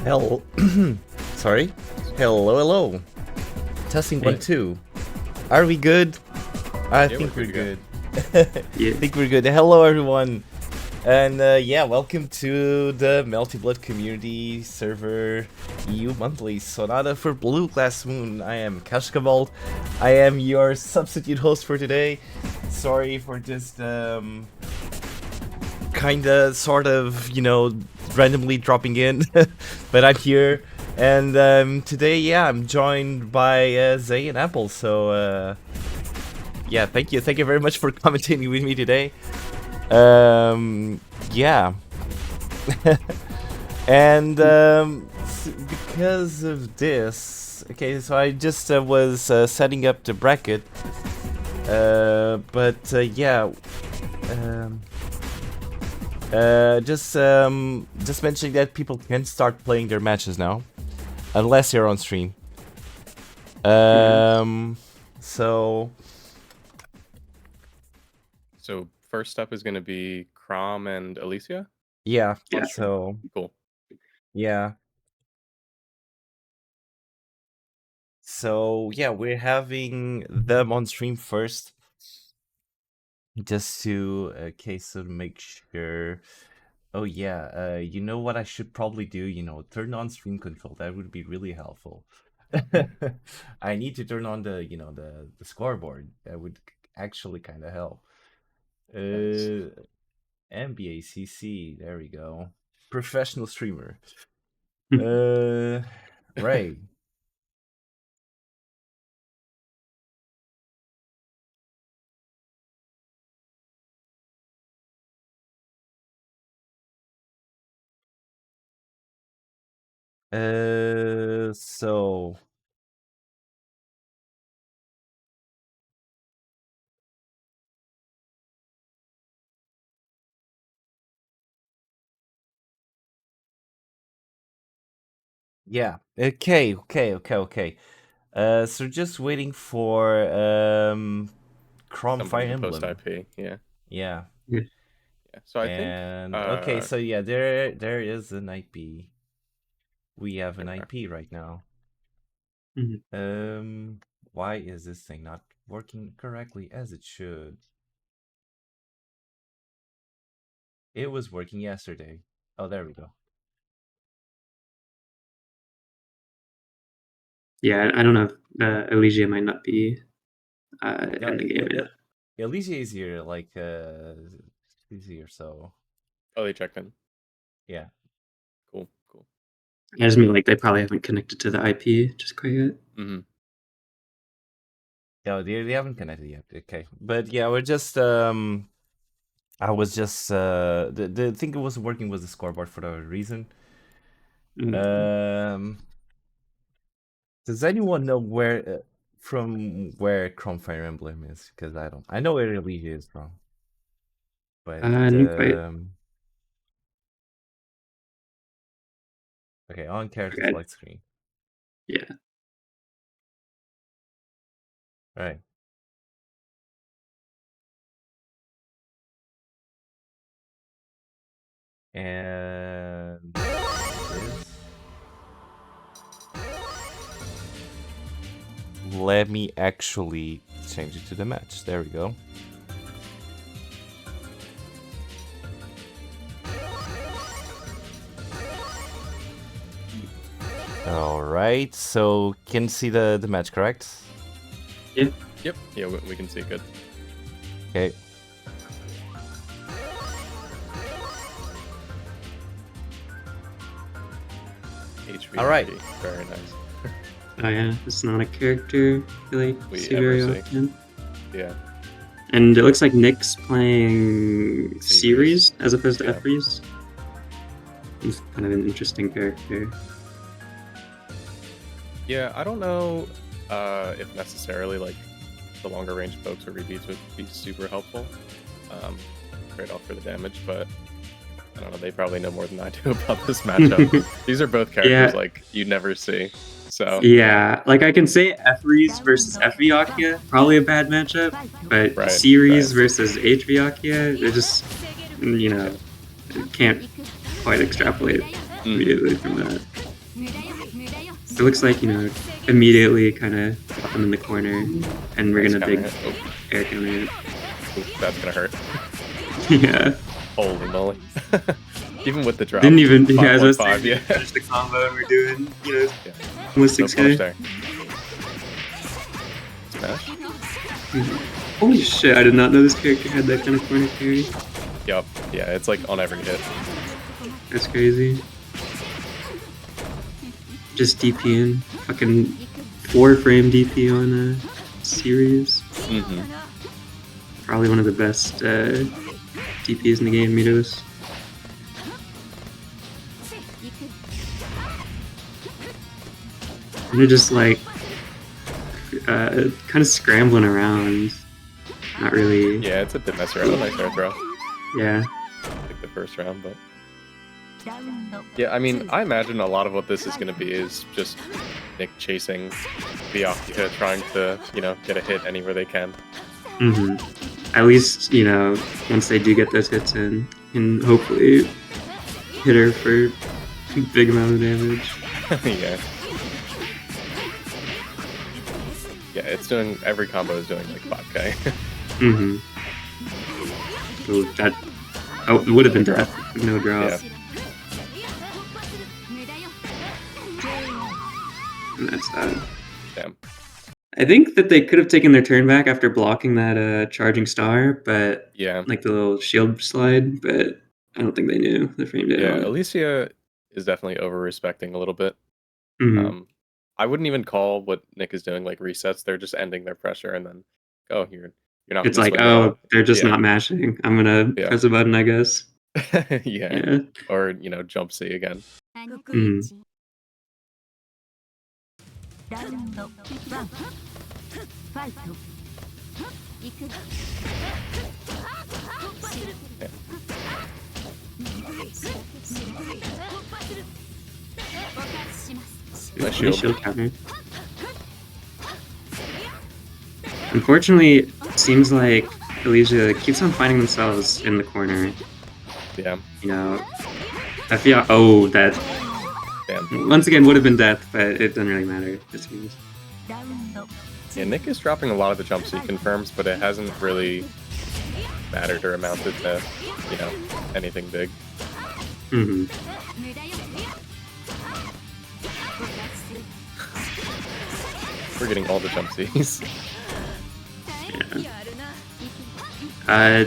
Hell, sorry. Hello, hello. Testing Hey. 1, 2. Are we good? I think we're we're pretty good. Yeah. I think we're good. Hello, everyone, and yeah, welcome to the Melty Blood Community Server EU Monthly Sonata for Blue Glass Moon. I am Kashkabald. I am your substitute host for today. Sorry for just kinda, sort of, randomly dropping in, but I'm here, and today, yeah, I'm joined by Zay and Apple. So, yeah, thank you very much for commentating with me today. Yeah, and because of this, okay, so I just was setting up the bracket, but yeah. Just mentioning that people can start playing their matches now, unless you're on stream. So first up is going to be Crom and Alicia. yeah, Yeah. so Cool. yeah. So yeah, we're having them on stream first, just to case of make sure. Oh yeah, you know what I should probably do? Turn on stream control. That would be really helpful. I need to turn on the scoreboard. That would actually kind of help. Nice. MBAACC. There we go. Professional streamer. Right. So yeah. Okay. So just waiting for Chrome Fire Somebody to post Emblem. IP. Yeah. Yeah. Yeah. So I think. And okay, so yeah, there is an IP. We have an There we are. IP right now. Why is this thing not working correctly as it should? It was working yesterday. Oh, there we go. Yeah, I don't know if Elysia might not be No, in the game yet. Elysia is here, like, easier, so. Oh, they checked in. Yeah. Cool. I just mean like they probably haven't connected to the IP just quite yet. Mm-hmm. No, they haven't connected yet. Okay, but yeah, we're just I was just the thing that wasn't working was the scoreboard for that reason. Does anyone know where from where Chrome Fire Emblem is? Because I don't. I know where Elysia is from. But okay, on character select screen. Yeah. Right. And let me actually change it to the match. There we go. All right, so can see the match, correct? Yeah. Yep. Yeah, we can see good. Okay. HVRP. All right. Very nice. Oh yeah, it's not a character really see very often. Yeah. And it looks like Nick's playing series as opposed to F-Freeze. He's kind of an interesting character. Yeah, I don't know if necessarily like the longer range folks or repeats would be super helpful. Trade off for the damage, but I don't know, they probably know more than I do about this matchup. These are both characters like you never see. So yeah, like I can say F-Freeze versus F-Vyakia, probably a bad matchup, but series versus H-Vyakia, they're just, can't quite extrapolate immediately from that. It looks like, immediately kind of pop him in the corner, and we're Nice gonna big counter hit. Oh, air counter it. that's gonna hurt. Yeah. Holy moly. Even with the drop. Didn't even, yeah, as I was 5.5, saying, yeah. finish the combo and we're doing, Yeah. almost No 6K. punish there. Smash? Holy shit, I did not know this character had that kind of corner carry. Yup. Yeah, it's like on every hit. That's crazy. Just DPing. Fucking 4-frame DP on a series. Mm-hmm. Probably one of the best DPs in the game, Mitos. And they're just like kind of scrambling around. Not really. Yeah, it's a bit messy around. Nice air throw. Yeah. Like the first round, but yeah, I mean, I imagine a lot of what this is going to be is just Nick chasing the Akita, trying to, get a hit anywhere they can. At least, once they do get those hits in, and hopefully hit her for a big amount of damage. Yeah. Yeah, it's doing, every combo is doing like 5k. Oh, it would have been death. No drop. Yeah. And that's that. Damn. I think that they could have taken their turn back after blocking that charging star, but Yeah. like the little shield slide, but I don't think they knew the frame did. Yeah, Alicia is definitely over-respecting a little bit. I wouldn't even call what Nick is doing like resets. They're just ending their pressure and then, oh, you're not It's gonna like, swing oh, out. they're just Yeah. not mashing. I'm gonna press a button, I guess. Yeah. Or, jump C again. Nice shield. Counter. Unfortunately, it seems like Alicia keeps on finding themselves in the corner. Yeah. I feel, oh, that Damn. once again would have been death, but it doesn't really matter. Yeah, Nick is dropping a lot of the jump C confirms, but it hasn't really mattered or amounted to, anything big. We're getting all the jump Cs. Yeah.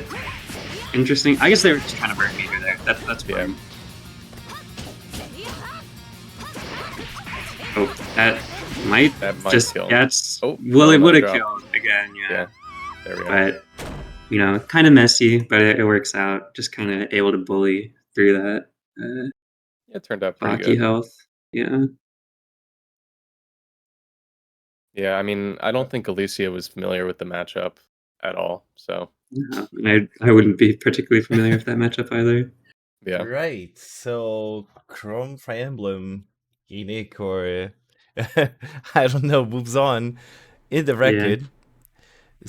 Interesting. I guess they were just kind of burning meter there. That's fine. Oh, that might just kill. That's oh, well, it would have drop. killed again. Yeah. There we go. But kind of messy, but it works out. Just kind of able to bully through that. It turned out pretty Baki good. health. Yeah. Yeah, I mean, I don't think Alicia was familiar with the matchup at all, so. No, I wouldn't be particularly familiar with that matchup either. Yeah. Right. So Chrome Fire Emblem, Nick, or I don't know, moves on in the record.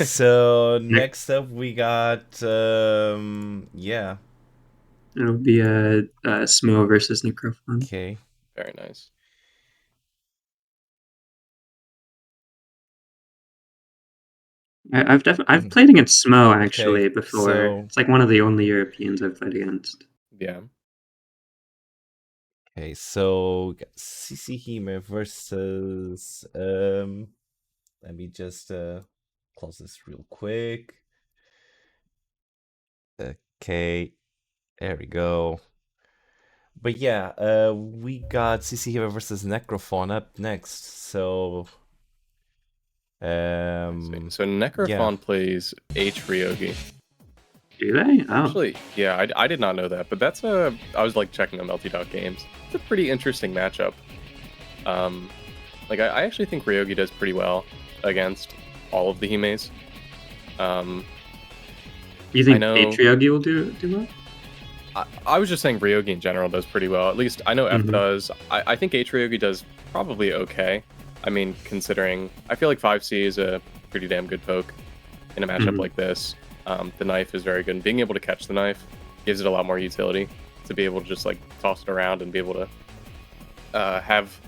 So next up we got yeah. It'll be Smo versus Necrophon. Okay. Very nice. I've played against Smo actually before. So, it's like one of the only Europeans I've played against. Yeah. Okay, so we got CC Hime versus let me just close this real quick. Okay, there we go. But yeah, we got CC Hime versus Necrophon up next. So so Necrophon plays H Ryogi. Do they? Oh. Actually, yeah, I did not know that, but that's I was like checking on Melty.games. It's a pretty interesting matchup. Like I actually think Ryogi does pretty well against all of the Himes. You think H Ryogi will do well? I was just saying Ryogi in general does pretty well. At least I know F does. I think H Ryogi does probably okay. I mean, considering I feel like 5C is a pretty damn good poke in a matchup like this. The knife is very good, and being able to catch the knife gives it a lot more utility to be able to just like toss it around and be able to have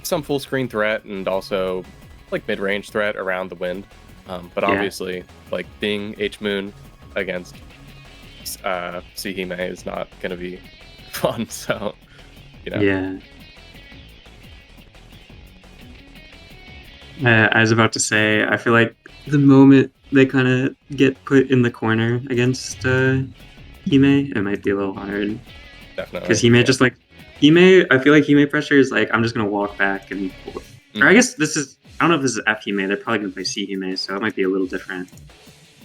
some full screen threat and also like mid range threat around the wind. But Yeah. obviously, like being H Moon against Sihime is not going to be fun. So, you know, Yeah. I was about to say, I feel like the moment they kind of get put in the corner against Hime, it might be a little hard. Because definitely. Hime Yeah. just like Hime, I feel like Hime pressure is like I'm just gonna walk back and, or I Mhm. guess this is I don't know if this is F Hime. They're probably gonna play C Hime, so it might be a little different.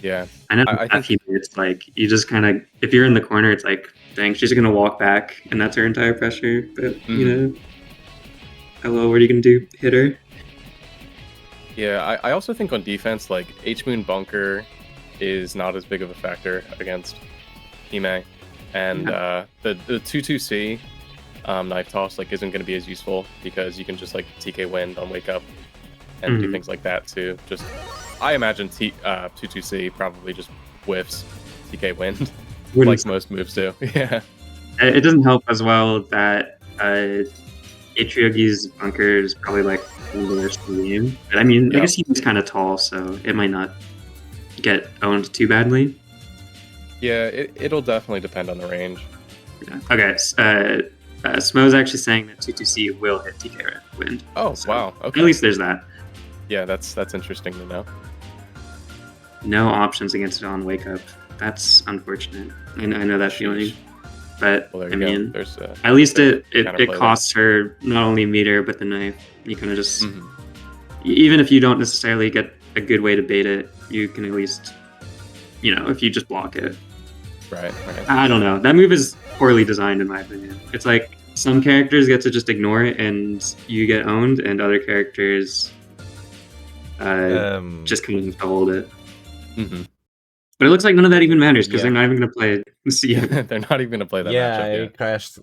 Yeah. I know I F think, Hime, it's like you just kind of if you're in the corner, it's like dang, she's gonna walk back, and that's her entire pressure. But mhm. hello, what are you gonna do? Hit her? Yeah, I also think on defense, like H Moon Bunker is not as big of a factor against Hime. And Yeah. the 2-2C knife toss like isn't going to be as useful because you can just like TK Wind on Wake Up and do Mhm. things like that too. Just I imagine 2-2C probably just whiffs TK Wind Wouldn't like most moves do. Yeah. it doesn't help as well that Atriogi's bunker is probably like one of the worst in the game. But I mean, I Yep. guess he's kind of tall, so it might not get owned too badly. Yeah, it'll definitely depend on the range. Yeah. Okay. Smo's actually saying that 2-2C will hit TK Wind. Oh, So wow. at Okay. least there's that. Yeah, that's interesting to know. No options against it on Wake Up. That's unfortunate. And I know that feeling. Sheesh. But Well, there I you go. mean, There's a at least bit of it counterplay there. costs her not only meter but the knife. You kind of just Mhm. even if you don't necessarily get a good way to bait it, you can at least if you just block it. Right, right. I don't know. That move is poorly designed in my opinion. It's like some characters get to just ignore it and you get owned, and other characters just kind of have to hold it. Mhm. But it looks like none of that even matters because they're Yeah. not even going to play the Yeah, CM. they're not even gonna play that Yeah, matchup, yeah. I crashed.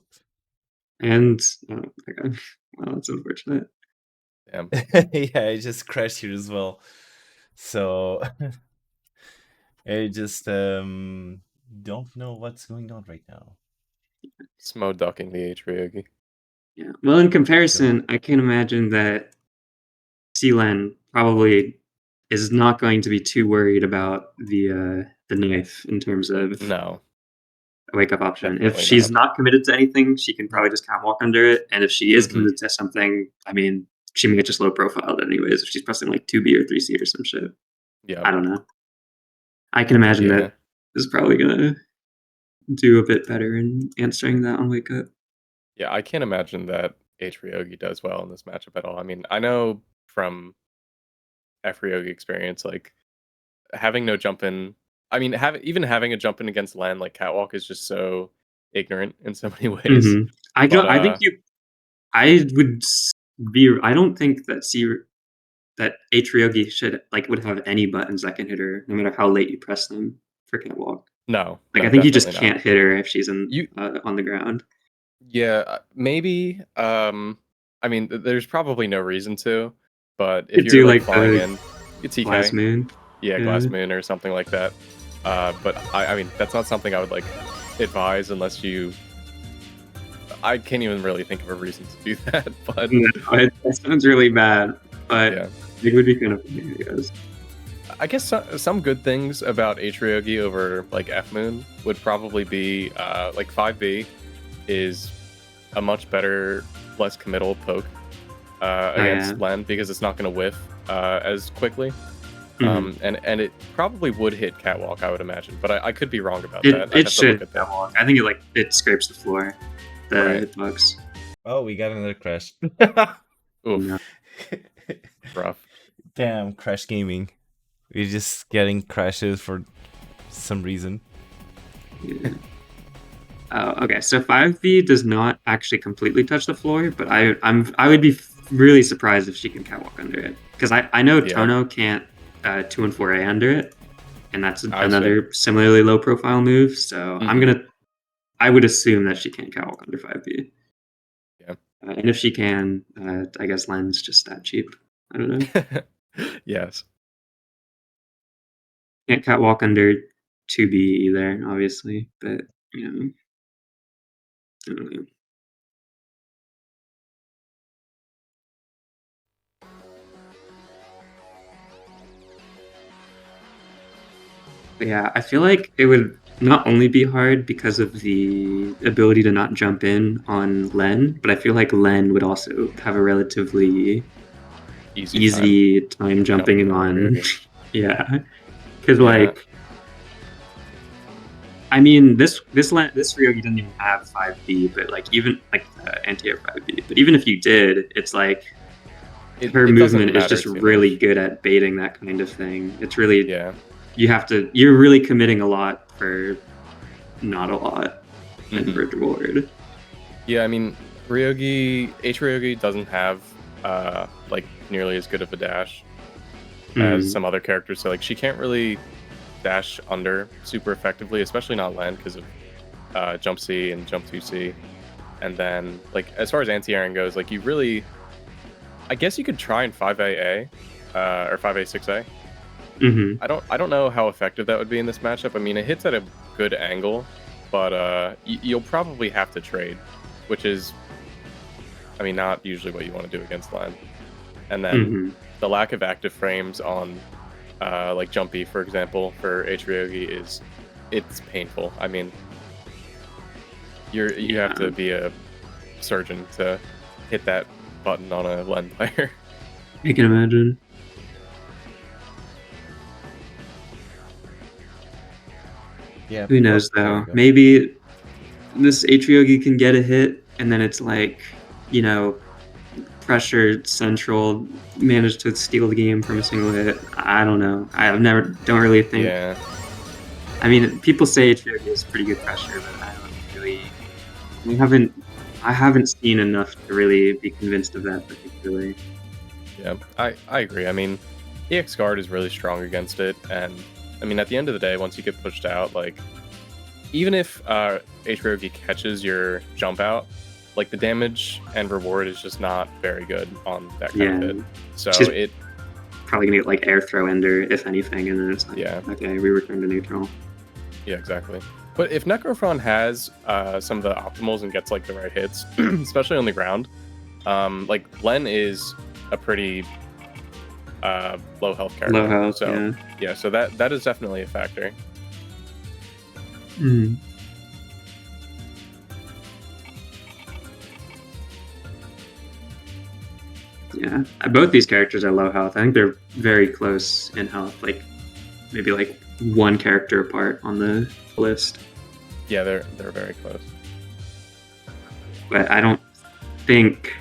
And oh my god, wow, that's unfortunate. Damn. Yeah, I just crashed here as well. So I just don't know what's going on right now. Smo ducking the Atriogi. Yeah. Well, in comparison, I can imagine that Sealand probably is not going to be too worried about the knife in terms of No, a wake up option. If definitely she's not. not committed to anything, she can probably just catwalk under it. And if she is Mhm. committed to something, I mean, she may get just low profiled anyways if she's pressing like 2B or 3C or some shit. Yep. I don't know. I can imagine Yeah. that is probably gonna do a bit better in answering that on wake up. Yeah, I can't imagine that Atriogi does well in this matchup at all. I mean, I know from Efriogi experience, like, having no jump in even having a jump in against Len, like, Catwalk is just so ignorant in so many ways. Hmm. I But, don't. I think you. I would be. I don't think that Atriogi should would have any buttons that can hit her, no matter how late you press them for catwalk. no, Like I no, think you just definitely not. can't hit her if she's in You on the ground. Yeah, maybe, I mean, there's probably no reason to, but if You could you're, do like, like flying the in, you glass TK. moon. Yeah, Yeah. Glass Moon or something like that. But I mean, that's not something I would, like, advise unless you I can't even really think of a reason to do that, but No, that sounds really bad, but yeah. it would be kind of funny, I guess. I guess some good things about Atriogi over, like, F Moon would probably be, like, 5B is a much better, less committal poke, Oh yeah. against Len because it's not gonna whiff, as quickly. Hmm. And it probably would hit Catwalk, I would imagine, but I could be wrong about It that. I'd it have to look should at that. catwalk. I think it scrapes the floor. The Right. hitbox. Oh, we got another crash. No. Oof, rough. Damn, crash gaming. We're just getting crashes for some reason. Yeah. Okay, so 5B does not actually completely touch the floor, but I would be really surprised if she can catwalk under it because I know Yeah, Tono can't 2 and 4A under it, and that's I see. another similarly low profile move. So Mhm. I would assume that she can't catwalk under 5B, Yeah. and if she can, I guess Len's just that cheap. I don't know. Yes. Can't catwalk under 2B either, obviously, but I don't know. But yeah, I feel like it would not only be hard because of the ability to not jump in on Len, but I feel like Len would also have a relatively easy time jumping in on. Yeah, because like, I mean, this Ryogi doesn't even have 5B, but like even like anti-air 5B. But even if you did, it's like her movement is just really good at baiting that kind of thing. It's really you're really committing a lot for not a lot in reward. Yeah, I mean, Ryogi doesn't have like nearly as good of a dash as some other characters. So like she can't really dash under super effectively, especially not Len because of jump C and jump 2C. And then like as far as anti-airing goes, like you really, I guess you could try in 5AA or 5A 6A. I don't know how effective that would be in this matchup. I mean, it hits at a good angle, but you'll probably have to trade, which is, I mean, not usually what you want to do against Len. And then the lack of active frames on like Jumpy, for example, for Ryogi it's painful. I mean, you have to be a surgeon to hit that button on a Len player. I can imagine. Yeah. Who knows though? Maybe this Ryogi can get a hit, and then it's like, you know, pressure central managed to steal the game from a single hit. I don't know. Don't really think. Yeah. I mean, people say Ryogi is pretty good pressure, but I don't really. I haven't seen enough to really be convinced of that particularly. Yeah, I agree. I mean, EX guard is really strong against it, and I mean, at the end of the day, once you get pushed out, like, even if Ryogi catches your jump out, like, the damage and reward is just not very good on that kind of hit. So she's probably gonna get, like, air throw ender, if anything, and then it's like, okay, we return to neutral. Yeah, exactly. But if Necrophron has some of the optimals and gets, like, the right hits, especially on the ground, like, Len is a pretty low health character. Low health, so yeah, so that is definitely a factor. Yeah, both these characters are low health. I think they're very close in health, like maybe like one character apart on the list. Yeah, they're very close. But I don't think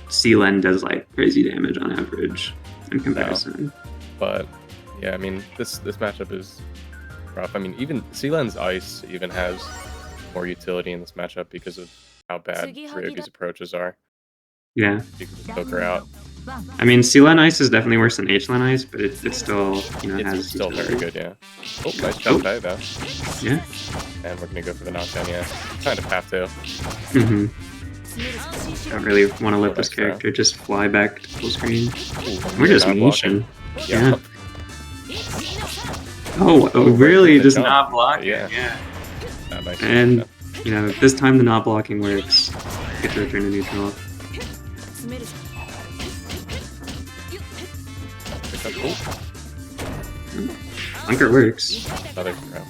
C-Len does like crazy damage on average in comparison. No. But yeah, I mean this matchup is rough. I mean, even C-Len's ice even has more utility in this matchup because of how bad Ryogi's approaches are. Yeah. You can just poke her out. I mean, C-Len ice is definitely worse than H-Len ice, but it's still, you know, it's still very good, yeah. Oh, nice jump though. Yeah. And we're gonna go for the knockdown, yeah. Kind of have to. Don't really want to let this character just fly back to full screen. We're just Mishin. Yeah. Oh, really? Just not blocking? Yeah. Nice. And, you know, this time the not blocking works. Get to return to neutral. Bunker works. Another throw.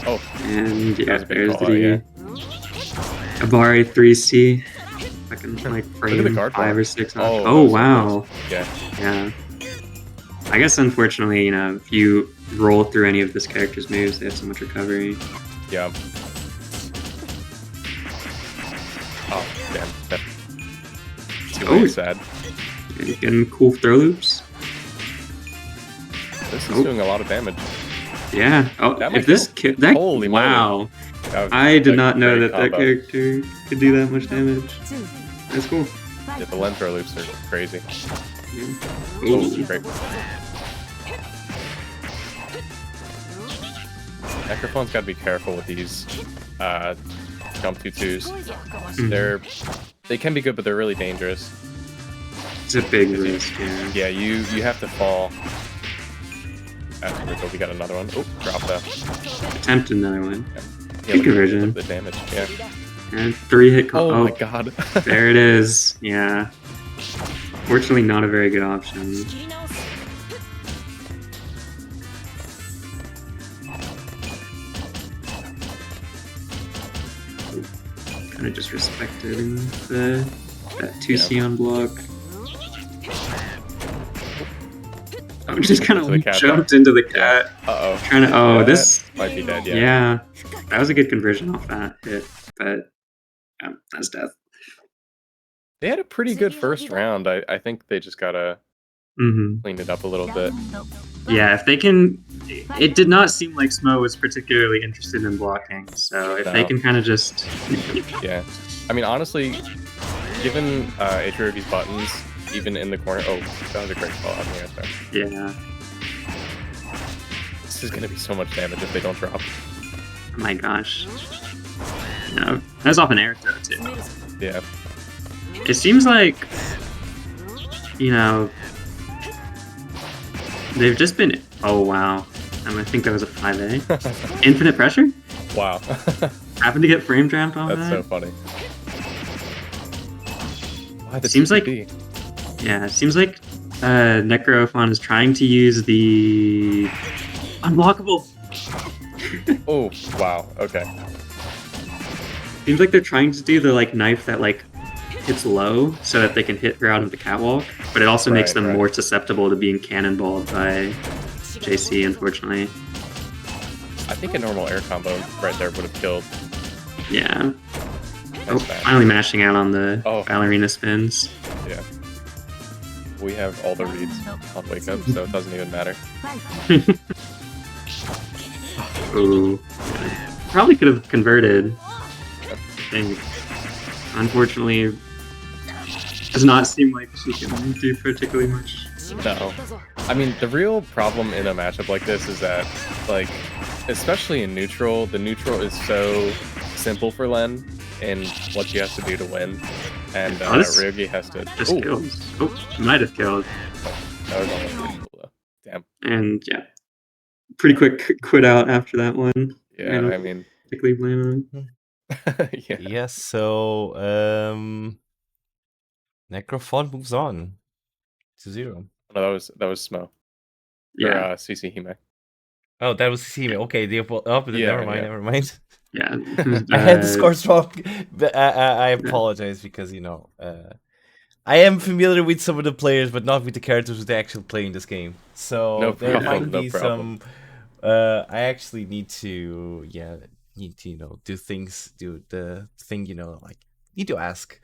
Oh. And yeah, there's the Abari 3C. I can like frame 5 or 6 on. Oh wow. Yeah. I guess unfortunately, you know, if you roll through any of this character's moves, they have so much recovery. Yeah. Oh damn. That's really sad. And getting cool throw loops. This is doing a lot of damage. Yeah. Oh, if this holy wow. I did not know that character could do that much damage. That's cool. Yeah, the Len throw loops are crazy. Oh, great. Necrophon's got to be careful with these jump 2-2s. They can be good, but they're really dangerous. It's a big risk, yeah. You have to fall. Afterwards, we got another one. Oh, drop that. Attempt another one. Yeah, good conversion. The damage, yeah. And 3-hit combo. Oh my god. There it is. Yeah. Fortunately, not a very good option. kind of disrespected in that 2C on block. I just kind of jumped into the cat. Uh-oh. Trying to, this might be dead, yeah. That was a good conversion off that hit, but that's death. They had a pretty good first round. I think they just gotta clean it up a little bit. Yeah, if they can... It did not seem like Smo was particularly interested in blocking, so if they can kind of just... Yeah. I mean, honestly, given Atriogi's buttons, even in the corner... Oh, that was a great call out there. Yeah. This is gonna be so much damage if they don't drop. Oh my gosh. No, that's off an air throw, too. Yeah. It seems like... You know... They've just been... Oh, wow. I think that was a 5A. Infinite pressure? Wow. Happened to get frame trapped on that? That's so funny. Why it seems like... Yeah, it seems like Necrophon is trying to use the... Unblockable! Oh, wow. Okay. Seems like they're trying to do the knife that hits low so that they can hit her out of the catwalk, but it also makes them more susceptible to being cannonballed by JC, unfortunately. I think a normal air combo right there would have killed. Yeah. Oh, finally mashing out on the ballerina spins. Yeah. We have all the reads on Wake Up, so it doesn't even matter. Ooh. Probably could have converted. I think. Unfortunately, does not seem like she can do particularly much. No. I mean, the real problem in a matchup like this is that, especially in neutral, the neutral is so simple for Len in what she has to do to win. And Ryogi has to... Just kills. Oh, might have killed. That was almost pretty cool, though. Damn. And, yeah. Pretty quick quit out after that one. Yeah, I mean... Particularly blame him. Yeah. Yes, so Necrophon moves on to 0. No, that was Smo. Yeah. Or CC Hime. Oh, that was CC Hime. Okay, never mind. Yeah. I had the scores wrong. But I apologize because I am familiar with some of the players, but not with the characters who actually play in this game. So there might be some. I actually need to do things, do the thing, need to ask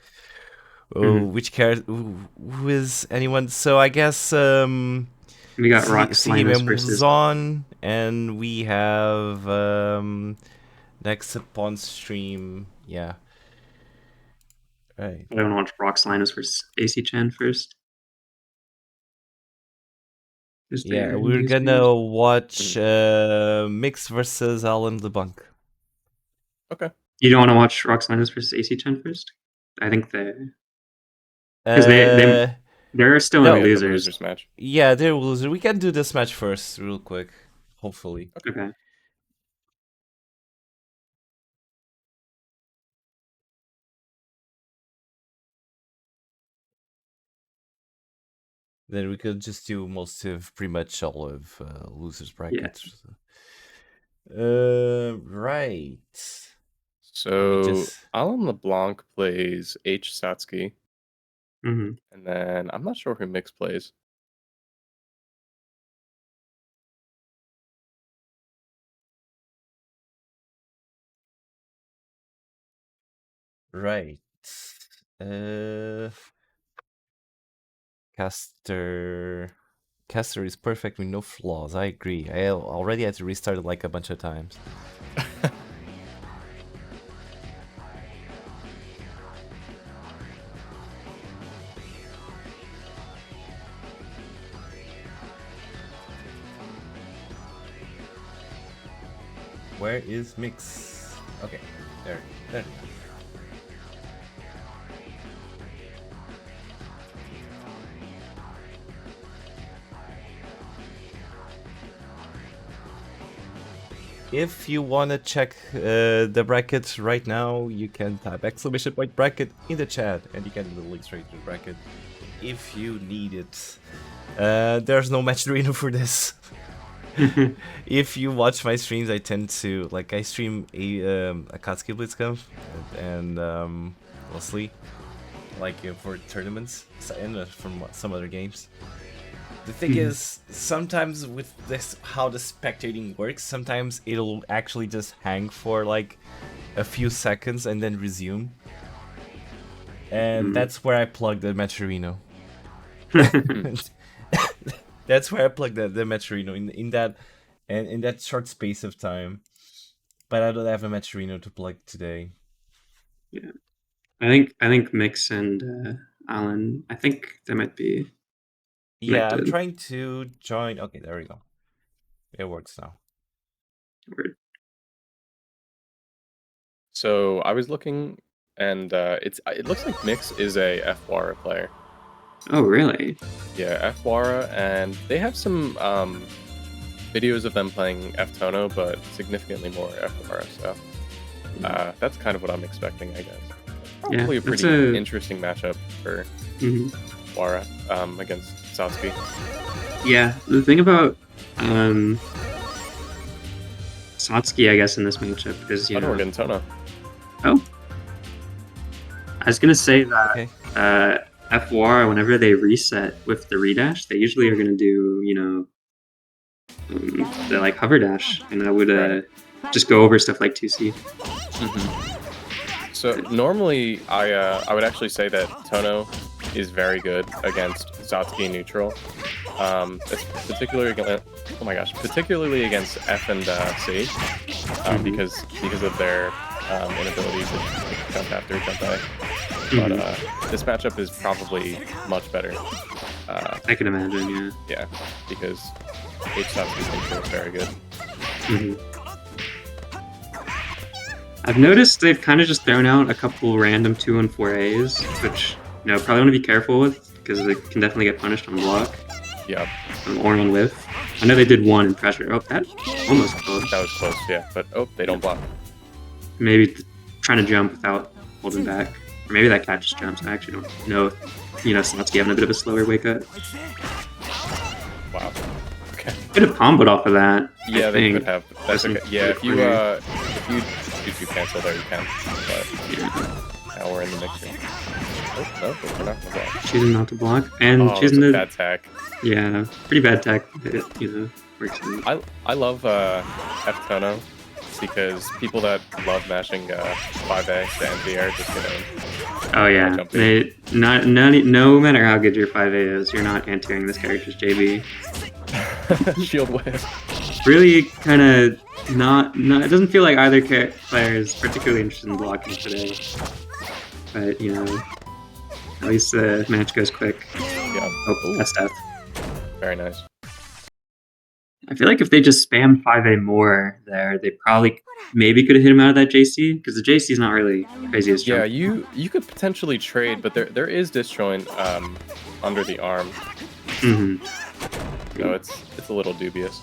which character, who is anyone. So I guess we got Roxlinus versus on, and we have next upon stream, yeah. Right. I don't want to watch Roxlinus versus AC Chen first. Yeah, we're gonna watch Mix versus Alan LeBlanc. Okay. You don't want to watch Roxlinus versus AC Chen first? I think because they're still in the losers match. Yeah, they're losers. We can do this match first, real quick. Hopefully. Okay. Then we could just do pretty much all of losers brackets. Yeah. Right. So Alan LeBlanc plays H Satsuki. And then I'm not sure who Mix plays. Right. Caster is perfect with no flaws. I agree. I already had to restart it a bunch of times. Where is Mix? Okay, there. If you want to check the bracket right now, you can type !bracket in the chat and you can get the link straight to the bracket if you need it. There's no match arena for this. If you watch my streams, I tend to I stream a Katsuki BlitzConf and mostly for tournaments and from some other games. The thing is, sometimes with this how the spectating works, sometimes it'll actually just hang for like a few seconds and then resume. And that's where I plug the Metrorino. That's where I plug the Metrorino in that short space of time. But I don't have a Metrorino to plug today. Yeah, I think Mix and Alan. I think they might be. Yeah, connected. I'm trying to join. Okay, there we go. It works now. Weird. So I was looking, and it looks like Mix is a F-Wara player. Oh, really? Yeah, F-Wara, and they have some videos of them playing F-Tono, but significantly more F-Wara, so that's kind of what I'm expecting, I guess. Probably a pretty interesting matchup for Wara against Satsuki. Yeah, the thing about Satsuki, I guess, in this matchup is, you know... we're getting Tono. Oh. I was going to say that F-Wara, whenever they reset with the redash, they usually are going to do, you know, the like hover dash, and I would just go over stuff like 2C. So normally I would actually say that Tono is very good against Satsuki neutral. It's particularly against F and C, because of their inability to jump after jump A. But this matchup is probably much better. I can imagine, yeah. Yeah, because H Satsuki's neutral is very good. I've noticed they've kind of just thrown out a couple random 2 and 4As, which, you know, probably want to be careful with, because they can definitely get punished on block. Yeah. Or on whiff. I know they did 1 in pressure. Oh, that almost close. That was close, yeah. But, they don't block. Maybe trying to jump without holding back. Or maybe that cat just jumps. I actually don't know. You know, Satsuki having a bit of a slower wake up. Wow. Okay. Could have comboed off of that. Yeah, they could have. That's okay. Yeah, if you cancel there, you can. But now we're in the mixer. Oh, no, we're not gonna block. Choosing not to block. And choosing the bad tech. Yeah, pretty bad tech. It, you know, works out. I love F-Tono because people that love mashing 5A to anti-air just get in. Oh yeah, no matter how good your 5A is, you're not anti-airing this character's JB. Shield whiff. Really kind of not, it doesn't feel like either player is particularly interested in blocking today. But, you know, at least the match goes quick. Yeah. Oh, that's death. Very nice. I feel like if they just spammed 5A more there, they probably maybe could have hit him out of that JC, because the JC is not really crazy as jump. Yeah, you could potentially trade, but there is disjoint under the arm. So it's a little dubious.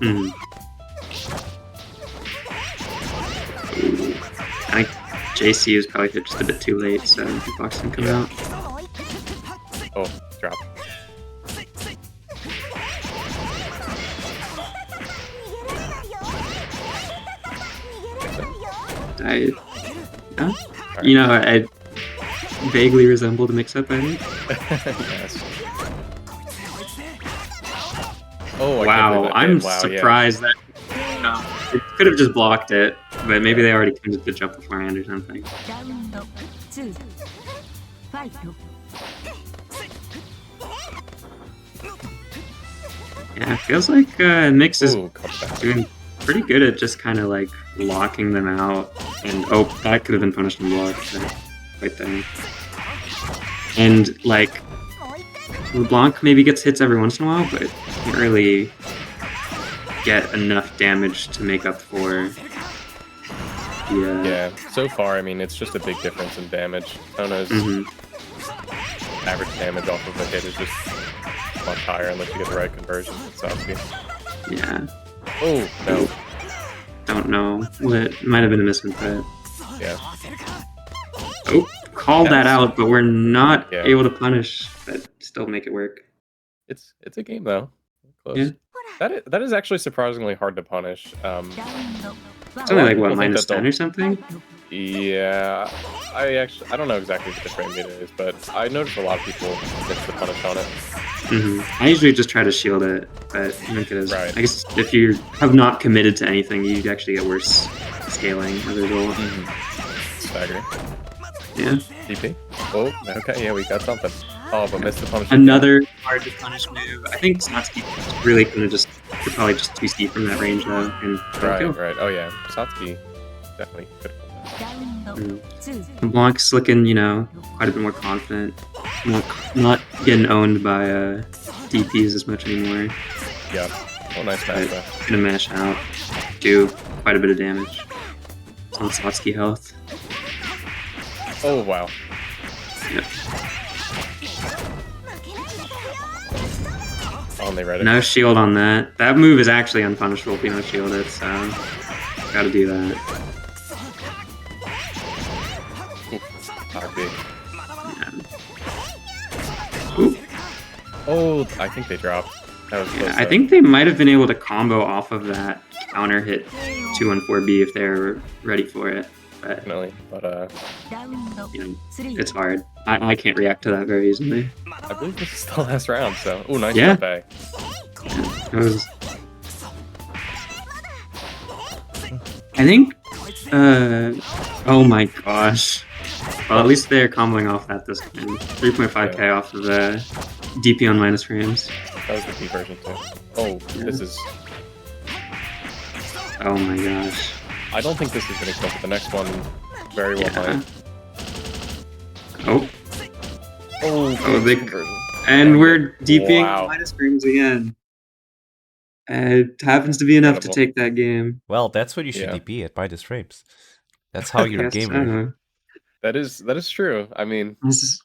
I think JC was probably hit just a bit too late, so the box didn't come out. Oh, drop. Yeah? You know, I vaguely resemble the mix-up, I think. Yes. Oh, wow, I'm surprised that it could have just blocked it, but maybe they already tended to jump beforehand or something. Yeah, it feels like Mix is doing pretty good at just kind of like locking them out, and that could have been punished and blocked right there. And like LeBlanc maybe gets hits every once in a while, but can't really get enough damage to make up for the... Yeah, so far, I mean, it's just a big difference in damage. Tona's average damage off of a hit is just much higher unless you get the right conversion. Yeah. Oh, no. Don't know. It might have been a misinput. Yeah. Oh, called that out, but we're not able to punish, but still make it work. It's a game, though. Close. Yeah. That is actually surprisingly hard to punish. It's only like what, people think minus that 10 or something? Yeah, I don't know exactly what the frame rate is, but I noticed a lot of people miss the punish on it. I usually just try to shield it, but because Right. I guess if you have not committed to anything, you actually get worse scaling as a result. Stagger. Yeah. DP. Oh, okay, yeah, we got something. Oh, but missed the punish. Another hard to punish move. I think Satsuki really could have just probably just 2C from that range though, and Right. Oh yeah, Satsuki definitely could have. Blanc's looking, quite a bit more confident. Not getting owned by DPs as much anymore. Yeah. Oh, nice mash though. Gonna mash out. Do quite a bit of damage. It's on Satsuki health. Oh wow. Yep. Oh, and they read it. No shield on that. That move is actually unpunishable if you don't shield it, so gotta do that. Ooh. Oh, I think they dropped. That was close, I think they might have been able to combo off of that counter hit 214B if they're ready for it. But, definitely, but it's hard. I can't react to that very easily. I believe this is the last round, so nice Yeah. jump back. It was. I think. Oh my gosh. Well, at least they're comboing off that this time. 3.5k off of the DP on minus frames. That was the P version too. Oh, this is. Oh my gosh. I don't think this is gonna kill, but the next one very well might. Oh. Oh, they conversion. And we're DPing Wow. minus frames again. It happens to be enough to take that game. Well, that's what you should DP at minus frames. That's how you're a gamer. That is true. I mean, this is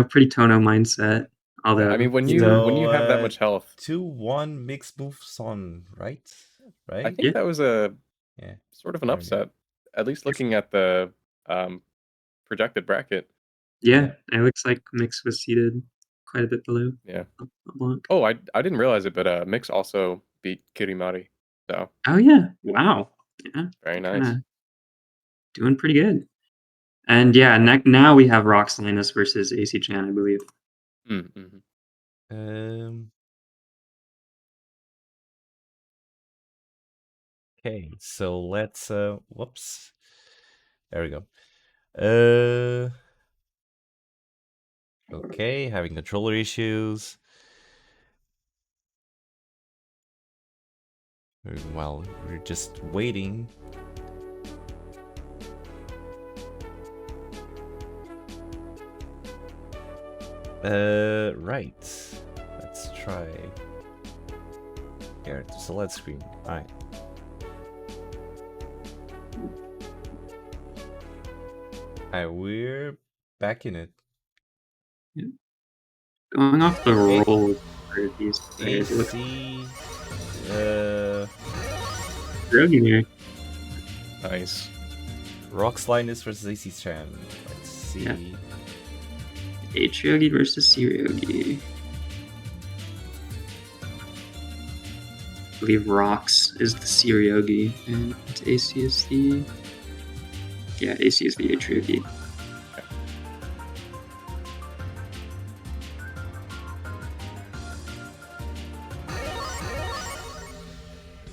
pretty Tono mindset. Although I mean, when you have that much health, 2-1 mixed moves on, right? I think that was a sort of an upset. At least looking at the projected bracket. Yeah, it looks like Mix was seated quite a bit below. Yeah. Blanc. Oh, I didn't realize it, but Mix also beat Kirimari. So. Oh yeah! Wow. Yeah. Very nice. Doing pretty good. And yeah, now we have Rox Linus versus AC Chan, I believe. Okay, so let's whoops. There we go. Okay, having controller issues. Well, we're just waiting. Right. Let's try. Here, select screen. Alright. Alright, we're back in it. Yeah. Going off the roll for these players. AC, Rogier. Nice. Rox Linus versus AC Chan. Let's see. Yeah. H-Ryogi versus C-Ryogi. I believe Rox is the C-Ryogi and AC is the... Yeah, AC is the H-Ryogi.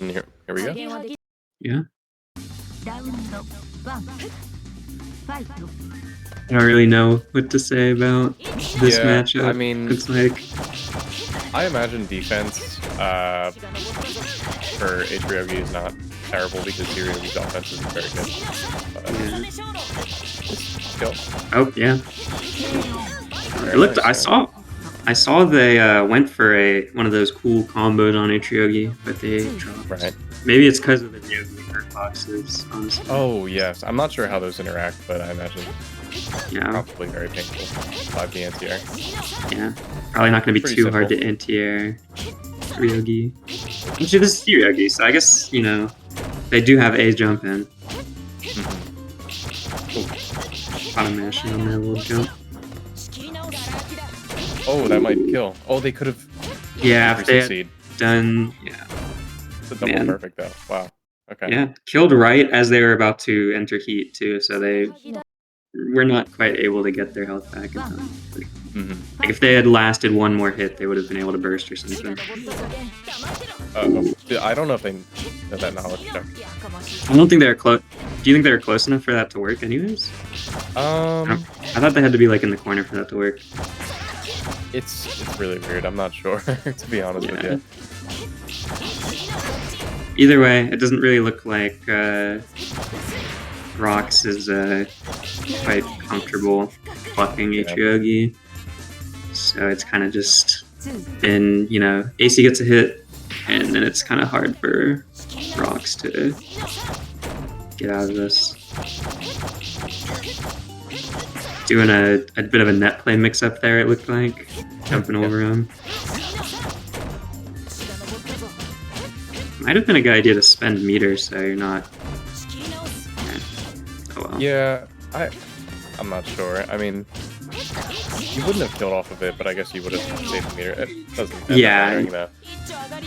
And here we go. Yeah. I don't really know what to say about this matchup. I mean, it's like I imagine defense for H-Ryogi is not terrible because C-Ryogi's offense is very good. Oh yeah. It looked. Nice, I saw they went for one of those cool combos on H-Ryogi, but they dropped. Right. Maybe it's because of the Ryogi hurt boxes, honestly. Oh yes, I'm not sure how those interact, but I imagine probably very painful. 5 anti-air. Yeah, probably not going to be too hard to anti-air Ryogi. Actually, this is Ryogi, so I guess they do have a jump in. Auto mashing on that little jump. Oh, that might kill. Oh, they could have. Yeah, if they done. Yeah. It's a double Man. perfect though. Wow. Okay. Yeah, killed right as they were about to enter heat too, so they were not quite able to get their health back in time. Like if they had lasted one more hit, they would have been able to burst or something. I don't know if they know that knowledge check. I don't think they were close. Do you think they were close enough for that to work, anyways? I thought they had to be like in the corner for that to work. It's really weird. I'm not sure to be honest with you. Either way, it doesn't really look like Rox is quite comfortable fucking Ichiyogi. So it's kind of just been, you know, AC gets a hit, and then it's kind of hard for Rox to get out of this. Doing a bit of a net play mix-up there, it looked like. Jumping over him. Might have been a good idea to spend meters so you're not... Oh well. Yeah, I'm not sure. I mean, you wouldn't have killed off of it, but I guess you would have saved the meter. It doesn't matter, you know.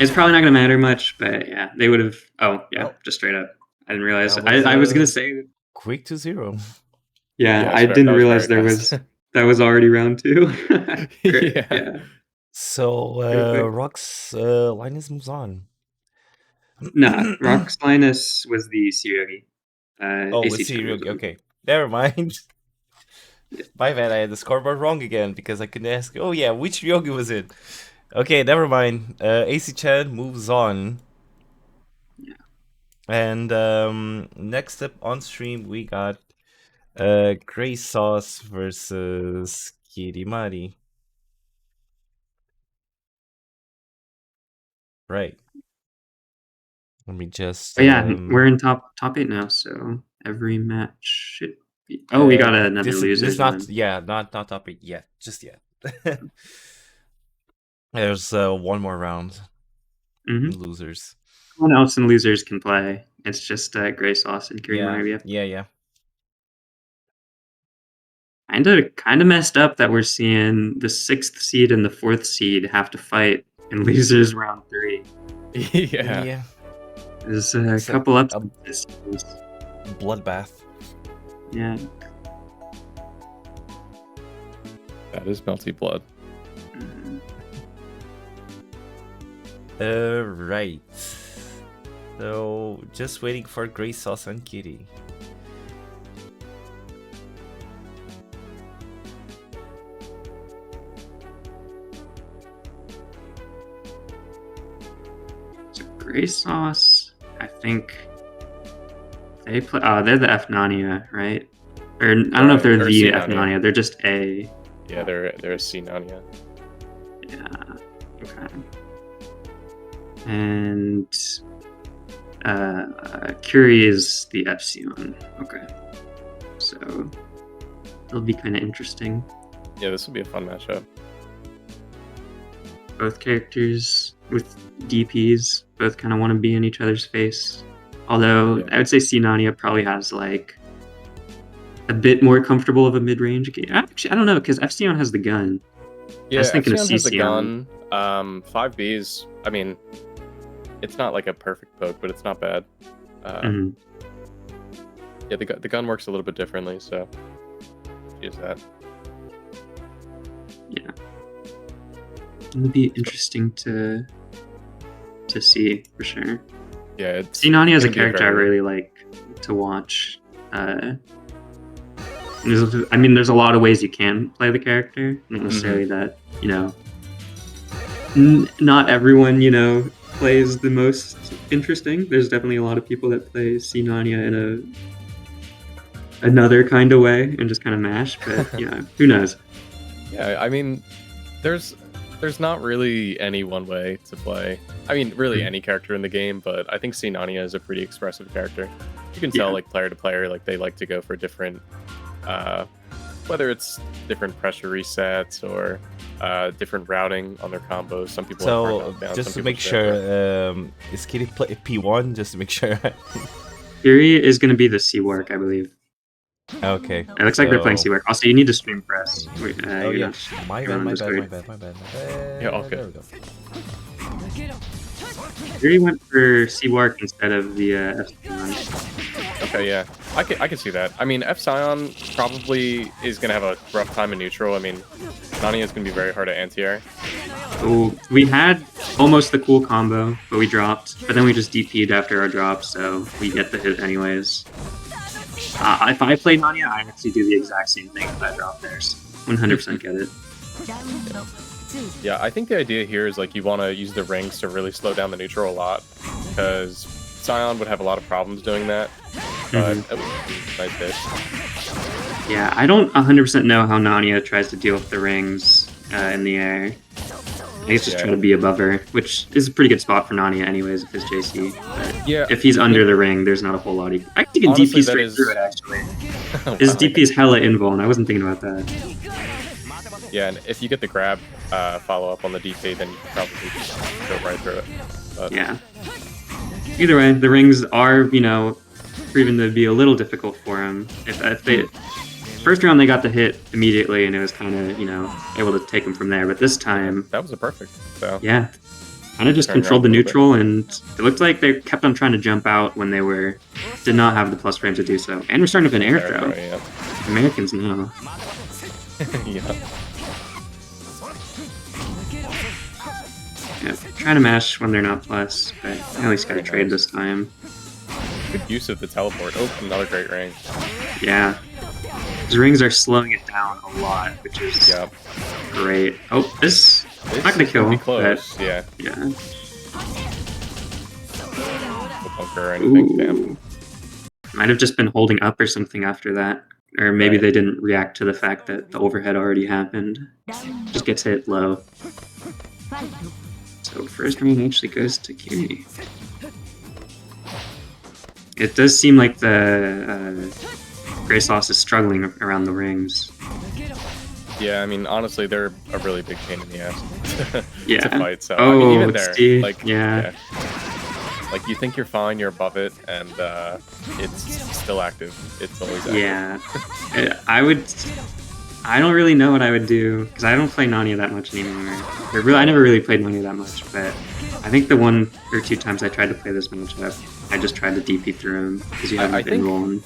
It's probably not going to matter much, but yeah, they would have... Oh, yeah, just straight up. I didn't realize... I was going to say... Quick to 0. Yeah, I didn't realize there was... That was already round 2. Yeah. So, Rox Linus moves on. Nah, Rox Linus was the Tsurugi. Oh, with Tsurugi, okay. Never mind. My bad, I had the scoreboard wrong again because I couldn't ask. Oh yeah, which Ryogi was it? Okay, never mind. AC-chan moves on. Yeah. And next up on stream we got Gray Sauce versus Kirimari. Right. Let me just... Oh yeah, we're in top 8 now, so every match should be... Oh, we got another loser. This is not, yeah, not top 8 yet, just yet. There's one more round. Losers. Everyone else in losers can play. It's just Gray Sauce and Kirimari. Yeah. Kind of messed up that we're seeing the 6th seed and the 4th seed have to fight in losers round 3. Yeah. There's a couple upsets. Bloodbath. Yeah. That is Melty Blood. Right. So, just waiting for Gray Sauce and Kitty. Gray Sauce, I think they play. They're the F-Nania, right? Or I don't know if they're the F-Nania. They're just A. Yeah, they're a C-Nania. Yeah. Okay. And Curie is the Epsilon. Okay. So it'll be kind of interesting. Yeah, this will be a fun matchup. Both characters with DPs both kind of want to be in each other's face. Although I would say C-Nania probably has like a bit more comfortable of a mid-range game. Actually, I don't know because Epsilon has the gun. Yeah, I was thinking Epsilon of has the gun. 5Bs. I mean, it's not like a perfect poke, but it's not bad. Yeah, the gun works a little bit differently, so use that. Yeah. It'll be interesting to see for sure. Yeah, C-Nania is a character I really like to watch. There's a lot of ways you can play the character. Not necessarily that, you know, not everyone, you know, plays the most interesting. There's definitely a lot of people that play C-Nania in another kind of way and just kind of mash, but you know, who knows? Yeah, I mean, there's not really any one way to play. I mean, really any character in the game, but I think C-Nania is a pretty expressive character. You can tell, like, player to player, like, they like to go for different, whether it's different pressure resets or different routing on their combos. Some people so just to make sure, is Kitty play P1 just to make sure? Fury is going to be the C-Work, I believe. Okay. It looks like they're playing C-Work. Also, you need to stream press. Oh yeah, my bad. Yeah, all good. There we go. Yuri went for C-Wark instead of the F-Scion. Okay, yeah. I can see that. I mean, F-Scion probably is going to have a rough time in neutral. I mean, Nani is going to be very hard at anti-air. Oh, we had almost the cool combo, but we dropped. But then we just DP'd after our drop, so we get the hit anyways. If I play Nanya, I actually do the exact same thing if I drop theirs. 100% get it. Yeah, I think the idea here is like you want to use the rings to really slow down the neutral a lot, because Scion would have a lot of problems doing that. But nice hit. Yeah, I don't 100% know how Nanya tries to deal with the rings in the air. He's just trying to be above her, which is a pretty good spot for Nanya anyways if his JC. But yeah, if he's under the ring, there's not a whole lot. I think he can DP straight through it, actually. His DP is hella invuln. I wasn't thinking about that. Yeah, and if you get the grab follow-up on the DP, then you can probably go right through it. But yeah. Either way, the rings are, proven to be a little difficult for him. If they... First round they got the hit immediately, and it was kind of, able to take him from there. But this time... That was a perfect. So. Yeah. Kind of just controlled the neutral, and it looked like they kept on trying to jump out when they did not have the plus frame to do so. And we're starting with an air throw. Yeah. Americans know. Yeah, trying to mash when they're not plus, but I at least got to trade this time. Good use of the teleport. Oh, another great ring. Yeah. His rings are slowing it down a lot, which is great. Oh, this not gonna kill. Close. But, yeah. No bunker or anything. Damn. Might have just been holding up or something after that. Or maybe they didn't react to the fact that the overhead already happened. Just gets hit low. So first round actually goes to Kiri. It does seem like the Grace Loss is struggling around the rings. Yeah, I mean, honestly, they're a really big pain in the ass to fight. So, oh, I mean, even there, Steve. like, like you think you're fine, you're above it, and it's still active. It's always active. Yeah, I don't really know what I would do because I don't play Nanya that much anymore. I never really played Nanya that much, but I think the 1 or 2 times I tried to play this matchup, I just tried to DP through him because you haven't been rolling.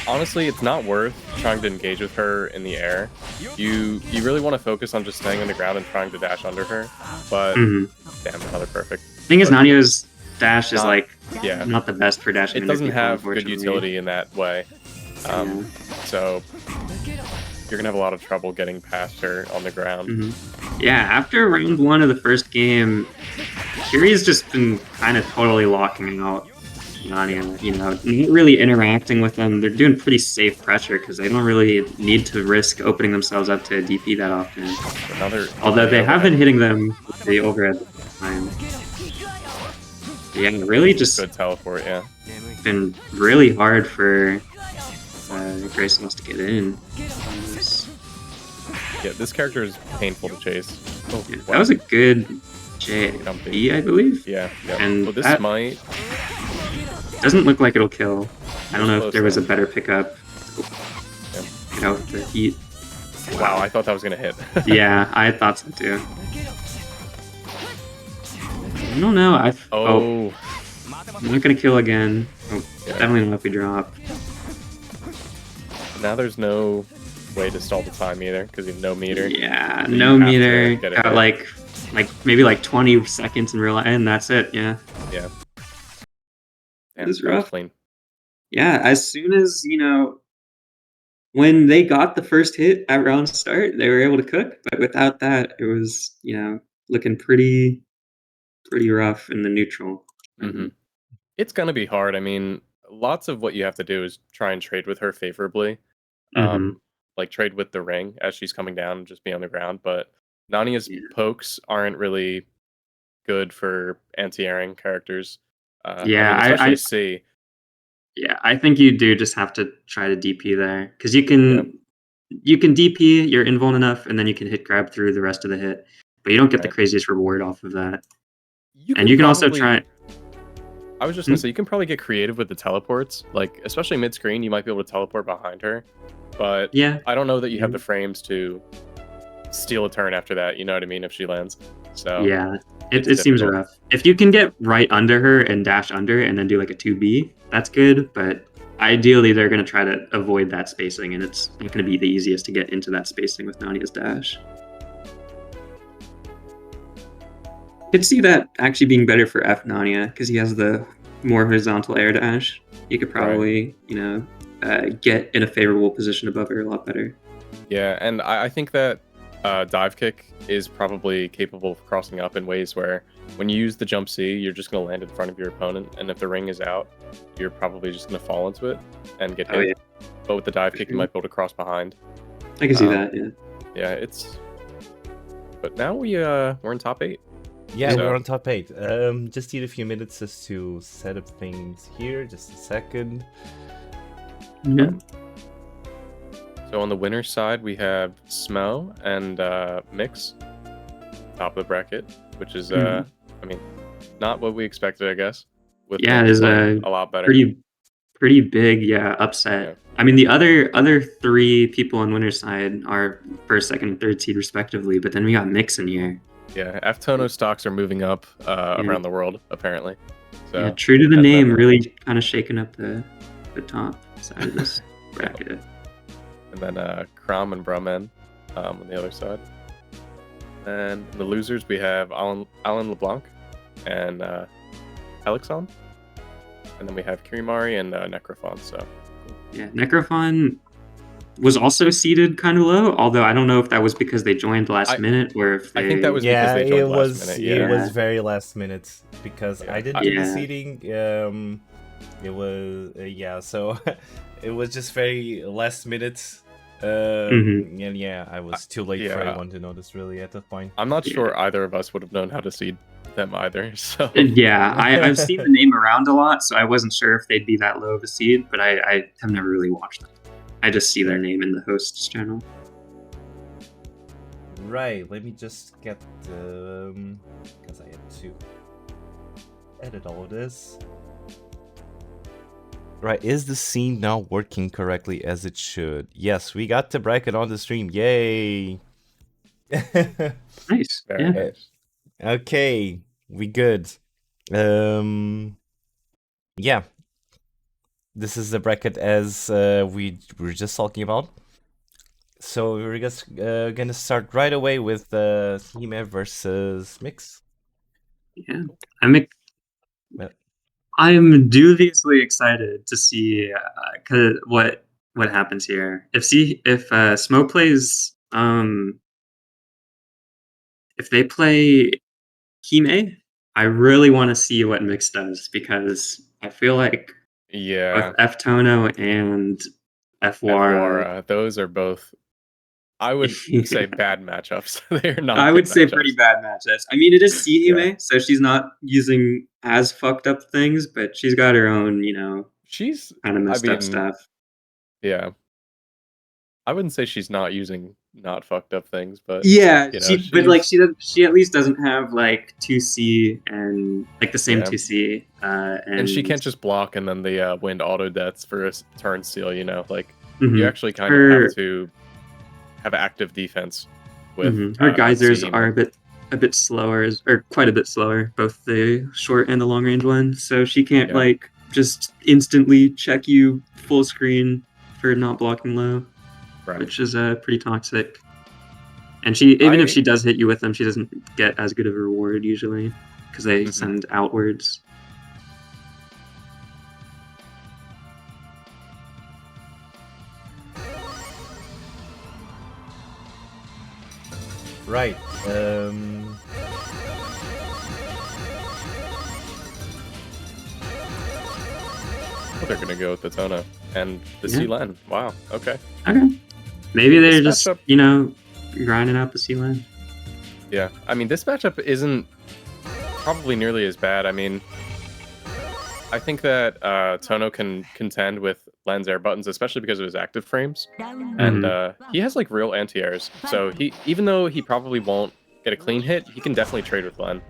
Honestly, it's not worth trying to engage with her in the air. You really want to focus on just staying on the ground and trying to dash under her. But damn, another perfect. Thing is, Nanya's dash is not the best for dashing. It doesn't have good utility in that way. So you're gonna have a lot of trouble getting past her on the ground. Yeah, after round 1 of the first game, Kiri's just been kind of totally locking out Nanya, not really interacting with them. They're doing pretty safe pressure because they don't really need to risk opening themselves up to a DP that often. Although they have been hitting them with the overhead time. Yeah, really just good teleport, been really hard for Grace Loss to get in. Yeah, this character is painful to chase. Oh, yeah, that was a good JB, I believe. Yeah. And this might... Doesn't look like it'll kill. I don't know if there was a better pickup. Get out with the heat. Wow, I thought that was gonna hit. Yeah, I thought so too. I don't know. I'm not gonna kill again. Definitely not if we drop. Now there's no way to stall the time either because you have no meter. Yeah, no meter. Got like maybe 20 seconds in real life, and that's it. Yeah. Yeah. It was rough. Clean. Yeah, as soon as when they got the first hit at round start, they were able to cook. But without that, it was looking pretty rough in the neutral. It's gonna be hard. I mean, lots of what you have to do is try and trade with her favorably. Like trade with the ring as she's coming down and just be on the ground. But Nanya's pokes aren't really good for anti-airing characters. I see. Yeah, I think you do just have to try to DP there because you can DP, you're invuln enough, and then you can hit grab through the rest of the hit, but you don't get the craziest reward off of that. You can also try. I was just gonna say you can probably get creative with the teleports, like especially mid screen. You might be able to teleport behind her, but I don't know that you have the frames to steal a turn after that. You know what I mean? If she lands, so It seems rough. If you can get right under her and dash under and then do like a 2B, that's good. But ideally, they're going to try to avoid that spacing, and it's not going to be the easiest to get into that spacing with Nania's dash. Could see that actually being better for F Nania because he has the more horizontal air dash. You could probably, get in a favorable position above her a lot better. Yeah, and I think that dive kick is probably capable of crossing up in ways where when you use the jump C, you're just going to land in front of your opponent, and if the ring is out, you're probably just going to fall into it and get hit. Oh, yeah. But with the dive kick, you might be able to cross behind. I can see that, yeah. Yeah, it's... But now we're in top 8. Yeah, so we're on top 8. Just need a few minutes just to set up things here. Just a second. Yeah. So on the winner's side, we have Smo and Mix, top of the bracket, which is, I mean, not what we expected, I guess. With it is a lot better. Pretty big, upset. Yeah. I mean, the other 3 people on winner's side are first, second, and third seed respectively, but then we got Mix in here. Yeah, F-Tono stocks are moving up around the world, apparently. So, yeah, true to the name, really kind of shaking up the top side of this bracket. And then Krom and Brahman on the other side. And the losers, we have Alan LeBlanc and Helixon. And then we have Kirimari and Necrophon. So, yeah, Necrophon was also seated kind of low, although I don't know if that was because they joined last minute or if they... I think that was because they joined last minute. Yeah, it was very last minute because I didn't do the seating. It was so it was just very last minute. And I was too late for anyone to notice really at that point. I'm not sure either of us would have known how to seed them either. So I've seen the name around a lot, so I wasn't sure if they'd be that low of a seed, but I have never really watched them. I just see their name in the host's channel. Right, let me just get the... because I have to edit all of this. Right, is the scene now working correctly as it should? Yes, we got the bracket on the stream. Yay! Nice. Very nice. Okay, we good. Yeah. This is the bracket as we were just talking about. So we're just gonna start right away with Hime versus Mix. Yeah, I'm duviously excited to see what happens here. If Smo plays if they play Hime, I really want to see what Mix does because I feel like with F-Tono and F-Wara, those are both, I would say, bad matchups. They're not. I would say matchups. Pretty bad matchups. I mean, it is Hime, so she's not using as fucked up things, but she's got her own, she's kind of messed up stuff. Yeah, I wouldn't say she's not using not fucked up things, but yeah, she at least doesn't have like 2C and like the same 2C, and she can't just block and then the wind auto deaths for a turn steal. You actually kind of have to have active defense with her geysers are a bit slower, or quite a bit slower, both the short and the long range ones. So she can't like just instantly check you full screen for not blocking low. Right. Which is pretty toxic. And even if she does hit you with them, she doesn't get as good of a reward usually because they send outwards. Right. They're gonna go with the Tono and the C-Len. Wow. Okay. Maybe they're just grinding out the C-Len. Yeah. I mean, this matchup isn't probably nearly as bad. I mean, I think that Tono can contend with Len's air buttons, especially because of his active frames, and he has like real anti-airs. So even though he probably won't get a clean hit, he can definitely trade with Len.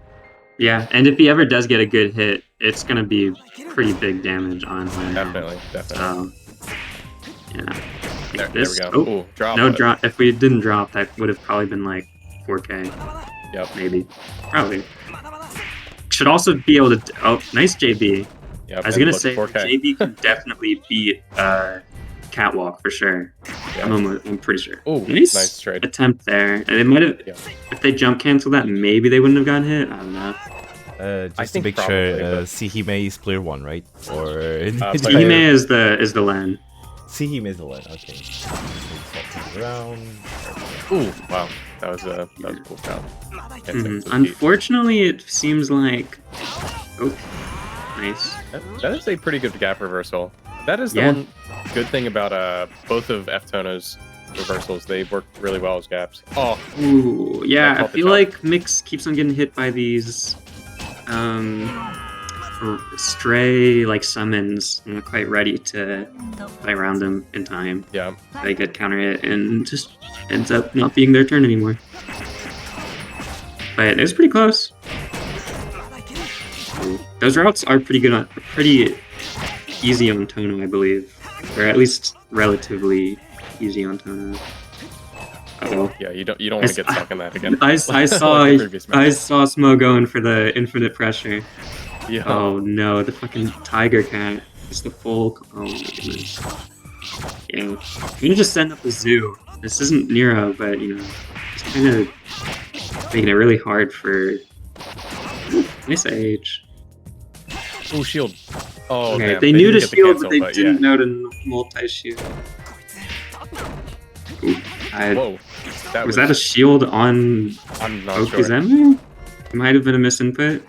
Yeah, and if he ever does get a good hit, it's gonna be pretty big damage on Len. Definitely. Yeah. There we go. Drop. No drop. If we didn't drop, that would have probably been like 4K. Yep. Maybe. Probably. Should also be able to... Oh, nice JB. Yep, I was going to look, say 4K. JB can definitely beat Catwalk for sure. Yeah. I'm pretty sure. Ooh, nice trade. attempt there. And they might have... Yeah. If they jump cancel that, maybe they wouldn't have gotten hit. I don't know. Just to make sure, Sihime is player 1, right? Or Sihime is the lane. Sihime is the lane. Okay. Around. Ooh, wow, that was a cool count. Unfortunately, it seems like. Oh, nice. That is a pretty good gap reversal. That is the one good thing about both of Ftona's reversals. They work really well as gaps. Oh. Ooh, yeah. I feel like Mix keeps on getting hit by these. Stray like summons. I'm not quite ready to play around them in time. Yeah. They get counter hit and just ends up not being their turn anymore. But it was pretty close. Those routes are pretty good pretty easy on Tono, I believe. Or at least relatively easy on Tono. Uh-oh. Yeah, you don't want to get stuck in that again. I saw Smo going for the infinite pressure. Yeah. Oh no, the fucking tiger cat. It's the full. Oh my goodness. Yeah, I'm gonna just send up the zoo. This isn't Nero, but you know, just kind of making it really hard for. Nice age. Oh, shield. Oh, okay, damn. they knew to shield, cancel, but they didn't know to multi-shield. Whoa. Was that a shield on Okuzeme? It might have been a misinput.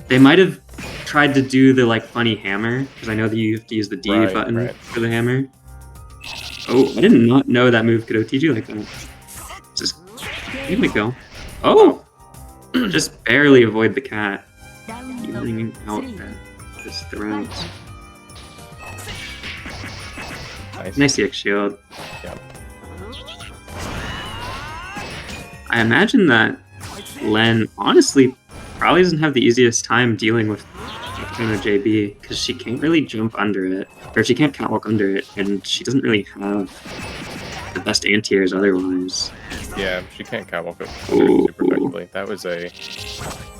They might have tried to do the like funny hammer, because I know that you have to use the D button for the hammer. Oh, I did not know that move could OTG like that. Just give me a go. Oh! Just barely avoid the cat. Evening out just the rounds. Nice EX shield. Yeah. I imagine that Len honestly probably doesn't have the easiest time dealing with Ftono JB because she can't really jump under it, or she can't catwalk under it, and she doesn't really have the best anti-airs otherwise. Yeah, she can't catwalk it super effectively. That was a...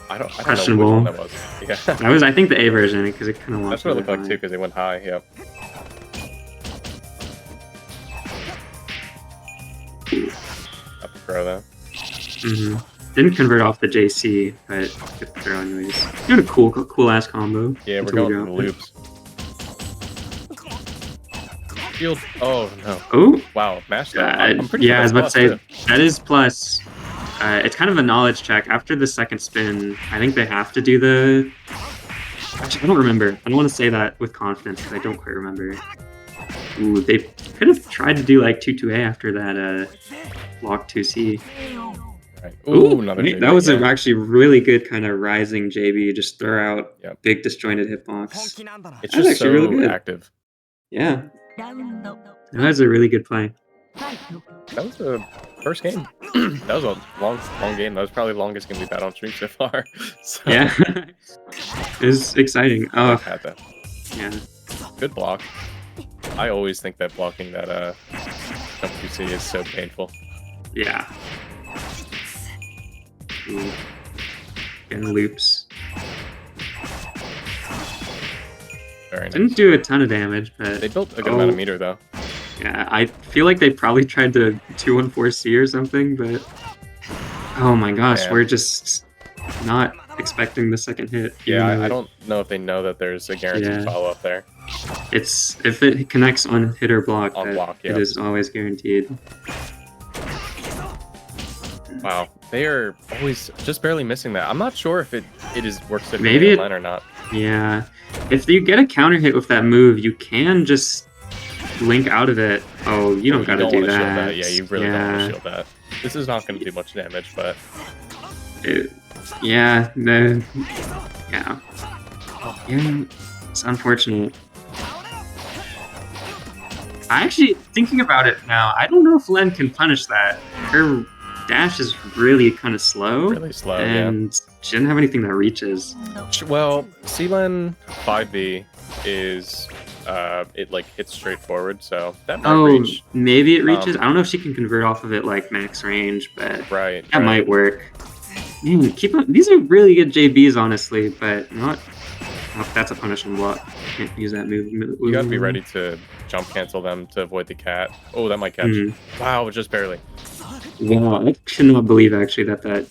I don't know which one that was. Yeah. That was, I think, the A version, because it kind of That's what it looked like, too, because it went high, yeah. Up the throw, though. Didn't convert off the JC, but good throw anyways. Doing a cool ass combo. Yeah, we're going for the loops. Shield. Oh no. Oh. Wow. Mash that. I'm pretty sure I was about to say too. that is plus. It's kind of a knowledge check. After the second spin, I think they have to do the. Actually, I don't remember. I don't want to say that with confidence because I don't quite remember. Ooh, they could have tried to do like 2-2A after that block 2C. Right. Ooh, another JB, that was actually really good kind of rising JB. Just throw out big disjointed hitbox. It's just actually really good. Active. Yeah. That was a really good play. That was the first game. That was a long game. That was probably the longest game we've had on stream so far. So. Yeah. It was exciting. Oh. Had that. Yeah. Good block. I always think that blocking that jump QC is so painful. Yeah. Ooh. And loops. Very nice. Didn't do a ton of damage, but they built a good amount of meter though. Yeah, I feel like they probably tried to 2-1-4C or something, but oh my gosh, we're just not expecting the second hit. Yeah, I don't know if they know that there's a guaranteed follow up there. It's if it connects on hit or block, it is always guaranteed. Wow, they are always just barely missing that. I'm not sure if it works maybe online or not. Yeah, if you get a counter hit with that move, you can just link out of it. Oh, you don't gotta do that. Yeah, you really don't want to shield that. This is not going to do much damage, but yeah, it's unfortunate. I actually, thinking about it now, I don't know if Len can punish that. Her dash is really kind of slow. Really slow, and she doesn't have anything that reaches. Well, C-Len 5B is, it like hits straight forward, so that might reach. Maybe it reaches. I don't know if she can convert off of it like max range, but that might work. Man, keep on. These are really good JBs, honestly, but not. Oh, that's a punishing block. Can't use that move. You gotta be ready to jump cancel them to avoid the cat. Oh, that might catch. Wow, just barely. Wow, I cannot believe actually that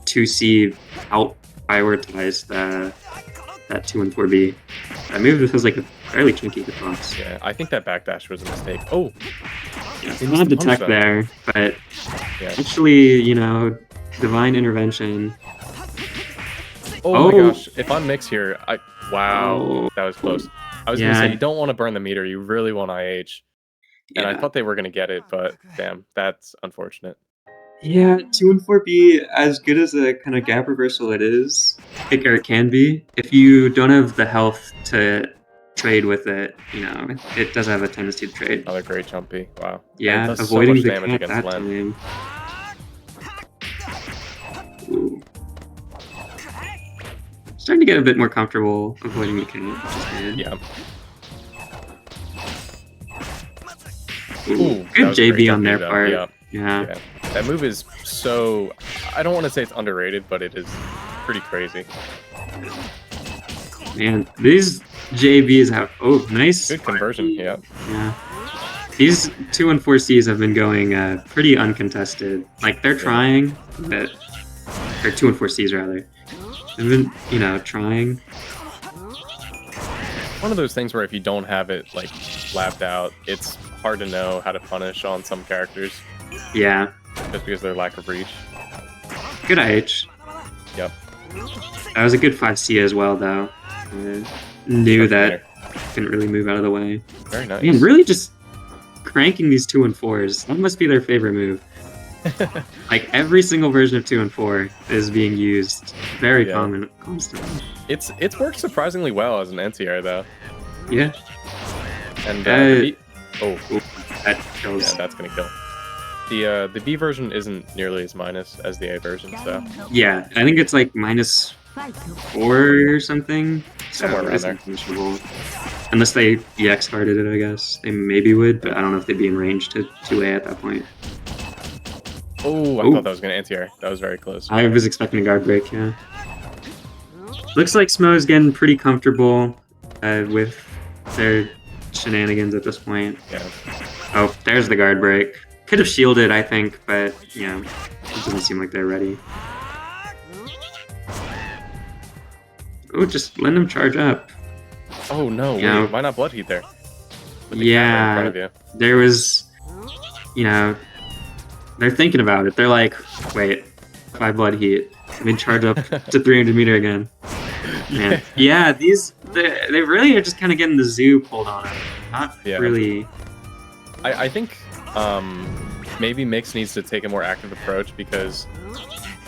2C out prioritized that 2 and 4B. That move just was like a fairly chunky hitbox. Yeah, I think that backdash was a mistake. Oh, yeah, it's not a detect there, but actually, you know, divine intervention. Oh my gosh! If I'm Mix here, wow, that was close. I was gonna say you don't want to burn the meter. You really want IH. And I thought they were gonna get it, but damn, that's unfortunate. Yeah, 2 and 4B, as good as a kind of gap reversal it is, or it can be, if you don't have the health to trade with it, you know, it does have a tendency to trade. Another great jumpy. Wow. Yeah, avoiding so the cat that time. Ooh. Starting to get a bit more comfortable avoiding the cat, which is good. Yeah. Ooh, good JB on their part. Yeah. That move is so... I don't want to say it's underrated, but it is pretty crazy. Man, these JBs have... Oh, nice. Good conversion, yeah. These 2 and 4Cs have been going pretty uncontested. Like, they're trying, but... Or 2 and 4Cs, rather. They've been, you know, trying. One of those things where if you don't have it, like, lapped out, it's hard to know how to punish on some characters. Yeah. Just because of their lack of reach. Good IH. Yep. That was a good 5C as well, though. Knew that couldn't really move out of the way. Very nice. Man, really just cranking these 2 and 4s. That must be their favorite move. Like, every single version of 2 and 4 is being used very constantly. It's worked surprisingly well as an anti-air, though. Yeah. And that kills. Yeah, that's gonna kill. The B version isn't nearly as minus as the A version, so... Yeah, I think it's like -4 or something. Somewhere around there. Unless they EX carded it, I guess. They maybe would, but I don't know if they'd be in range to 2A at that point. Oh, I thought that was going to anti-air. That was very close. I was expecting a guard break, yeah. Looks like Smo's getting pretty comfortable with their shenanigans at this point. Yeah. Oh, there's the guard break. Could have shielded, I think, but, you know, it doesn't seem like they're ready. Oh, just let them charge up. Oh, no. Wait, why not Blood Heat there? Yeah, in front of you. There was, you know, they're thinking about it. They're like, wait, 5 Blood Heat. Let me charge up to 300 meter again. Man. Yeah, they really are just kind of getting the zoo pulled on them. Not really. I think maybe Mix needs to take a more active approach because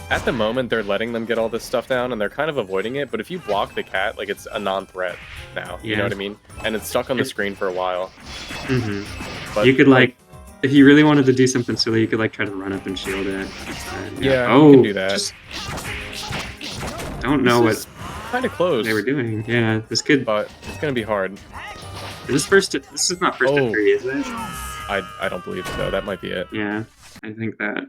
at the moment they're letting them get all this stuff down and they're kind of avoiding it. But if you block the cat, like it's a non-threat now. You know what I mean? And it's stuck on the screen for a while. But you could like, if you really wanted to do something silly, you could like try to run up and shield it. Yeah, you can do that. Don't know what kind of close they were doing. Yeah, this could. But it's gonna be hard. This is not first to 3, is it? I don't believe so. That might be it. Yeah, I think that.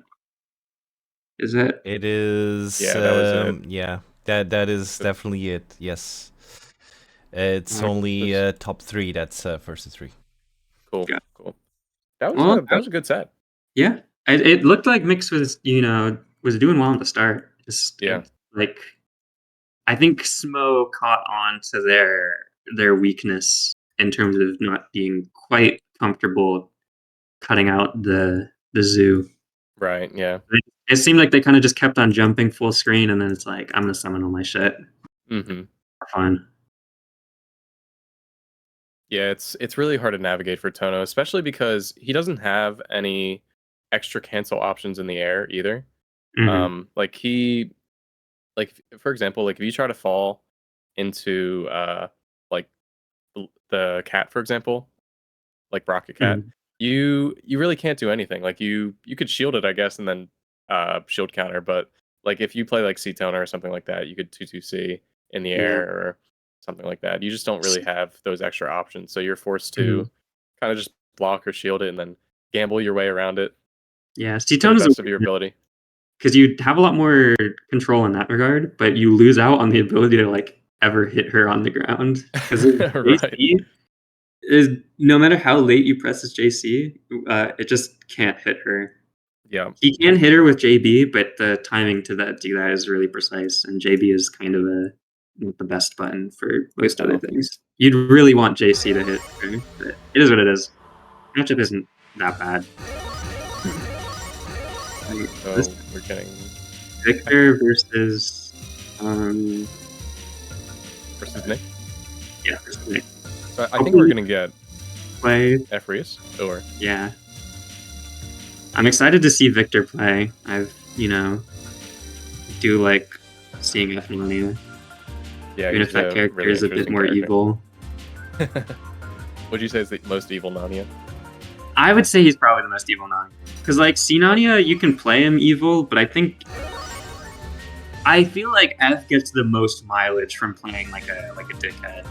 Is it? It is. Yeah, that was it. Yeah, that is definitely it. Yes. It's only top 3 that's first to 3. Cool. Yeah. Cool. That was a good set. Yeah, it looked like Mix was was doing well at the start. Just like, I think Smo caught on to their weakness in terms of not being quite comfortable cutting out the zoo. Right. Yeah. It seemed like they kind of just kept on jumping full screen, and then it's like, I'm gonna summon all my shit. Fun. Yeah, it's really hard to navigate for Tono, especially because he doesn't have any extra cancel options in the air either. Like for example, like if you try to fall into like the cat, for example, like Rocket Cat, you really can't do anything. Like you could shield it, I guess, and then shield counter, but like if you play like C-Toner or something like that, you could 2-2C in the air or something like that. You just don't really have those extra options, so you're forced to kind of just block or shield it and then gamble your way around it. Yeah, C-Tone is the best of your ability. because you have a lot more control in that regard, but you lose out on the ability to like ever hit her on the ground because Right. JC is no matter how late you press this JC, it just can't hit her. Yeah. He can hit her with JB, but the timing to do that is really precise, and JB is kind of not the best button for most other things. You'd really want JC to hit her, but it is what it is. Matchup isn't that bad. So we're getting Victor versus versus Nick. Yeah, versus Nick. So I think we're gonna get play Efreus, or yeah. I'm excited to see Victor play. Do like seeing Efnonia. yeah, Even if that character really is a bit more character. evil. Would you say is the most evil Nania? I would say he's probably the most evil Nania. Because like Sinania, you can play him evil, but I feel like F gets the most mileage from playing like a dickhead.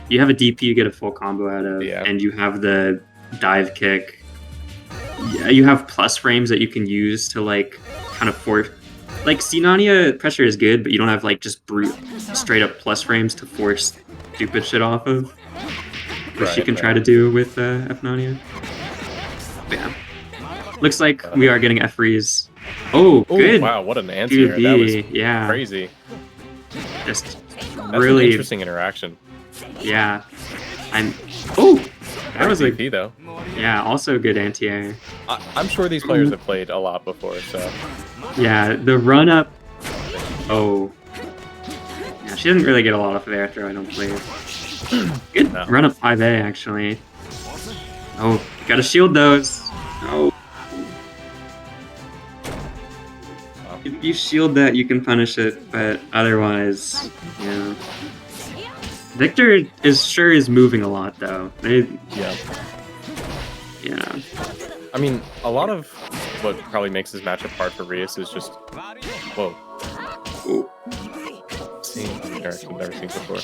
You have a DP you get a full combo out of, and you have the dive kick. Yeah, you have plus frames that you can use to like kind of force. Like Sinania pressure is good, but you don't have like just straight up plus frames to force stupid shit off of, which you can try to do with Efnonia. But yeah, looks like we are getting F-Freeze. Oh, good! Wow, what an answer! That was crazy. Just That's really an interesting interaction. Yeah, that was like DP though. Yeah, also good anti-air. I'm sure these players have played a lot before, so. Yeah, the run up. Oh. Yeah, she didn't really get a lot of air throw, I don't believe. Good run up 5A, actually. Oh, you gotta shield those. Oh. If you shield that, you can punish it, but otherwise, yeah. Victor is moving a lot, though. Yeah. I mean, a lot of what probably makes this matchup hard for Rias is just, whoa. Ooh. Seeing characters I've never seen before.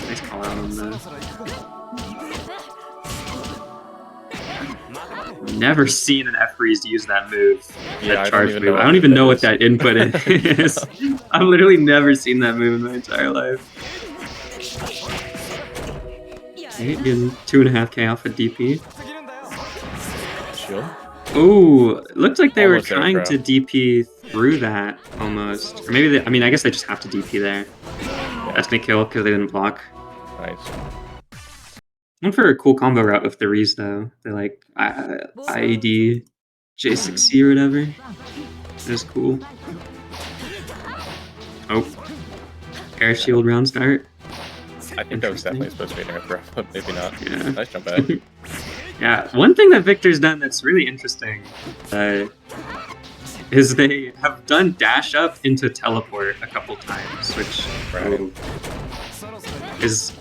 Nice call out on that. Never seen an F-Freeze use that move. Yeah, that charge move. I don't even know what that input is. I've literally never seen that move in my entire life. Okay, getting 2.5k off a DP. Shield? Ooh, looked like they Almost were trying to DP through that, almost. Or maybe I guess they just have to DP there. Yeah. That's gonna kill because they didn't block. Nice. Went for a cool combo route with the Reese, though. They're like IED J6C or whatever. That was cool. Oh. Air shield round start. I think that was definitely supposed to be an air throw, but maybe not. Yeah. Nice jump ahead. Yeah, one thing that Victor's done that's really interesting is they have done dash up into teleport a couple times, which is,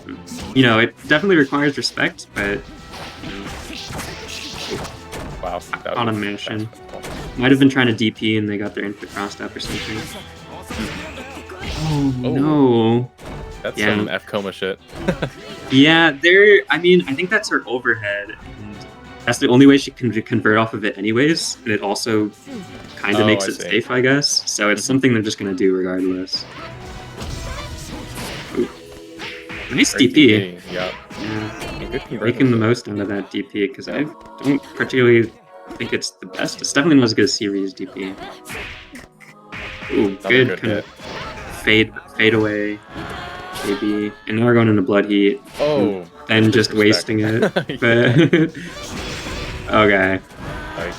it definitely requires respect, but wow, on a mission. Might have been trying to DP and they got their input crossed up or something. Oh no. That's some F-coma shit. Yeah, I think that's her overhead. And that's the only way she can convert off of it anyways. And it also kind of makes it safe, I guess. So it's something they're just going to do regardless. Ooh. Nice DP. Yeah. Making the most out of that DP, because I don't particularly think it's the best. It's definitely not as good as series DP. Ooh, good kind of fade away. Maybe, and now we're going into blood heat. Oh, and just wasting it. But okay. Nice.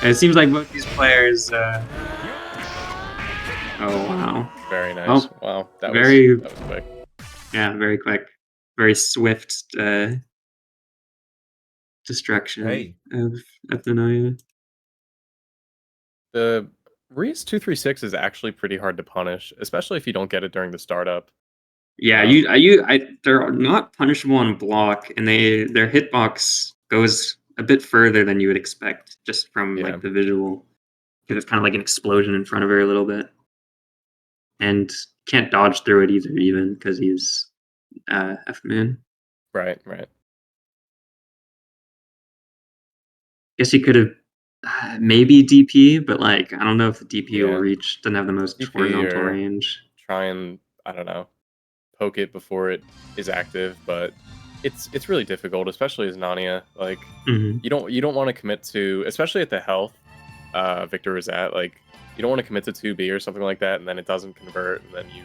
And it seems like both these players. Oh wow. Very nice. Oh, wow, that was quick. Yeah, very quick, very swift destruction of the Naya. The Rias 236 is actually pretty hard to punish, especially if you don't get it during the startup. Yeah, they're not punishable on block, and their hitbox goes a bit further than you would expect just from like the visual, because it's kind of like an explosion in front of her a little bit, and can't dodge through it either, even because he's F-man. Right. guess you could have maybe DP, but like I don't know if the DP will Yeah. reach. Doesn't have the most DP horizontal or range. try and, I don't know, poke it before it is active, but it's really difficult, especially as Nania. Like Mhm. you don't want to commit to, especially at the health Victor is at, like you don't want to commit to 2B or something like that, and then it doesn't convert, and then you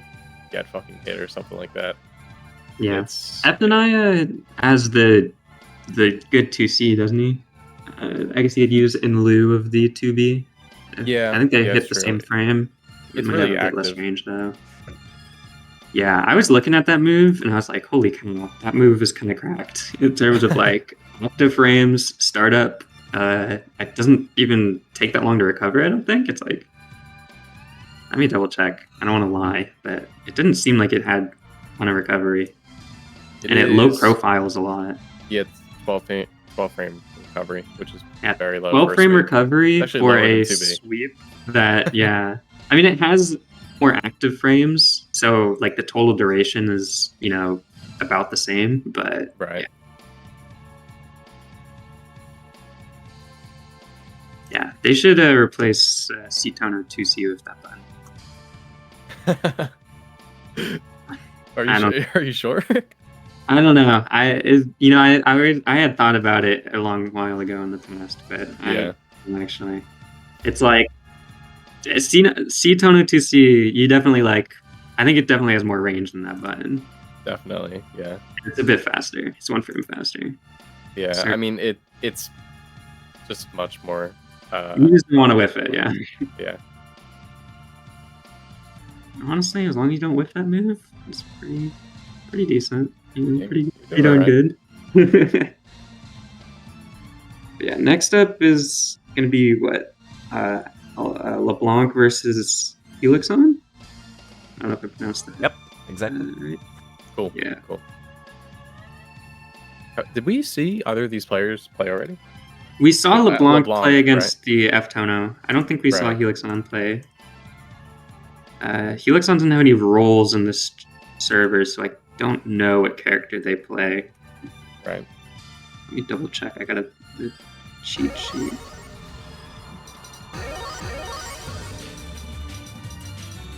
get fucking hit or something like that. Yeah. It's Apnania has the good 2C, doesn't he? I guess he'd use in lieu of the 2B. yeah, I think they yeah, hit it's the true. same frame. It's Might really have a bit less active. range though. Yeah, I was looking at that move and I was like, holy cow, that move is kind of cracked in terms of like active frames, startup. It doesn't even take that long to recover, I don't think. It's like, let me double check. I don't want to lie, but it didn't seem like it had a ton of recovery. It low profiles a lot. Yeah, it's 12 frame recovery, which is very low. 12 frame recovery for a 2B. sweep that, yeah. I mean, it has more active frames, so like the total duration is, you know, about the same, but right. Yeah, they should replace C-Toner 2C with that button. Are you sure? I don't know. I had thought about it a long while ago in the past, but yeah, actually, it's like C-Toner 2C. You definitely like. I think it definitely has more range than that button. Definitely, yeah. It's a bit faster. It's 1 frame faster. Yeah, I mean it's just much more. You just don't want to whiff it, yeah. Yeah. Honestly, as long as you don't whiff that move, it's pretty decent. Pretty right. darn good. Yeah, next up is going to be what? LeBlanc versus Helixon? I don't know if I pronounced that. Yep, exactly. Right. Cool. Yeah. Cool. Did we see either of these players play already? We saw LeBlanc play against the F-Tono. I don't think we saw Right. Helixon play. Helixon doesn't have any roles in this server, so I don't know what character they play. Right. Let me double check. I got a cheat sheet.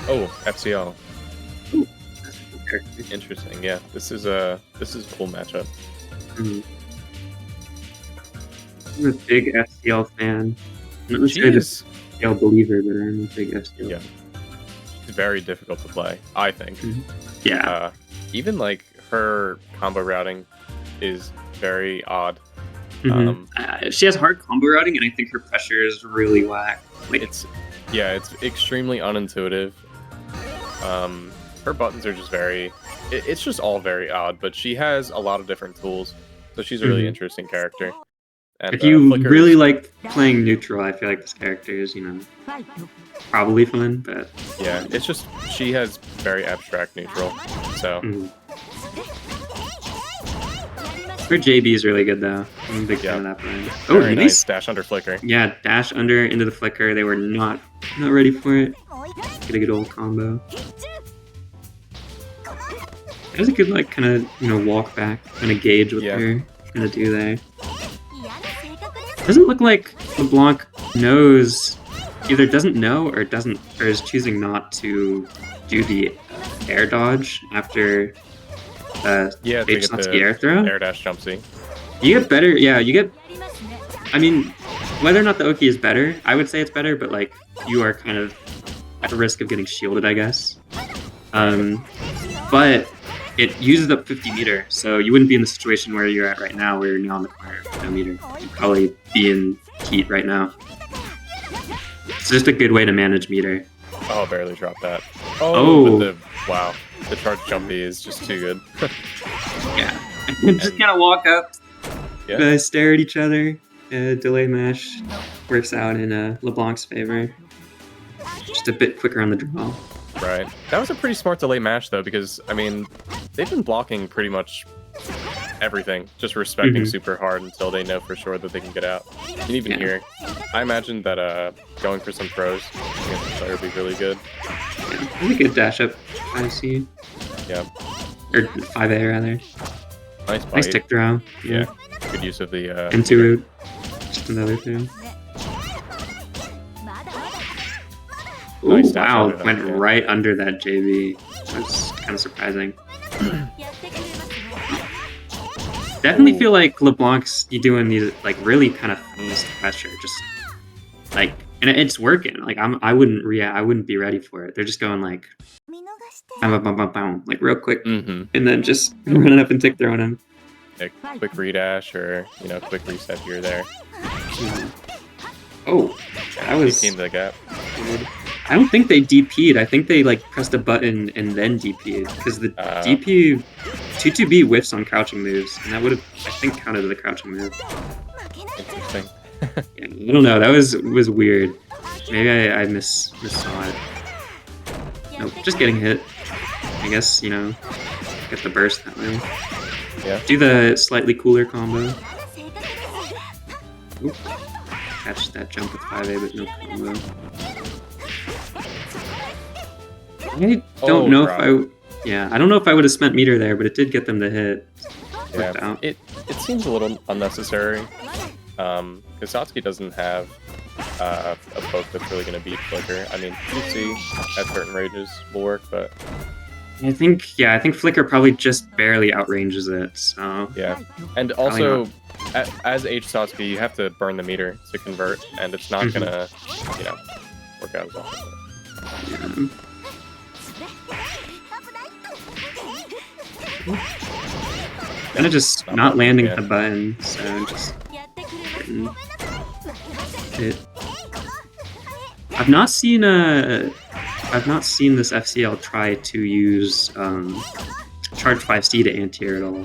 Oh, FCL. Ooh, that's a cool character. Interesting. Yeah, this is a cool matchup. Mm-hmm. I'm a big FCL fan. I'm not She is a FCL believer, but I'm a big FCL. Yeah. She's very difficult to play, I think. Mm-hmm. Yeah. Even like her combo routing is very odd. Mm-hmm. She has hard combo routing, and I think her pressure is really whack. Like it's extremely unintuitive. Her buttons are just it's just all very odd, but she has a lot of different tools, so she's a really interesting character. And, if you really like playing neutral, I feel like this character is, probably fun, but yeah, it's just she has very abstract neutral, so. Her JB is really good though. I'm a big fan of that play. Oh, very nice dash under flicker. Yeah, dash under into the flicker. They were not ready for it. Get a good old combo. There's a good kind of walk back, kind of gauge what they're gonna do there. Doesn't look like LeBlanc either doesn't know or is choosing not to do the air dodge after H-Satsuki air throw. Air dash jump C. You get better, I mean, whether or not the Oki is better, I would say it's better, but you are kind of at risk of getting shielded, I guess. But it uses up 50 meter, so you wouldn't be in the situation where you're at right now, where you're now on the corner of 10 meter. You'd probably be in heat right now. It's just a good way to manage meter. Oh, barely dropped that. Oh. Wow. The charge jumpy is just too good. Yeah. Just kind of walk up, stare at each other. Delay mash works out in LeBlanc's favor. Just a bit quicker on the draw. Right. That was a pretty smart delay mash, though, because, I mean, they've been blocking pretty much everything, just respecting super hard until they know for sure that they can get out. And even here, I imagine that going for some pros against the player would be really good. Yeah, really good dash up 5C. Yeah. Or 5A, rather. Nice bite. Nice tick throw. Yeah. Good use of the... into root. from the other two. Ooh, Nice dash wow, under that, went yeah. right under that JB. That's kind of surprising. Definitely feel like LeBlanc's doing these like really kind of fast pressure, just like, and it's working. Like I wouldn't be ready for it. They're just going like, bam, bam, bam, bam, like real quick, and then just running up and tick throwing him. Like quick redash or quick reset here or there. Oh, that was. Came to the gap. I don't think they DP'd. I think they like pressed a button and then DP'd because the DP 2-2B whiffs on crouching moves, and that would have, I think, counted as a crouching move. Interesting. Yeah, I don't know. That was weird. Maybe I missaw it. Nope, just getting hit. I guess get the burst that way. Yeah. Do the slightly cooler combo. Oop. Catch that jump with 5A, but no combo. I don't know if I don't know if I would have spent meter there, but it did get them to hit. Yeah, it seems a little unnecessary. Satsuki doesn't have a poke that's really going to beat Flicker. I mean, QC at certain ranges will work, but I think Flicker probably just barely outranges it. So yeah, and also as H Satsuki, you have to burn the meter to convert, and it's not gonna work out as well. Yeah. Kind of just not landing the button, so just getting hit. I've not seen this FCL try to use charge 5C to anti-air at all,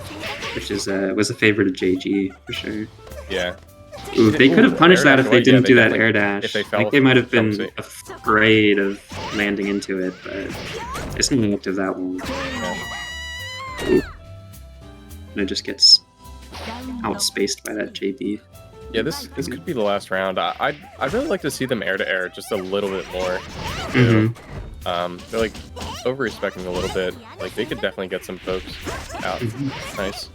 which was a favorite of JG for sure. Yeah. Ooh, they could have punished that if they didn't do that air dash. If they I think they might have been afraid of landing into it, but it's not active that one. Ooh. And it just gets outspaced by that JB. Yeah, this could be the last round. I'd really like to see them air to air just a little bit more. They're like over-respecting a little bit. Like they could definitely get some pokes out. Nice.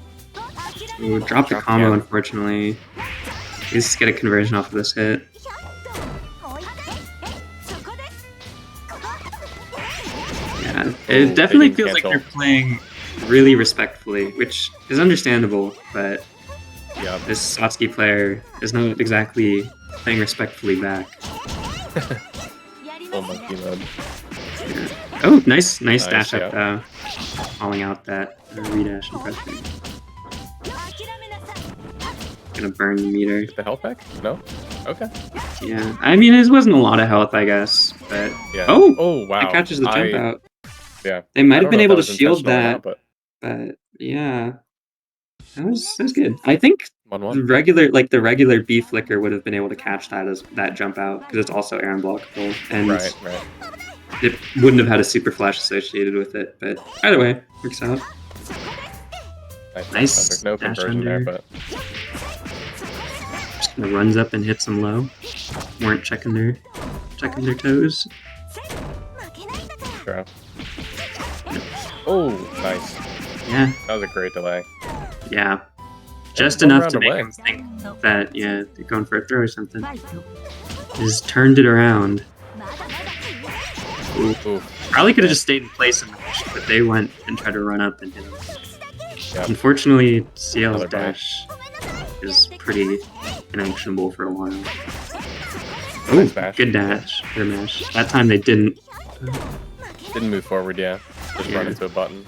Ooh, drop the combo, unfortunately. Let's get a conversion off of this hit. Yeah, it definitely feels like they're playing really respectfully, which is understandable, but this Satsuki player is not exactly playing respectfully back. Full monkey mode. Yeah. Oh, nice dash up, calling out that redash impression. Gonna burn the meter. Get the health back? No? Okay. Yeah, I mean, it wasn't a lot of health, I guess, but... Yeah. Oh, wow. That catches the jump out. Yeah. They might have been able to shield that, but yeah. That was good. I think the regular B flicker would have been able to catch that jump out, because it's also air unblockable, and right. it wouldn't have had a super flash associated with it, but either way, works out. Nice. There's no conversion there, but just kind of runs up and hits them low. Weren't checking their toes. Sure. Oh, nice. Yeah. That was a great delay. Yeah. Just enough to make them think that, they're going for a throw or something. Just turned it around. Ooh. Probably could have just stayed in place and pushed, but they went and tried to run up and hit him. Yep. Unfortunately, CL's dash is pretty inactionable for a while. Oh, good dash. Air mash. That time they didn't. Didn't move forward, Just run into a button.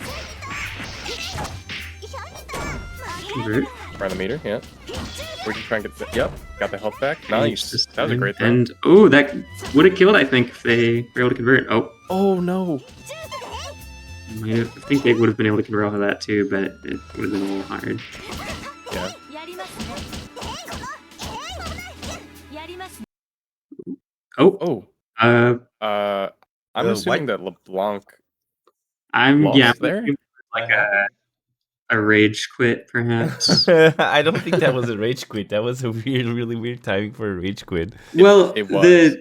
Convert. Run the meter, Where'd you try and get the... Yep, got the health back. Nice. That was a great throw. And, that would have killed, I think, if they were able to convert. Oh, no. I think they would have been able to convert off of that too, but it would have been a little hard. Yeah. I'm assuming that LeBlanc. I'm there. Like a rage quit, perhaps. I don't think that was a rage quit. That was a really weird timing for a rage quit. Well, it was.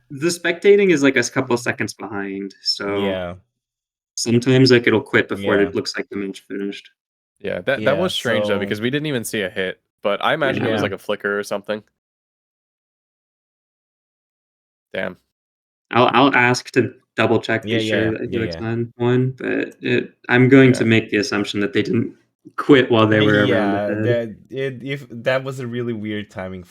The spectating is like a couple of seconds behind, so sometimes like it'll quit before it looks like the match finished. Yeah, that was strange though, because we didn't even see a hit but I imagine it was Yeah. like a flicker or something. Damn. I'll ask to double check to Yeah, be sure yeah, that yeah, Helix yeah. Nine won, but I'm going to Yeah. make the assumption that they didn't quit while they were around Yeah, ahead. if that was a really weird timing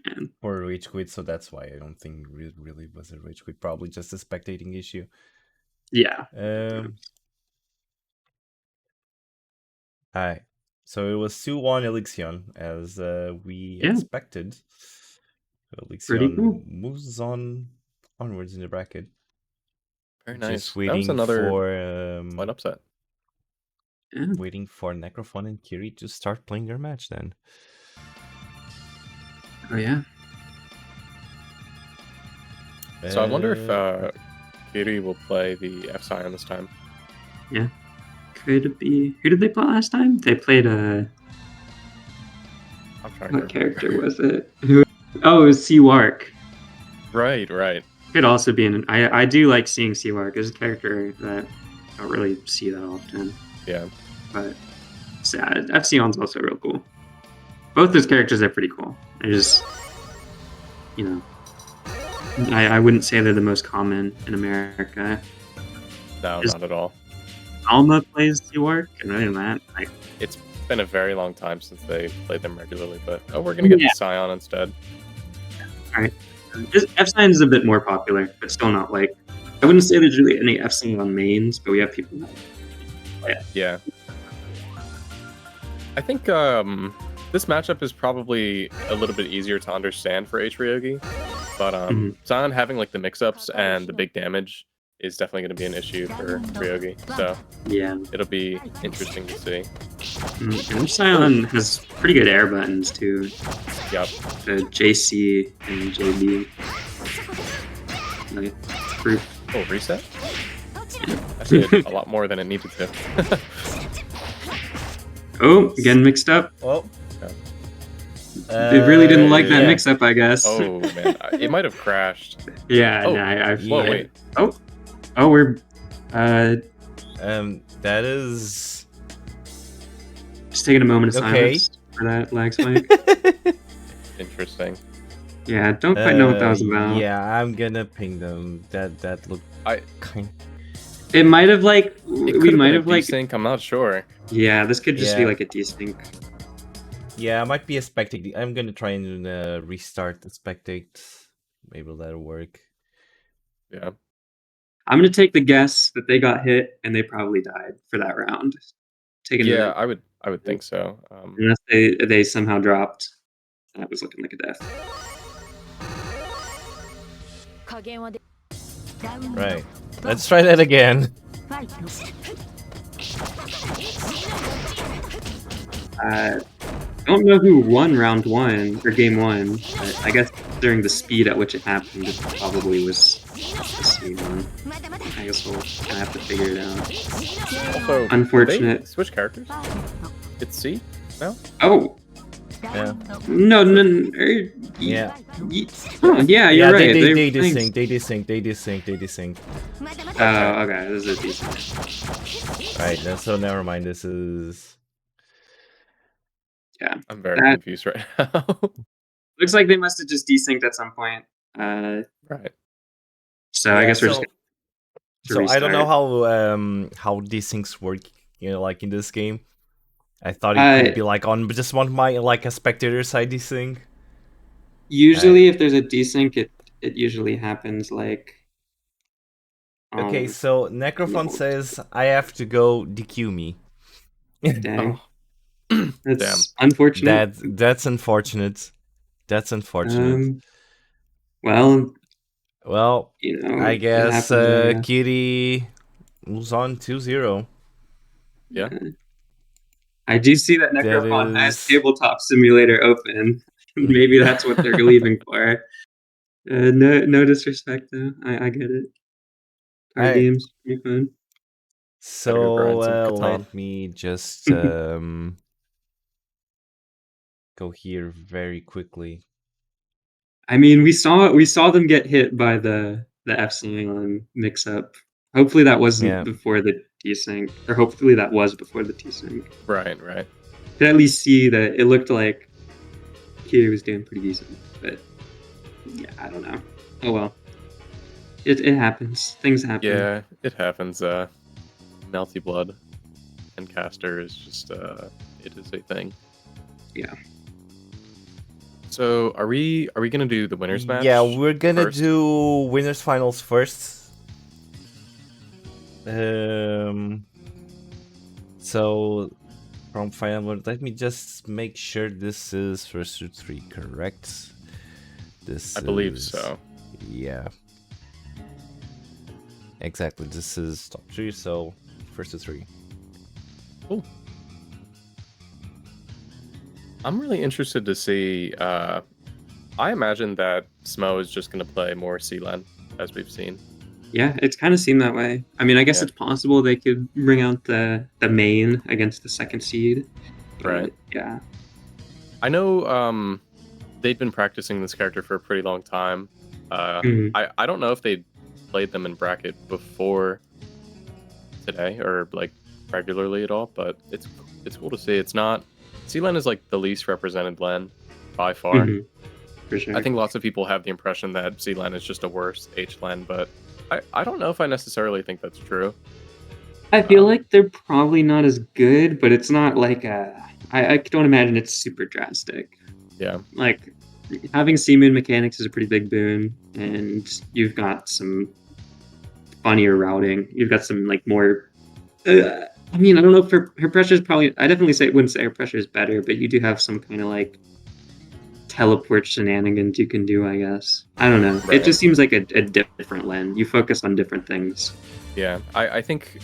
And for a rage quit, so that's why I don't think it really was a rage quit. Probably just a spectating issue. yeah. Alright. So it was 2-1 Elixion, as we Yeah, expected. pretty Elixion cool. moves onwards in the bracket. Very Just nice. That was waiting another for slight upset. Yeah. waiting for Necrophon and Kiri to start playing their match then. Oh yeah. So I wonder if Okay. Kiri will play the F Scion this time. Yeah. Could it be? Who did they play last time? They played I'm trying to what remember. character was it? Who? Oh, it was Seawark. Right. Could also be an. I do like seeing Seawark as a character that I don't really see that often. Yeah. But Epsion's also real cool. Both those characters are pretty cool. I just, I wouldn't say they're the most common in America. No, Is not at all. Alma plays Seawark, and other than that, It's been a very long time since they played them regularly, but we're gonna get the Scion instead. Alright. F-Sign is a bit more popular, but still not like. I wouldn't say there's really any F-Sign on mains, but we have people that play it. Yeah. I think this matchup is probably a little bit easier to understand for H Ryogi, but Scion having like the mix-ups and the big damage is definitely going to be an issue for Ryogi. So Yeah. it'll be interesting to see. And Scion has pretty good air buttons too. Yep. The JC and JB. Like, proof. Oh, reset? That did a lot more than it needed to. Oh, again mixed up. Oh. They really didn't like that yeah. mix-up, I guess. Oh man, it might have crashed. Yeah, Oh, no, I whoa, wait. Oh, we're that is just taking a moment of okay. silence for that lag spike. Interesting. Yeah, don't quite know what that was about. Yeah, I'm gonna ping them. That looked kind. It might have like we might have like desync. I'm not sure. Yeah, this could just be like a desync. Yeah, it might be a spectate. I'm gonna try and restart the spectate. Maybe that'll work. Yeah. I'm gonna take the guess that they got hit and they probably died for that round. Yeah, I would think so. Unless they somehow dropped. That was looking like a death. Right. Let's try that again. I don't know who won round one or game one, but I guess during the speed at which it happened, it probably was the same one. I guess we'll kind of have to figure it out. Also, unfortunate. Switch characters? It's C? No? Oh. Yeah. No. Yeah. Oh, yeah, you're right. They desync. Oh, okay. This is decent. Right, so never mind. This is. Yeah. I'm very confused right now. Looks like they must have just desynced at some point. Right. So I guess we're just. So I don't know how desyncs work. Like in this game. I thought it could be like on just one like a spectator side desync. Usually, if there's a desync, it usually happens like. Okay, so Necrophon says I have to go DQ me. Dang. That's unfortunate. That's unfortunate. That's unfortunate. Well, I guess Kitty moves on 2-0. Yeah. I do see that Necrophon has Tabletop Simulator open. Maybe that's what they're leaving for. No disrespect, though. I get it. Card games, pretty fun. So let me just go here very quickly. I mean, we saw them get hit by the Epsilon mix-up. Hopefully that wasn't before the desync, or hopefully that was before the desync. Right. could at least see that it looked like Kiri was doing pretty decent. But yeah, I don't know. Oh well. It happens. Things happen. Yeah, it happens. Melty Blood and Caster is just it is a thing. Yeah. So are we gonna do the winners match? Yeah, we're gonna first? do winners finals first. So from final, let me just make sure this is first to 3, correct? I believe so. Yeah. Exactly. This is top 3, so first to 3. Cool. I'm really interested to see. I imagine that Smo is just going to play more C-Lane, as we've seen. Yeah, it's kind of seemed that way. I mean, I guess it's possible they could bring out the main against the 2nd seed. Right. Yeah. I know they've been practicing this character for a pretty long time. I don't know if they played them in bracket before today or like regularly at all, but it's cool to see. It's not C-Lane is like the least represented lane by far. For sure. I think lots of people have the impression that C-Lane is just a worse H lane, but I don't know if I necessarily think that's true. I feel like they're probably not as good, but it's not like I don't imagine it's super drastic. Yeah. Like having C-Moon mechanics is a pretty big boon, and you've got some funnier routing. You've got some like more. I mean, I don't know if her pressure is probably. I definitely wouldn't say her pressure is better, but you do have some kind of like teleport shenanigans you can do, I guess. I don't know. Right. It just seems like a different lane. You focus on different things. Yeah, I think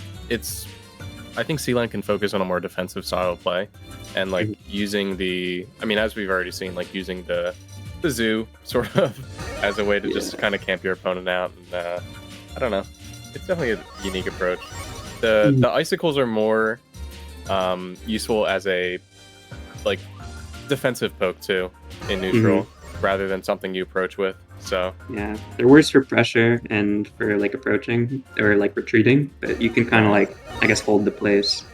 C-Lane can focus on a more defensive style of play, and like using the. I mean, as we've already seen, like using the zoo sort of as a way to just kind of camp your opponent out. And I don't know. It's definitely a unique approach. The icicles are more useful as a like defensive poke too in neutral rather than something you approach with. So yeah, they're worse for pressure and for like approaching or like retreating, but you can kind of like I guess hold the place.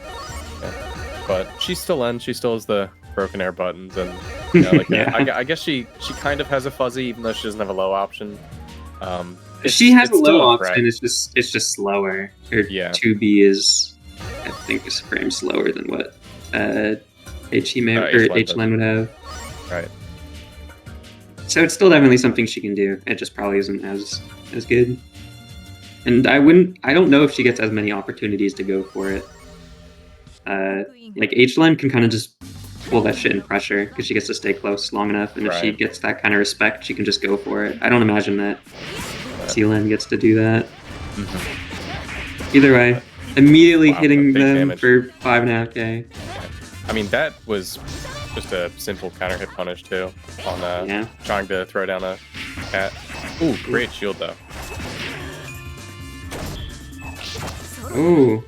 Yeah. But she's still in. She still has the broken air buttons, and you know, like I guess she kind of has a fuzzy even though she doesn't have a low option. She has a low option. It's just slower. Her 2B is I think is frame slower than what H-Lane would have. Right. So it's still definitely something she can do. It just probably isn't as good. And I don't know if she gets as many opportunities to go for it. Like H-Lane can kind of just pull that shit in pressure because she gets to stay close long enough, and if she gets that kind of respect, she can just go for it. I don't imagine that C-Lane gets to do that. Either way, immediately hitting them damage for 5.5k. I mean, that was just a simple counter hit punish too on trying to throw down a cat. Ooh, great shield though. Ooh.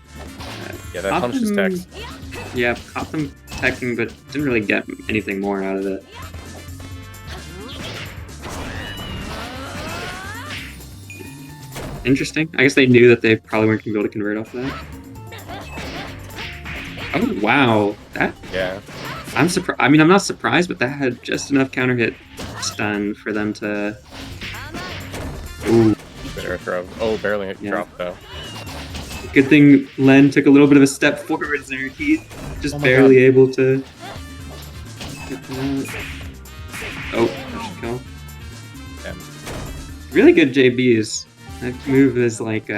Yeah, that punishes techs. Yeah, caught them teching, but didn't really get anything more out of it. Interesting. I guess they knew that they probably weren't going to be able to convert off that. Oh, wow. I'm surprised. I mean, I'm not surprised, but that had just enough counter hit stun for them to. Ooh. Better throw. Oh, barely dropped though. Good thing Len took a little bit of a step forward there. He's just barely able to get that. Oh, that should go. Really good JBs. That move is like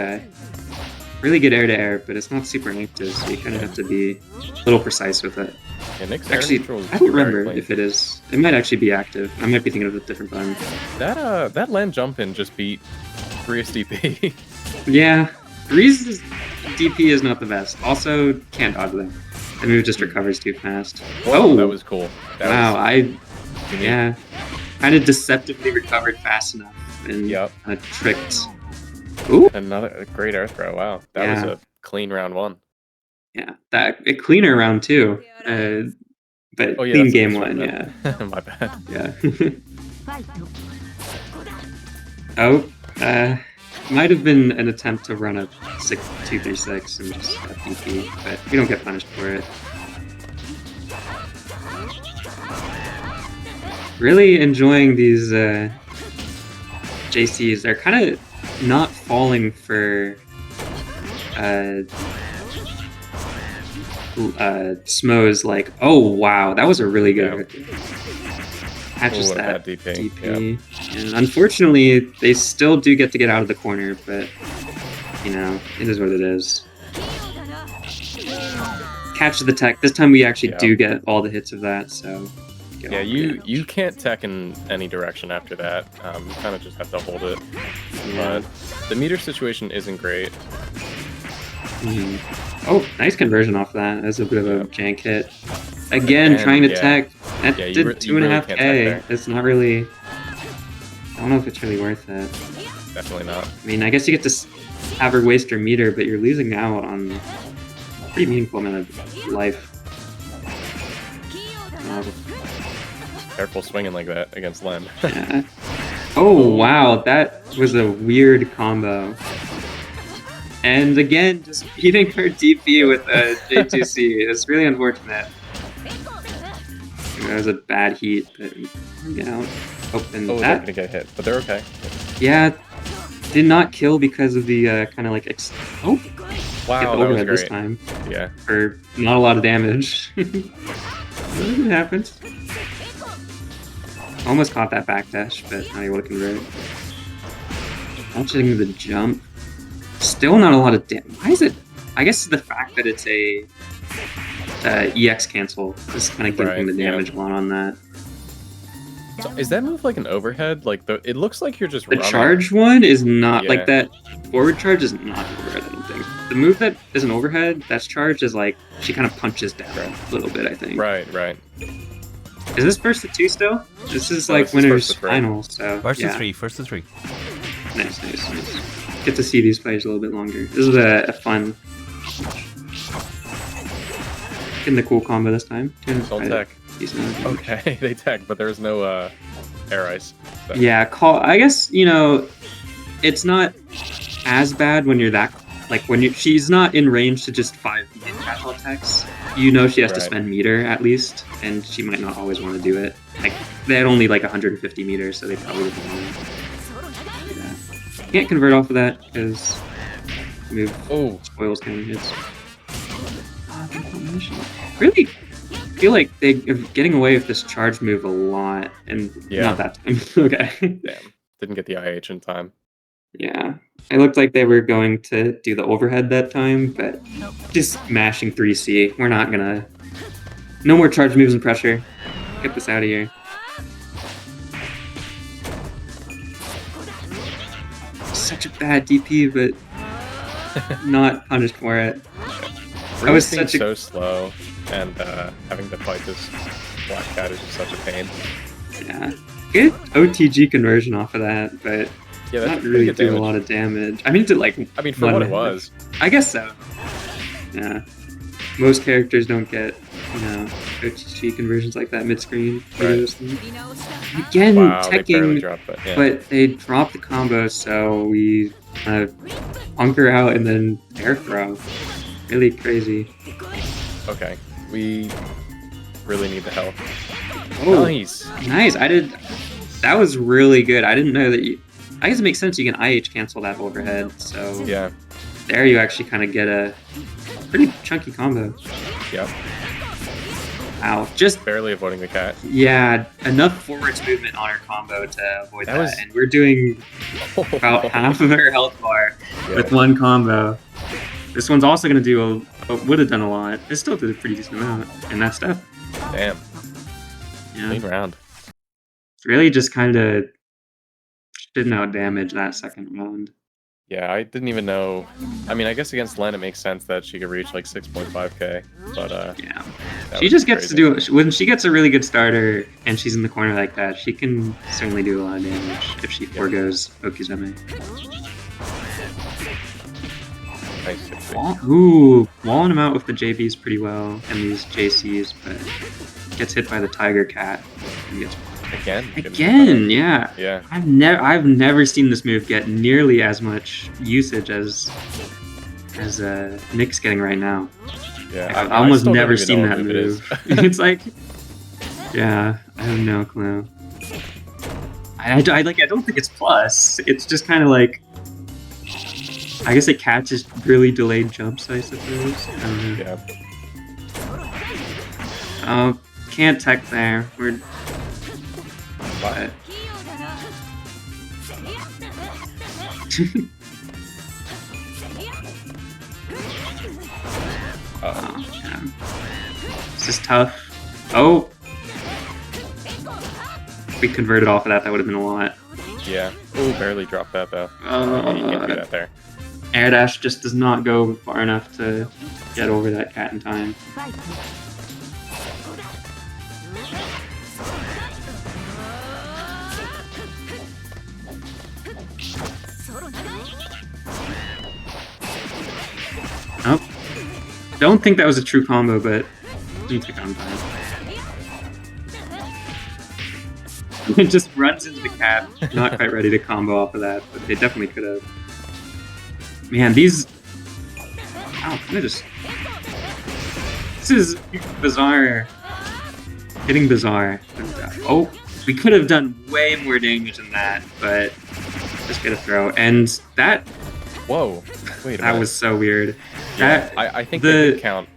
really good air to air, but it's not super active, so you kind of have to be a little precise with it. Yeah, actually, I don't remember if it is. It might actually be active. I might be thinking of a different button. That land jump in just beat Gria's DP. Yeah, Gria's DP is not the best. Also, can't dodge them. The move just recovers too fast. Whoa, that was cool. Kind of deceptively recovered fast enough and kind of tricked. Ooh, another great air throw. Wow, that was a clean round 1. Yeah, a cleaner round 2, but clean game 1. Yeah, my bad. Yeah. Might have been an attempt to run a 2-3-6 and just DP, but we don't get punished for it. Really enjoying these JCs. They're kind of not falling for Smo's like, oh wow, that was a really good catches that DP. Yeah. And unfortunately, they still do get out of the corner, but you know, it is what it is. Catch the tech. This time we actually do get all the hits of that, so... Yeah, you can't tech in any direction after that. You kind of just have to hold it. Yeah. But the meter situation isn't great. Oh, nice conversion off that. That's a bit of a jank hit. Again, trying to tech. That did 2.5k. It's not really... I don't know if it's really worth it. Definitely not. I mean, I guess you get to have her waste her meter, but you're losing out on a pretty meaningful amount of life. Careful swinging like that against Len. Yeah. Oh, wow. That was a weird combo. And again, just beating her DP with a J2C. It's really unfortunate. That was a bad heat, but you know, open that. They're gonna get hit, but they're okay. Yeah, did not kill because of the kind of like wow, get the overhead this time. Yeah, for not a lot of damage. It happens. Almost caught that backdash, but not able to convert. Launching the jump. Still not a lot of damage. Why is it? I guess the fact that it's a EX cancel is kind of giving the damage a lot on that. So is that move like an overhead? Like it looks like you're just the running. Charge one is not like that. Forward charge is not an overhead. I don't think. The move that is an overhead, that's charged, is like she kind of punches down a little bit. I think. Right. Is this first to 2 still? This is like winners final. So first to 3. First to 3. Nice. Get to see these players a little bit longer. This was a fun. Getting the cool combo this time. Don't tech. Okay, they tech, but there's no air ice. So. Yeah, I guess, you know, it's not as bad when you're that, like when she's not in range to just 5 casual attacks. You know she has to spend meter at least, and she might not always want to do it. Like they had only like 150 meters, so they probably wouldn't want to do that. Can't convert off of that because move spoils kind of hits. Really feel like they're getting away with this charge move a lot, and not that time. Okay. Damn. Didn't get the IH in time. Yeah. It looked like they were going to do the overhead that time, but just mashing 3C. We're not gonna... No more charge moves and pressure. Get this out of here. Such a bad DP, but not punished for it. I was so slow, and having to fight this black cat is just such a pain. Yeah. Good OTG conversion off of that, but yeah, not really doing a lot of damage. I mean, for what it was. I guess so. Yeah. Most characters don't get, you know, OTG conversions like that mid-screen. Right. Again, teching, they but they drop the combo, so we bunker out and then air throw. Really crazy. Okay, we really need the help. Oh, nice. That was really good. I didn't know that you... I guess it makes sense you can IH cancel that overhead, so... Yeah. There you actually kind of get a pretty chunky combo. Yep. Wow, just... Barely avoiding the cat. Yeah, enough forwards movement on our combo to avoid that. And we're doing about half of our health bar with one combo. This one's also going to do would have done a lot. It still did a pretty decent amount in that step. Damn. Yeah. Clean round. Really just kind of didn't out damage that second round. Yeah, I didn't even know. I mean, I guess against Len it makes sense that she could reach like 6.5k, but yeah, she just gets to do it when she gets a really good starter and she's in the corner like that. She can certainly do a lot of damage if she foregoes Okizeme. Nice. Ooh, walling him out with the JBs pretty well and these JCs, but gets hit by the Tiger Cat and gets again. Yeah. I've never seen this move get nearly as much usage as Nick's getting right now. Yeah, I've almost never seen that move. It's like, yeah, I have no clue. I don't think it's plus. It's just kind of like, I guess it catches really delayed jumps, I suppose. Yeah. Oh, can't tech there. We're what? Oh, yeah. This is tough. Oh, if we converted off of that, that would have been a lot. Yeah. Oh, barely dropped that though. Yeah, you can't do that there. Air dash just does not go far enough to get over that cat in time. Oh, don't think that was a true combo, but didn't take on time. It just runs into the cat, not quite ready to combo off of that, but they definitely could have. Man, these. Wow, kind of just. This is bizarre. Hitting bizarre. Oh, we could have done way more damage than that, but just get a throw. And that. Whoa. Wait a minute. That was so weird. Yeah, That, I think the hit count.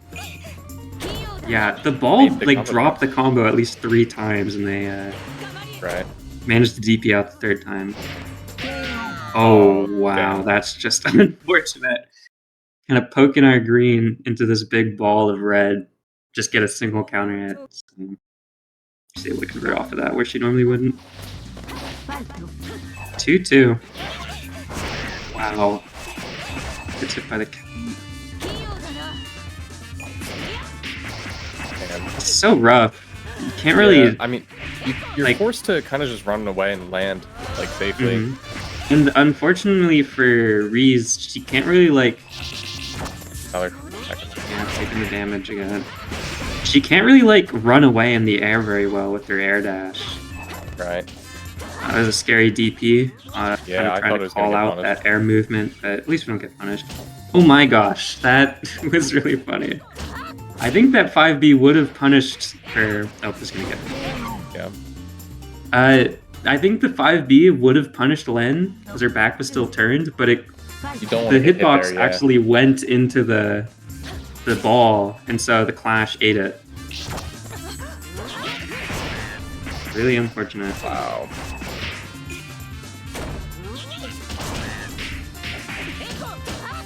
Yeah, the ball the dropped the combo at least 3 times, and they Right. managed to DP out the 3rd time. Oh wow, damn. that's just unfortunate. Kind of poking our green into this big ball of red, just get a single counter hit. So, she's able to convert off of that where she normally wouldn't. 2-2. Wow. Gets hit by the. It's so rough. You can't really. Yeah, I mean, you're like, forced to kind of just run away and land like safely. Mm-hmm. And unfortunately for Reese, she can't really like. Yeah, taking the damage again. She can't really like run away in the air very well with her air dash. Right. That was a scary DP. Yeah, I thought it was call gonna out get punished. that air movement, but at least we don't get punished. Oh my gosh, that was really funny. I think that 5B would have punished her. Oh, this is gonna get. Yeah. I think the 5B would have punished Len because her back was still turned, but the hitbox actually went into the ball, and so the clash ate it. Really unfortunate. Wow.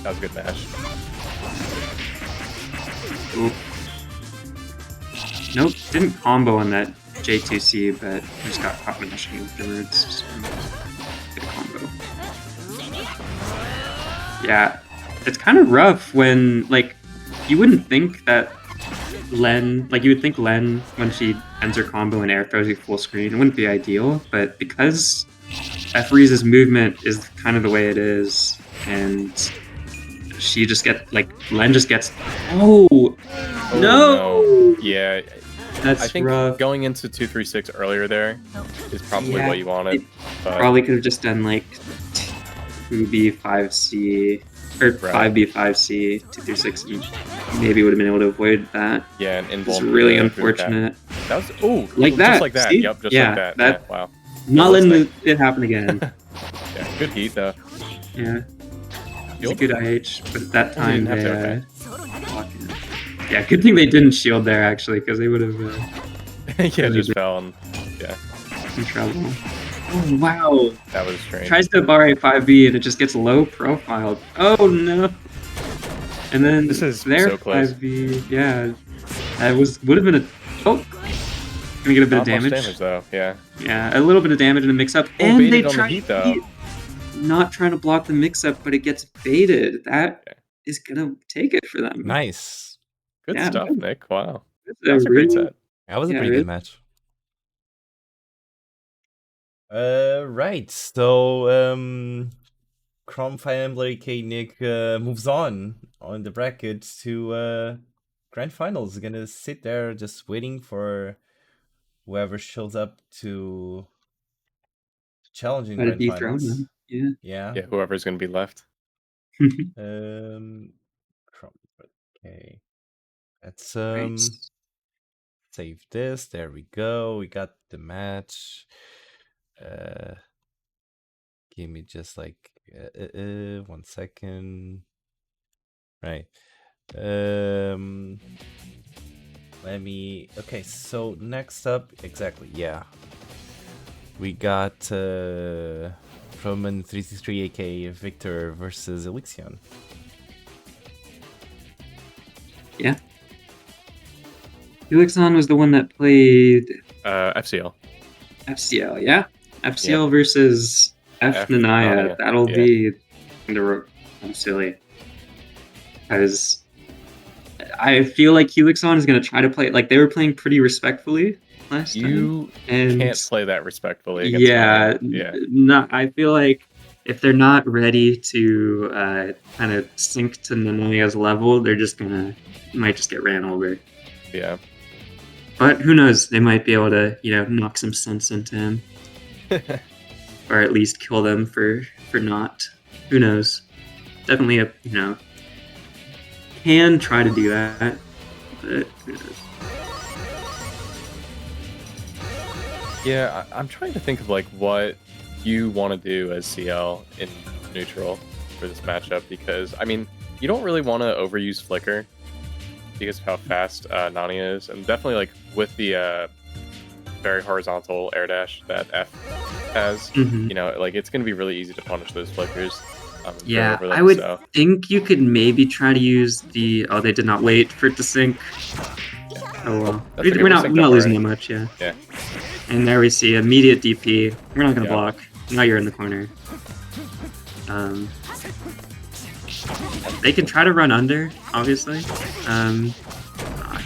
That was a good match. Ooh. Nope, didn't combo on that J2C, but just got caught mashing afterwards. So good combo. Yeah, it's kind of rough when, like, you wouldn't think that Len, like, you would think Len, when she ends her combo and air throws you full screen, it wouldn't be ideal, but because F-Reeze's movement is kind of the way it is, and she just gets, like, Len just gets, no! Yeah, That's I think rough. Going into 236 earlier there is probably what you wanted. But probably could have just done like 2B 5C or 5B 5C 236, and maybe would have been able to avoid that. Yeah, and it's really unfortunate. That was like that. Just like that. See? Yep, just like that. Yeah, wow. Not letting it happen again. Yeah, good heat though. Yeah. It's a good IH, but at that time they yeah, good thing they didn't shield there actually, because they would have yeah, just fell and yeah. In trouble. Oh wow. That was strange. Tries to bar a 5B and it just gets low profiled. Oh no. And then this is their so close. 5B, yeah. That would have been a gonna get a bit of damage. Much damage though, yeah. Yeah, a little bit of damage in a mix up. And they try not trying to block the mix up, but it gets baited. That is gonna take it for them. Nice. Good stuff, Nick. Wow. That's a great set. That was a pretty good match. Right. So Chrome Fire Emblem K Nick moves on the bracket to Grand Finals. Gonna sit there just waiting for whoever shows up to challenge in Grand Finals. Yeah, whoever's gonna be left. Chrome. Okay. Let's save this. There we go. We got the match. Give me just like 1 second. Right. Let me. Okay, so next up, exactly. Yeah, we got Roman 363 AK Victor versus Elixion. Yeah. Elixon was the one that played FCL. FCL, yeah? FCL versus Nanaya. That'll be kind of silly. Because I feel like Helixon is going to try to play, like, they were playing pretty respectfully last time. And can't play that respectfully against Nanaya. I feel like if they're not ready to kind of sink to Nanaya's level, they're just might just get ran over. Yeah. But who knows? They might be able to, knock some sense into him. Or at least kill them for not. Who knows? Definitely can try to do that. But who knows? Yeah, I'm trying to think of like what you want to do as CL in neutral for this matchup, because I mean you don't really want to overuse Flicker because of how fast Nani is, and definitely like with the very horizontal air dash that F has, like it's going to be really easy to punish those flickers. Yeah, I would think you could maybe try to use the. Oh, they did not wait for it to sync. Yeah. Oh well, we're not losing that much. Yeah. Yeah. And there we see immediate DP. We're not gonna block. Now you're in the corner. They can try to run under, obviously. I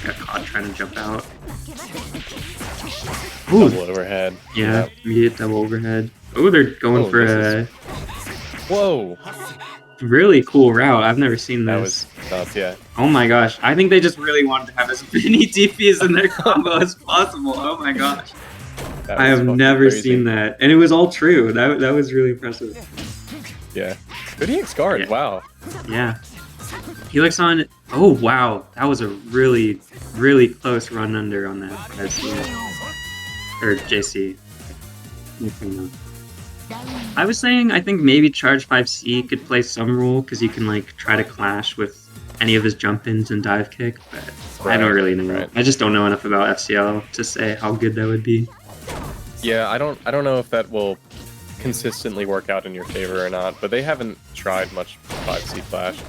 got caught trying to jump out. Ooh. Double overhead. Yeah, immediate double overhead. Oh, they're going for a. Whoa! Really cool route. I've never seen this. That was nuts, yeah. Oh my gosh. I think they just really wanted to have as many DPs in their combo as possible. Oh my gosh. I have never seen that. And it was all true. That was really impressive. Yeah. Good EX guard. Yeah. Wow. Yeah. Helixon. Oh, wow. That was a really, really close run under on that. Or JC. I was saying I think maybe Charge 5C could play some role because you can like try to clash with any of his jump-ins and dive kick, but I don't really know. Right. I just don't know enough about FCL to say how good that would be. Yeah, I don't know if that will consistently work out in your favor or not, but they haven't tried much 5C clash.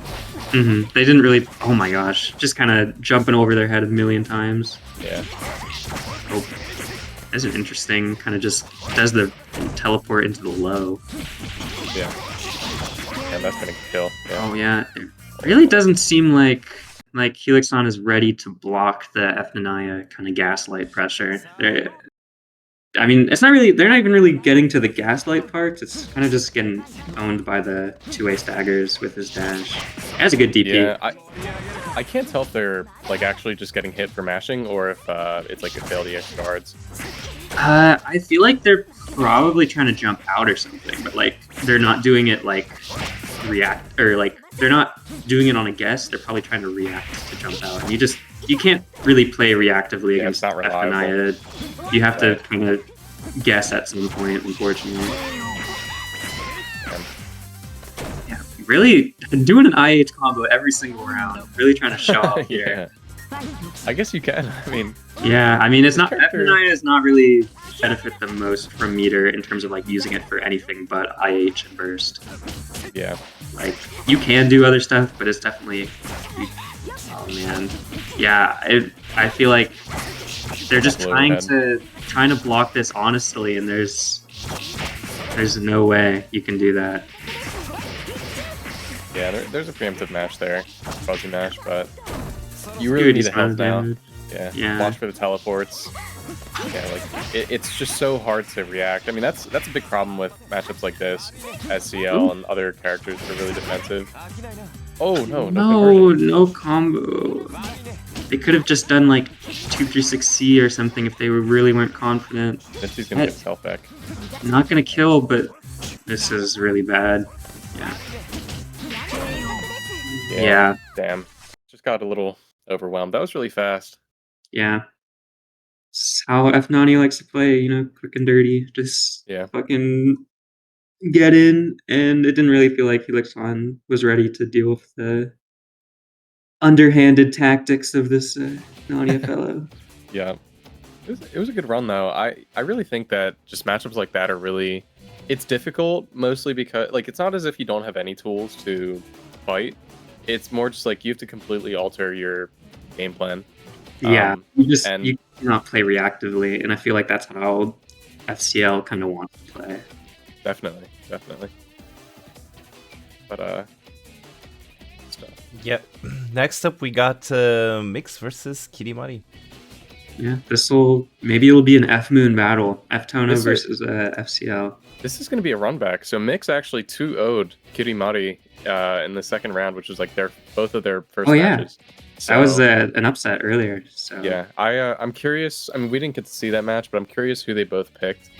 They didn't really. Oh my gosh, just kind of jumping over their head a million times. Yeah. Oh. That's an interesting, kind of just does the teleport into the low. Yeah. And that's gonna kill. Yeah. Oh yeah. It really doesn't seem like Helixon is ready to block the F-Nanaya kind of gaslight pressure. I mean, it's not really, they're not even really getting to the gaslight parts. It's kind of just getting owned by the two-way staggers with his dash. He has a good DP. Yeah, I can't tell if they're like actually just getting hit for mashing or if it's like a failed EX guards. I feel like they're probably trying to jump out or something, but like they're not doing it like react, or like they're not doing it on a guess. They're probably trying to react to jump out, and you can't really play reactively against F-Nanaya. You have to kind of guess at some point, unfortunately. Yeah, really doing an IH combo every single round. Really trying to show off here. I guess you can. I mean, yeah. I mean, it's not F-Nanaya is not really benefit the most from meter in terms of like using it for anything but IH and burst. Yeah. Like you can do other stuff, but it's definitely. Oh man. Yeah, I feel like they're just trying to block this honestly, and there's no way you can do that. Yeah, there's a preemptive mash there, fuzzy mash, but you really need the health now. Yeah. Watch for the teleports. Yeah, like it's just so hard to react. I mean, that's a big problem with matchups like this, SCL and other characters that are really defensive. Oh no combo. They could have just done like 236C or something if they really weren't confident. He's gonna get his health back. Not gonna kill, but this is really bad. Yeah. Damn. Just got a little overwhelmed. That was really fast. Yeah. It's how F Nani likes to play, you know, quick and dirty. Just fucking get in, and it didn't really feel like Felixon was ready to deal with the underhanded tactics of this Nania fellow. Yeah. It was a good run though. I really think that just matchups like that are really, it's difficult mostly because like it's not as if you don't have any tools to fight. It's more just like you have to completely alter your game plan. Yeah, you cannot play reactively, and I feel like that's how FCL kind of wants to play. Definitely. But stuff. Yeah. Next up, we got Mix versus Kirimari. Yeah, maybe it'll be an F Moon battle. F Tono versus FCL. This is going to be a run back. So Mix actually 2-0'd Kirimari in the second round, which was like both of their first matches. So, that was an upset earlier. So yeah, I'm curious. I mean, we didn't get to see that match, but I'm curious who they both picked.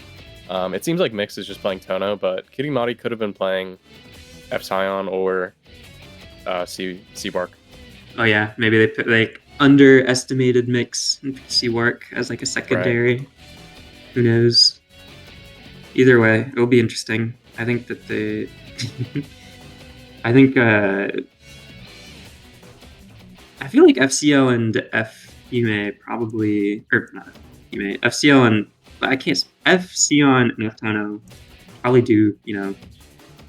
It seems like Mix is just playing Tono, but Kirimari could have been playing F Scion or Seabark. Oh yeah, maybe they put like underestimated Mix and Seabark as like a secondary. Right. Who knows? Either way, it'll be interesting. I think that I feel like FCO and FUME probably, or not FUME, FCO and FCO and F Tono probably do, you know,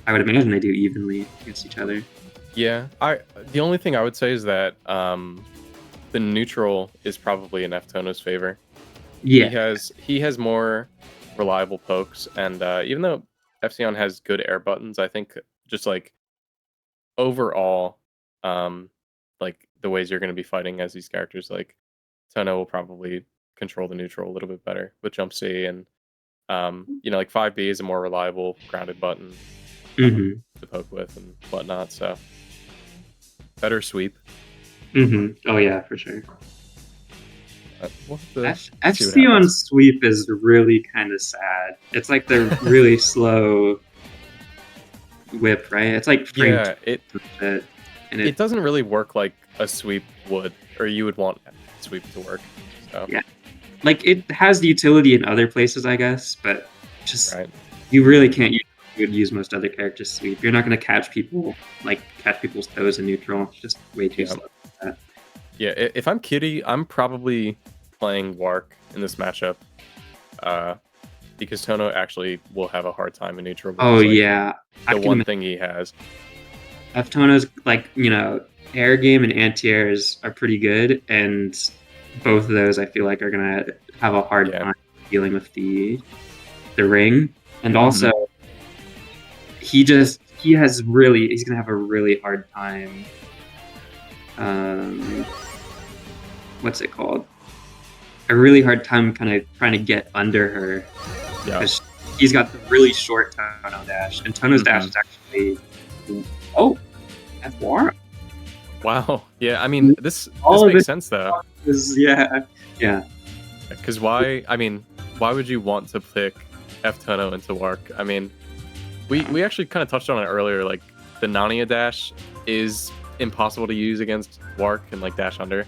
I would imagine they do evenly against each other. Yeah, the only thing I would say is that the neutral is probably in F Tono's favor. Yeah, he has more reliable pokes, and even though Fcion has good air buttons, I think just like overall, like the ways you're going to be fighting as these characters, like Tono will probably control the neutral a little bit better with Jump C, and you know, like 5B is a more reliable grounded button to poke with and whatnot, so better sweep. Oh yeah, for sure. FC on sweep is really kind of sad. It's like the really slow whip, right? It's like it doesn't really work like a sweep would, or you would want sweep to work. So yeah, like it has the utility in other places, I guess, but just you really can't use most other characters sweep. You're not going to catch people's toes in neutral. It's just way too slow for that. Yeah, if I'm Kitty, I'm probably playing Wark in this matchup, because Tono actually will have a hard time in neutral. Oh yeah, the one thing he has. F Tono's like, you know, air game and anti-airs are pretty good, and both of those I feel like are gonna have a hard time dealing with the ring, and also he's gonna have a really hard time. What's it called? A really hard time kind of trying to get under her. Yeah. Because he's got the really short Tono dash, and Tono's dash is actually F-War. Wow. Yeah, I mean, this makes sense though. Yeah. Because why would you want to pick F Tono into Wark? I mean, we actually kind of touched on it earlier. Like the Nania dash is impossible to use against Wark and like dash under.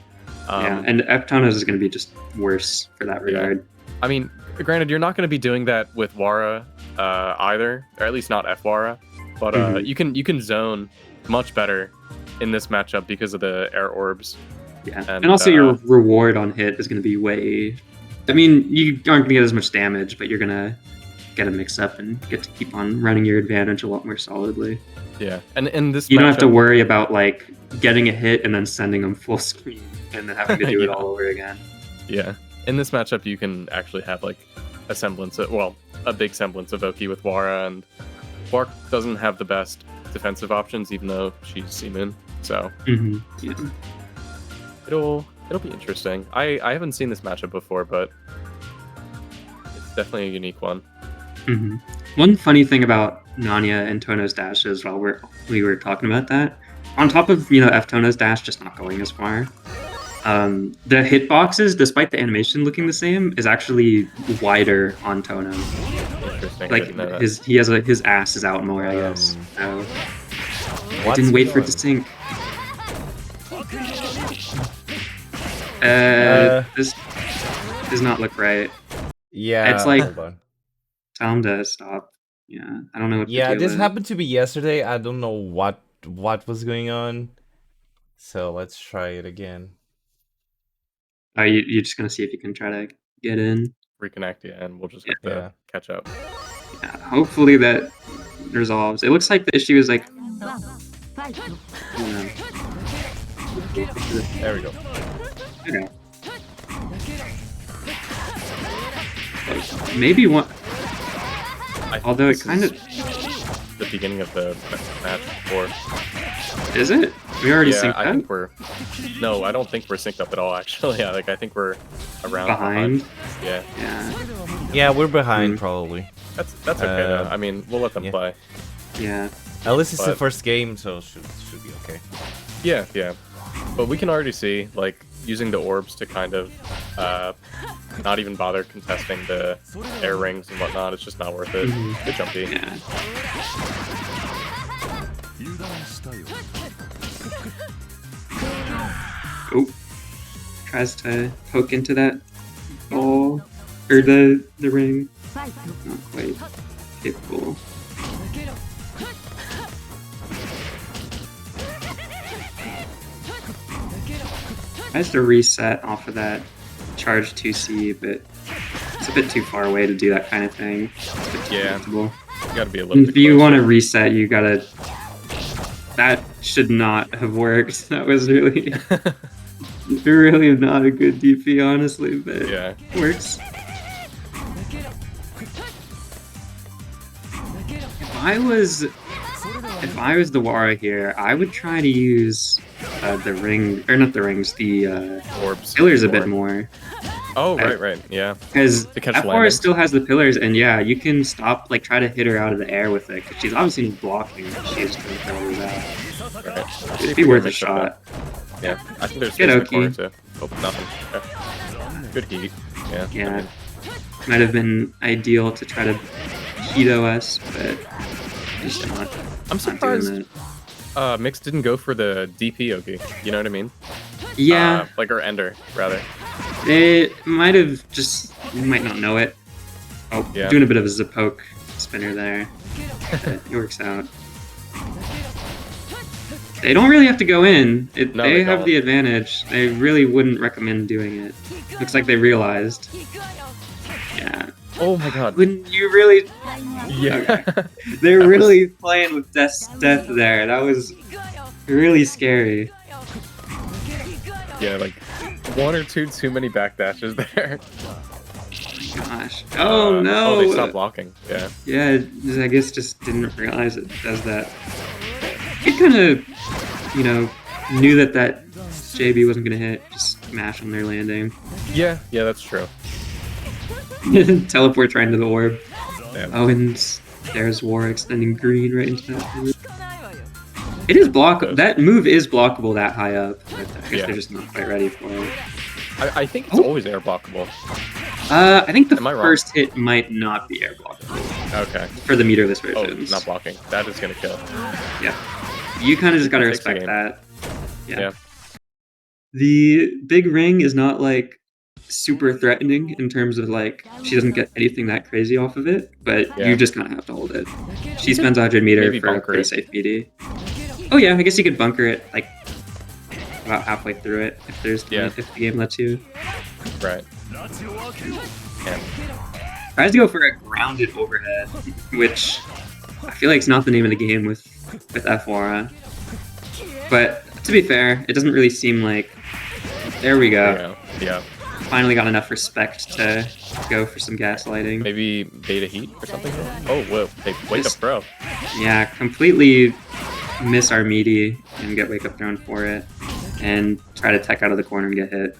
And F Tono's is going to be just worse for that regard. I mean, granted, you're not going to be doing that with Wara either, or at least not F Wara, but you can zone much better in this matchup because of the air orbs. Yeah, and also your reward on hit is going to be way. I mean, you aren't going to get as much damage, but you're going to get a mix up and get to keep on running your advantage a lot more solidly. Yeah, and this you don't have to worry about like getting a hit and then sending them full screen and then having to do it all over again. Yeah, in this matchup you can actually have like a big semblance of Oki with Wara, and Wark doesn't have the best defensive options, even though she's Seamoon. So it'll be interesting. I haven't seen this matchup before, but it's definitely a unique one. One funny thing about Nania and Tono's dashes, while we were talking about that, on top of F Tono's dash just not going as far, the hitboxes, despite the animation looking the same, is actually wider on Tono. Interesting. Like his ass is out more, I guess. So I didn't wait for it to sync. does not look right. Yeah, It's like, hold on. tell him to stop. Yeah, I don't know what the Yeah, deal this is. happened to me yesterday. I don't know what was going on. So let's try it again. Are you're just gonna see if you can try to get in? Reconnect, yeah, and we'll just have to catch up. Yeah, hopefully that resolves. It looks like the issue is like, There we go. okay. Maybe one. Although it kind of the beginning of the match before. Is it? We already Yeah, synced I up? think we're. No, I don't think we're synced up at all. Actually, yeah, like I think we're around Behind? Yeah. Yeah. Yeah, we're behind probably. That's okay though. I mean, we'll let them play. Yeah. At least it's the But- first game, so should be okay. Yeah, yeah. But we can already see, like, using the orbs to kind of not even bother contesting the air rings and whatnot. It's just not worth it. Good jumpy. Yeah. Oh. Tries to poke into that ball. Or the ring. Not quite capable. Tries to reset off of that charge 2C, but it's a bit too far away to do that kind of thing. It's a bit too Yeah. predictable. You gotta be a little bit If you closer. want to reset, you gotta. That should not have worked. That was really, really not a good DP, honestly, but Yeah. it works. If I was the Wara here, I would try to use the ring, or not the rings, the Orbs. pillars a bit more. Oh, right, yeah. Because To catch the F4 landing. still has the pillars, and yeah, you can stop, like, try to hit her out of the air with it, because she's obviously blocking. She's going to throw those out. Right. It'd be worth a shot. Yeah, I think there's Get space in the Oki. corner too. Oh, nothing. Okay. Good heat. Yeah. I Yeah. mean, Might have been ideal to try to Keto us, but just not. I'm not doing surprised that. Mix didn't go for the DP Oki. You know what I mean? Yeah, Like, or Ender, rather. it might have just. You might not know it. Oh, Yeah. doing a bit of a Zapoke spinner there. But it works out. They don't really have to go in. No, they they have don't. the advantage. I really wouldn't recommend doing it. Looks like they realized. Yeah. Oh my god. Wouldn't you really? Yeah. They're really playing with death there. That was really scary. Yeah, like one or two too many backdashes there. Gosh. Oh no. Oh, they stopped blocking. Yeah. Yeah, I guess just didn't realize it does that. It kind of, knew that JB wasn't gonna hit. Just mash on their landing. Yeah, that's true. Teleport right into the orb. Yeah. Oh, and there's War extending green right into that. It is blockable. That move is blockable that high up. But I guess Yeah. they're just not quite ready for it. I think it's always air blockable. I think the Am I wrong? first hit might not be air blockable Okay. for the meterless Oh, versions. not blocking. That is gonna kill. Yeah. You kind of just gotta Takes the respect game. that. Yeah. The big ring is not like super threatening in terms of like she doesn't get anything that crazy off of it, but Yeah. you just kind of have to hold it. She spends 100 meter Maybe for a bunker pretty it. safe BD. Oh yeah, I guess you could bunker it like about halfway through it if the game lets you. Right. Yeah. Tries to go for a grounded overhead, which I feel like is not the name of the game with F4. But to be fair, it doesn't really seem like. There we go. There you go. Yeah. Finally got enough respect to go for some gaslighting. Maybe beta heat or something. Oh whoa! Hey, wake up, bro. Yeah, completely miss our meaty and get wake up thrown for it, and try to tech out of the corner and get hit.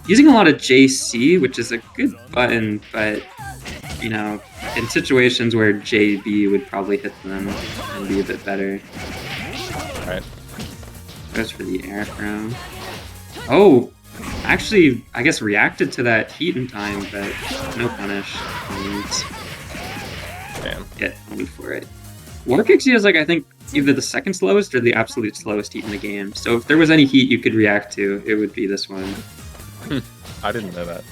Using a lot of JC, which is a good button, but in situations where JB would probably hit them and be a bit better. Right. Goes for the air throw. Oh, actually, I guess reacted to that heat in time, but no punish. And Damn. get owned for it. War kicks he has like I think either the second slowest or the absolute slowest heat in the game. So if there was any heat you could react to, it would be this one. I didn't know that.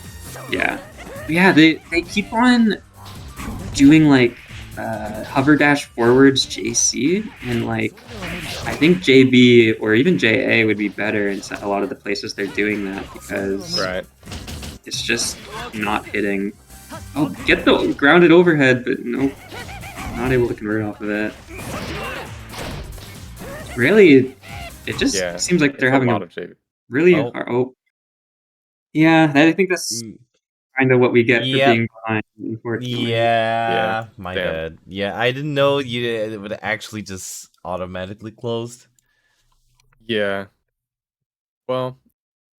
Yeah. Yeah, they keep on doing like hover dash forwards JC, and like I think JB or even JA would be better in a lot of the places they're doing that, because it's just not hitting. Oh, get the grounded overhead, but nope, not able to convert off of it. Really, it just seems like they're having a really hard. Oh, yeah, I think that's kind of what we get for being behind, unfortunately. Yeah, my bad. Yeah, I didn't know it would actually just automatically closed. Yeah. Well,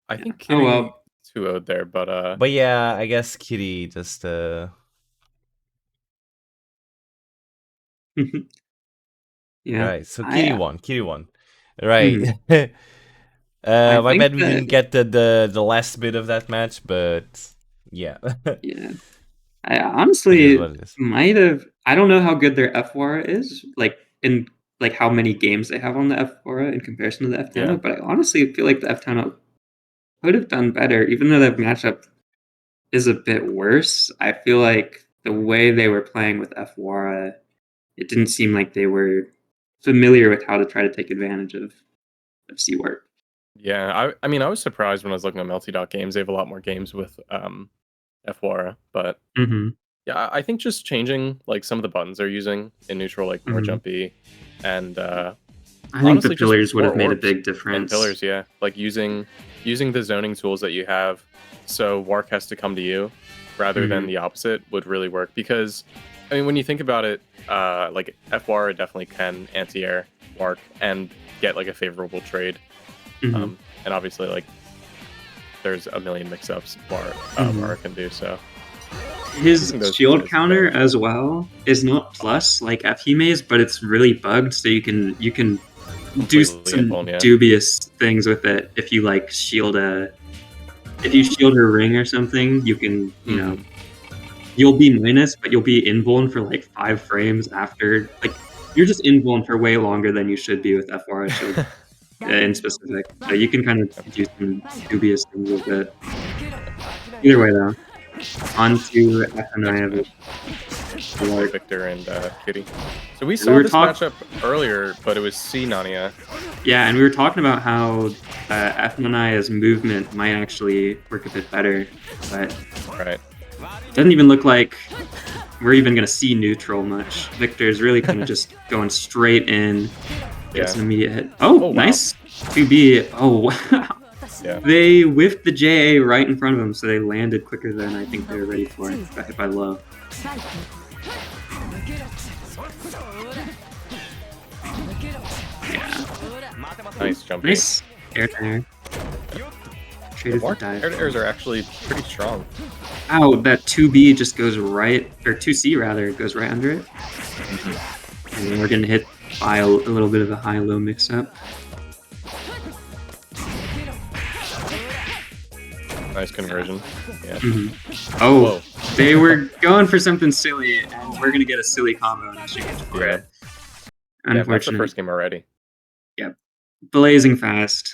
I think Kitty 2-0'd there, but yeah, I guess Kitty just Yeah. Right, so Kitty won. Kitty won. Right. My bad we didn't get the last bit of that match, but yeah. Yeah. I honestly might have. I don't know how good their F-Wara is, like in like how many games they have on the F-Wara in comparison to the F-Tano, but I honestly feel like the F-Tano could have done better, even though that matchup is a bit worse. I feel like the way they were playing with F-Wara, it didn't seem like they were familiar with how to try to take advantage of C-Work. Yeah, I mean, I was surprised when I was looking at Melty games. They have a lot more games with F-Wara, but yeah, I think just changing like some of the buttons they're using in neutral, like more jumpy, and I think the pillars would have made a big difference. And pillars, yeah, like using the zoning tools that you have, so Wark has to come to you rather than the opposite would really work. Because I mean, when you think about it, like F-Wara definitely can anti-air Wark and get like a favorable trade, and obviously like there's a million mix-ups Wark can do so. His shield counter as well is not plus like Fhime's, but it's really bugged, so you can do some dubious things with it. If you like shield her ring or something, you can you'll be minus, but you'll be invuln for like 5 frames after. Like you're just invuln for way longer than you should be with F-Wara shield in specific. So you can kind of do some dubious things with it. Either way though. On to FNI Victor and Kitty. So we saw this matchup earlier, but it was C Nania. Yeah, and we were talking about how FNI's movement might actually work a bit better, but it doesn't even look like we're even going to see neutral much. Victor's really kind of just going straight in, gets an immediate hit. Oh, nice 2B. Oh, wow. Yeah. They whiffed the JA right in front of them, so they landed quicker than I think they were ready for. Got hit by low. Yeah. Nice jump. Nice air to air. Traded for dive. Air to airs are actually pretty strong. Ow, that 2B just goes right, or 2C rather, goes right under it. And then we're getting hit by a little bit of a high-low mix-up. Nice conversion. Yeah. Oh, whoa. They were going for something silly, and we're gonna get a silly combo in exchange for it. Unfortunately, that's the first game already. Yep. Blazing fast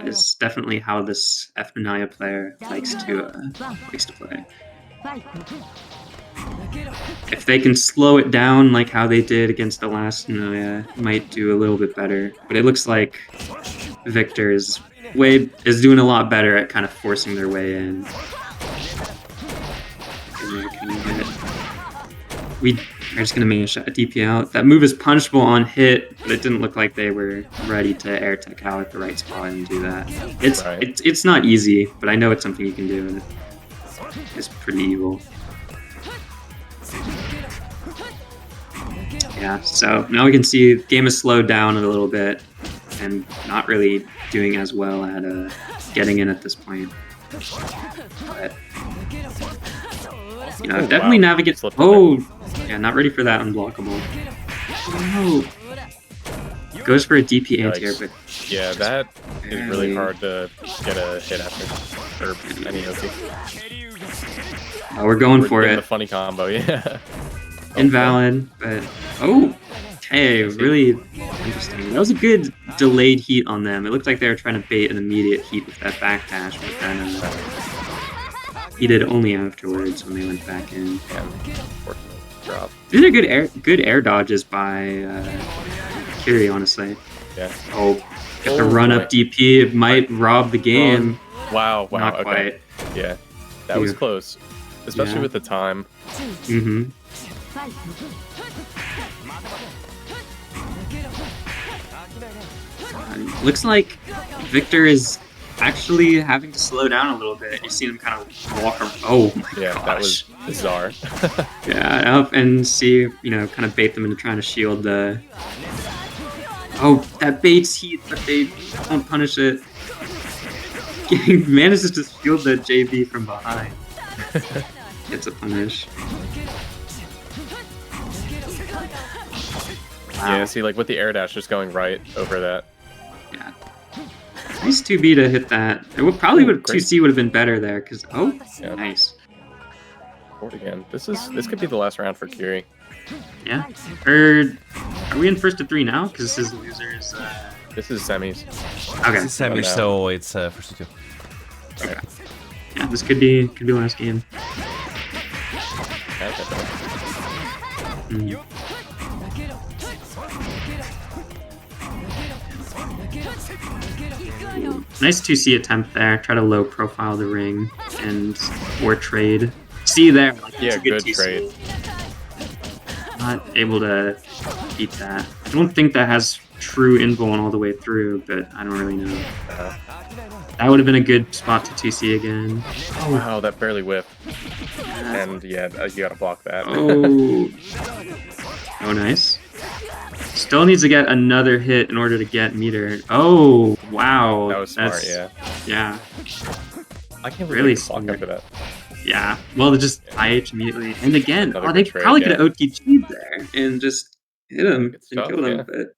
is definitely how this FNIA player likes to play. If they can slow it down like how they did against the last Naya, might do a little bit better. But it looks like Victor is doing a lot better at kind of forcing their way in. We are just gonna manage a DP out. That move is punishable on hit, but it didn't look like they were ready to air tech out at the right spot and do that. It's not easy, but I know it's something you can do, and it's pretty evil. Yeah, so now we can see the game is slowed down a little bit and not really doing as well at getting in at this point. But, definitely navigate. Oh, yeah, not ready for that unblockable. Oh, no. Goes for a DP anti-air, but yeah, that is really hard to get a hit after. Or any OP. Oh, we're going for it. The funny combo, yeah. Invalid, but Hey, really interesting. That was a good delayed heat on them. It looked like they were trying to bait an immediate heat with that backdash, but then he did only afterwards when they went back in. Drop. These are good air dodges by Kiri, honestly. Yeah. Oh, get the run up DP. It might rob the game. Wow. Not Okay. quite. Yeah. That was close, especially with the time. Mm-hmm. Looks like Victor is actually having to slow down a little bit. You see him kind of walk around. Oh my gosh. That was bizarre. Yeah, up and see, kind of bait them into trying to shield the... Oh, that baits heat, but they don't punish it. He manages to shield the JB from behind. Gets a punish. Wow. Yeah, see, like with the air dash just going right over that. Yeah. Nice 2B to hit that. It would probably 2C would have been better there because nice. Forward again. This could be the last round for Kiri. Yeah. Are we in first to 3 now? Because this is losers. This is semis. Okay. It's a semis, so it's first to 2. Okay. Yeah, this could be last game. Mm. Nice 2C attempt there. Try to low profile the ring or trade. See there. Yeah, good trade. Not able to beat that. I don't think that has true invuln all the way through, but I don't really know. That would have been a good spot to 2C again. Oh wow, that barely whiffed. And yeah, you gotta block that. Oh. Oh, nice. Still needs to get another hit in order to get meter. Oh, wow. That was smart, yeah. Yeah. I can't believe really block after that. Yeah. Well, they just IH immediately. And again, Another they trade, probably could have OTG'd there and just hit him and killed him. Yeah. But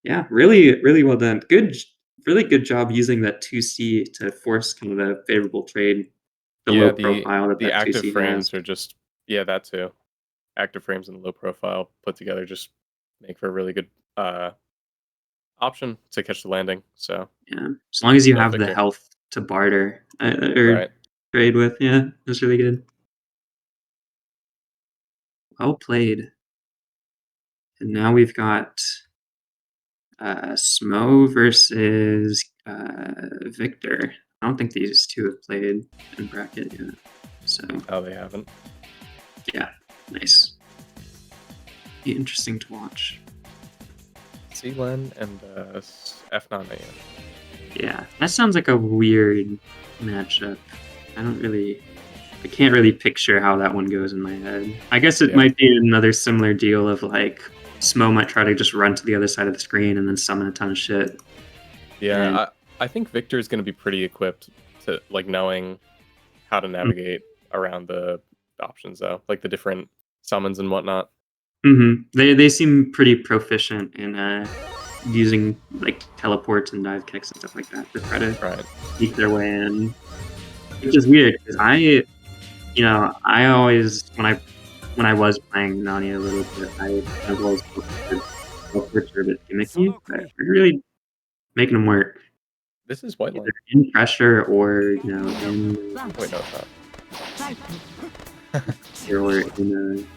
yeah, really, really well done. Really good job using that 2C to force kind of a favorable trade. The low profile that the active 2C frames has. are just that too. Active frames and low profile put together just make for a really good option to catch the landing. So yeah, as long as you have the health to barter or trade with, yeah, that's really good. Well played. And now we've got Smo versus Victor. I don't think these two have played in bracket yet. So they haven't. Yeah, nice. Be interesting to watch. C-Len and F9. Yeah, that sounds like a weird matchup. I can't really picture how that one goes in my head. I guess it might be another similar deal of like Smo might try to just run to the other side of the screen and then summon a ton of shit. Yeah, I think Victor is going to be pretty equipped to like knowing how to navigate around the options though, like the different summons and whatnot. Mm-hmm. They seem pretty proficient in using like teleports and dive kicks and stuff like that to try to sneak their way in, which is weird because I always when I was playing Nani a little bit, I was teleports are a bit gimmicky, but we're really making them work. This is white line. Either in pressure or in wait, no, it's not. or in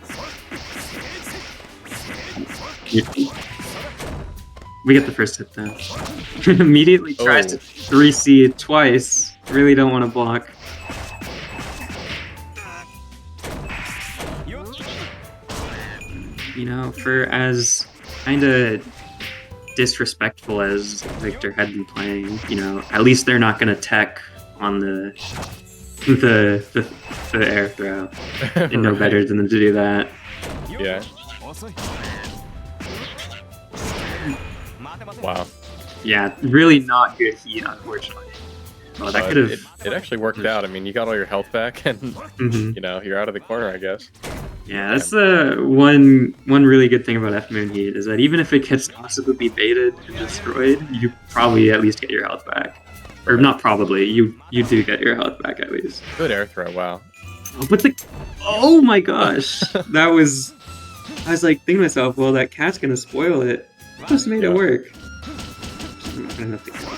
we get the first hit though. Immediately tries to 3C it twice. Really don't want to block. For as kind of disrespectful as Victor had been playing, at least they're not going to tech on the air throw. They know better than to do that. Yeah. Wow. Yeah, really not good heat, unfortunately. Oh, that could have. It actually worked out. I mean, you got all your health back, and you're out of the corner, I guess. Yeah, that's the one really good thing about F Moon Heat is that even if it gets possibly baited and destroyed, you probably at least get your health back. Or not probably, you do get your health back at least. Good air throw, wow. Oh, but oh my gosh, that was I was like thinking to myself, well, that cat's gonna spoil it. Just made it work. I'm not gonna have to kill.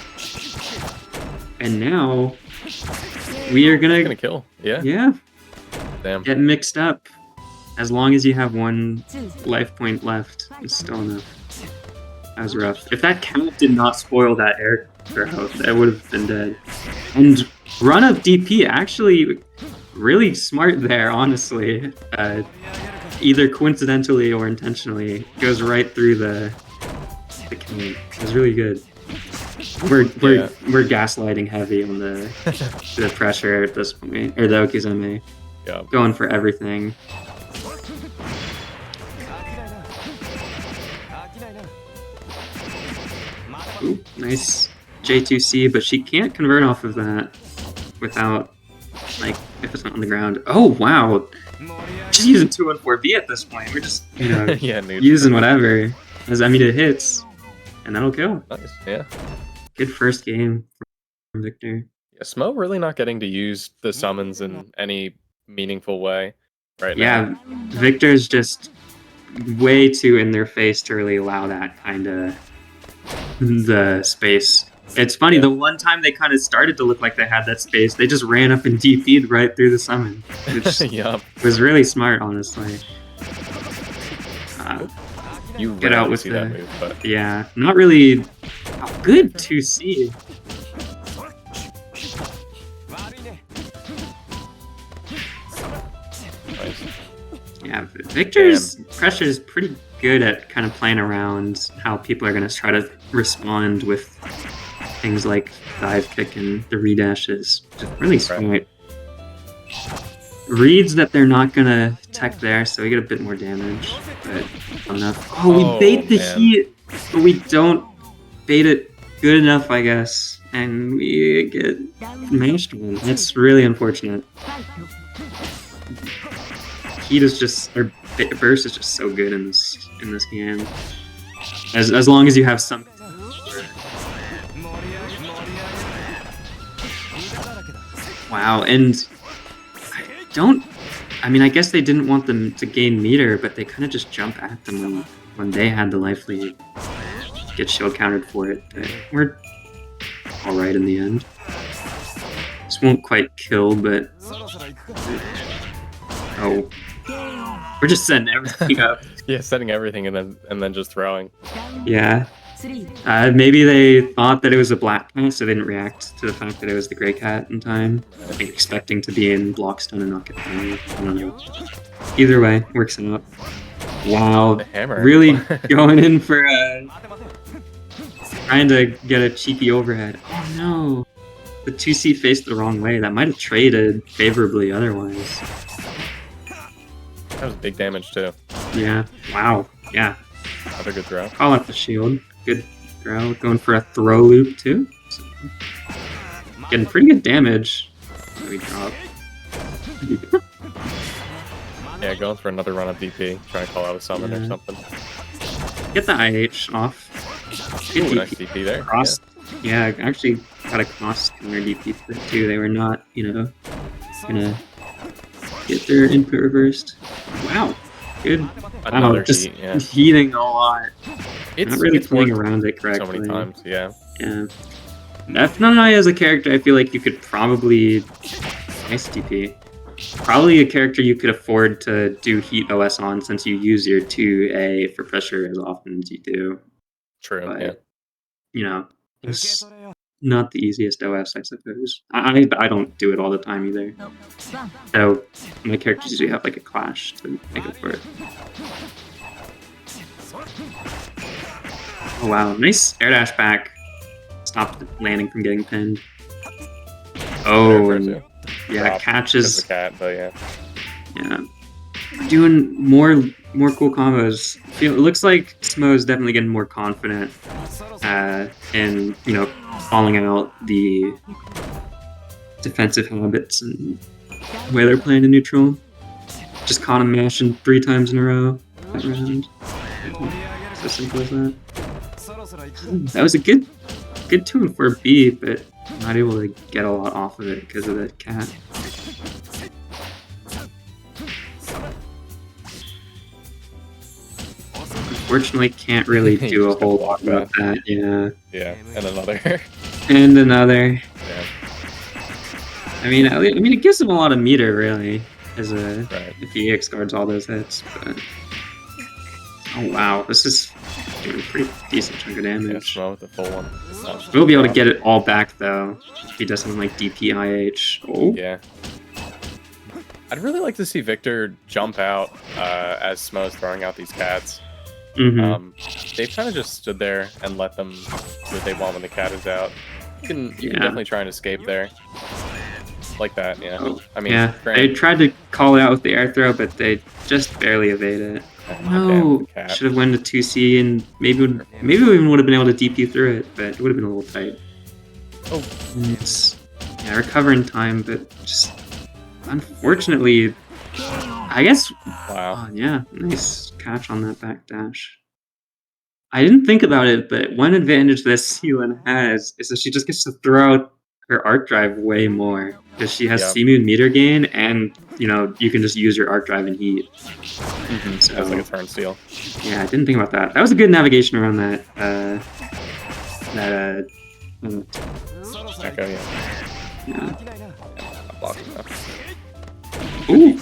And now we are gonna kill. Yeah. Yeah. Damn. Get mixed up. As long as you have one life point left, it's still enough. That was rough. If that cat did not spoil that air throw, that would have been dead. And run up DP actually really smart there, honestly. Either coincidentally or intentionally, goes right through the cane. It was really good. We're gaslighting heavy on the pressure at this point, or the Okizeme. Yeah. Going for everything. Ooh, nice J2C, but she can't convert off of that without, like, if it's not on the ground. Oh, wow. She's using 214B at this point. We're just, you know, using whatever. I mean, it hits, and that'll kill. Nice, yeah. Good first game from Victor. Yeah, Smo really not getting to use the summons in any meaningful way right now. Yeah, Victor's just way too in their face to really allow that kind of the space. It's funny, the one time they kind of started to look like they had that space, they just ran up and DP'd right through the summon, which was really smart, honestly. You get out with that move, but yeah, not really. Oh, good 2C. nice. Yeah, Victor's pressure is pretty good at kind of playing around how people are going to try to respond with things like dive kick and the redashes. Just really smart. Reads that they're not going to tech there, so we get a bit more damage, but not enough. Oh, we bait the heat, but we don't bait it good enough, I guess, and we get mashed one. It's really unfortunate. Heat is just, or burst is just so good in this game. As long as you have some. Wow, and I mean, I guess they didn't want them to gain meter, but they kind of just jump at them when they had the life lead. Get shield countered for it, but we're alright in the end. This won't quite kill, but oh, we're just setting everything up. Yeah, setting everything and then just throwing. Yeah. Maybe they thought that it was a black cat, so they didn't react to the fact that it was the gray cat in time. I think expecting to be in block stun and not get damaged. I don't know. Either way, works out. Wow, really going in for trying to get a cheeky overhead. Oh no, the 2C faced the wrong way. That might have traded favorably otherwise. That was big damage too. Yeah. Wow. Yeah. Another good throw. Call out the shield. Good throw. Going for a throw loop too. So, getting pretty good damage. We drop. Yeah, going for another run of DP. Trying to call out a summon or something. Get the IH off. Good DP. Nice DP there. Cross. Yeah, actually got a cross counter DP for it too. They were not, you know, gonna get their input reversed. Wow. Good. Another just heat, yeah. heating a lot. It's not really playing around it correctly. So many times, yeah. Yeah. F9I as a character, I feel like you could probably nice DP. Probably a character you could afford to do heat OS on since you use your 2A for pressure as often as you do. True, but, yeah. You know, it's not the easiest OS, I suppose. I don't do it all the time either. So my characters usually have like a clash to make up for it. Oh wow, nice air dash back. Stopped landing from getting pinned. Oh, and yeah, catches. The cat, but yeah. Yeah, doing more cool combos. It looks like Smo is definitely getting more confident, in calling out the defensive habits and way they're playing in neutral. Just caught him mashing 3 times in a row that round. So simple as that. That was a good 2 and 4B, but not able to get a lot off of it because of that cat. unfortunately can't really do a whole lot about that. Yeah. Yeah, and another. And another. Yeah. I mean, it gives him a lot of meter, really, as a Right. if he EX guards all those hits. But oh wow, this is doing a pretty decent chunk of Yeah, damage. Smo with the full one. We'll be able to get it all back though if he does something like DPIH. Oh. Yeah. I'd really like to see Victor jump out as Smo's throwing out these cats. They've kind of just stood there and let them do what they want when the cat is out. You can definitely try and escape there. Like that, yeah. Oh, I mean, yeah, they tried to call it out with the air throw, but they just barely evade it. No, should have went to 2C and maybe we even would have been able to DP through it, but it would have been a little tight. Oh, it's recover in time, but just unfortunately, I guess. Wow. Yeah, nice catch on that backdash. I didn't think about it, but one advantage that Seelan has is that she just gets to throw out her arc drive way more because she has C-Moon meter gain, and you can just use your arc drive and heat. So it's like a turn steal. Yeah, I didn't think about that. That was a good navigation around that. Echo, yeah. Not blocking enough. Ooh,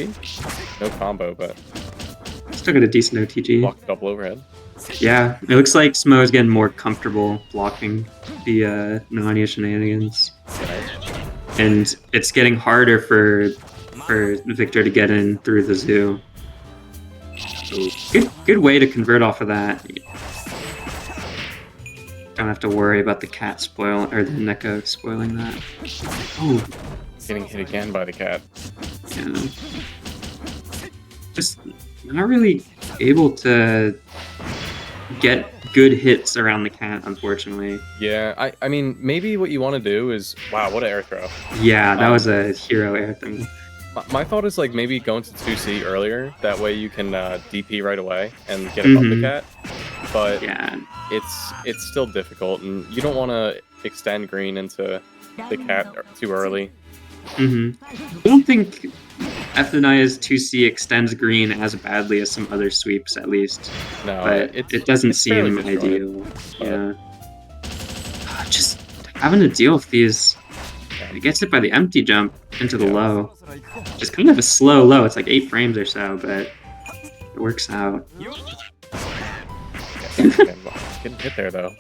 no combo, but still got a decent OTG. blocked double overhead. Yeah, it looks like Smo is getting more comfortable blocking the Nania shenanigans. And it's getting harder for Victor to get in through the zoo. Good way to convert off of that. Don't have to worry about the cat or the Neko spoiling that. Oh, Getting hit again by the cat. yeah. Just not really able to get good hits around the cat, unfortunately. Yeah, I mean, maybe what you want to do is... Wow, what an air throw. Yeah, that was a hero air thing. My thought is like maybe go into 2C earlier. That way you can DP right away and get above the cat. But yeah, it's still difficult, and you don't want to extend green into the cat too early. I don't think Naya's 2C extends green as badly as some other sweeps, at least. No, but it doesn't seem ideal. Yeah. Just having to deal with these. It gets hit by the empty jump into the low. Just kind of a slow low. It's like 8 frames or so, but it works out. Getting hit there, though.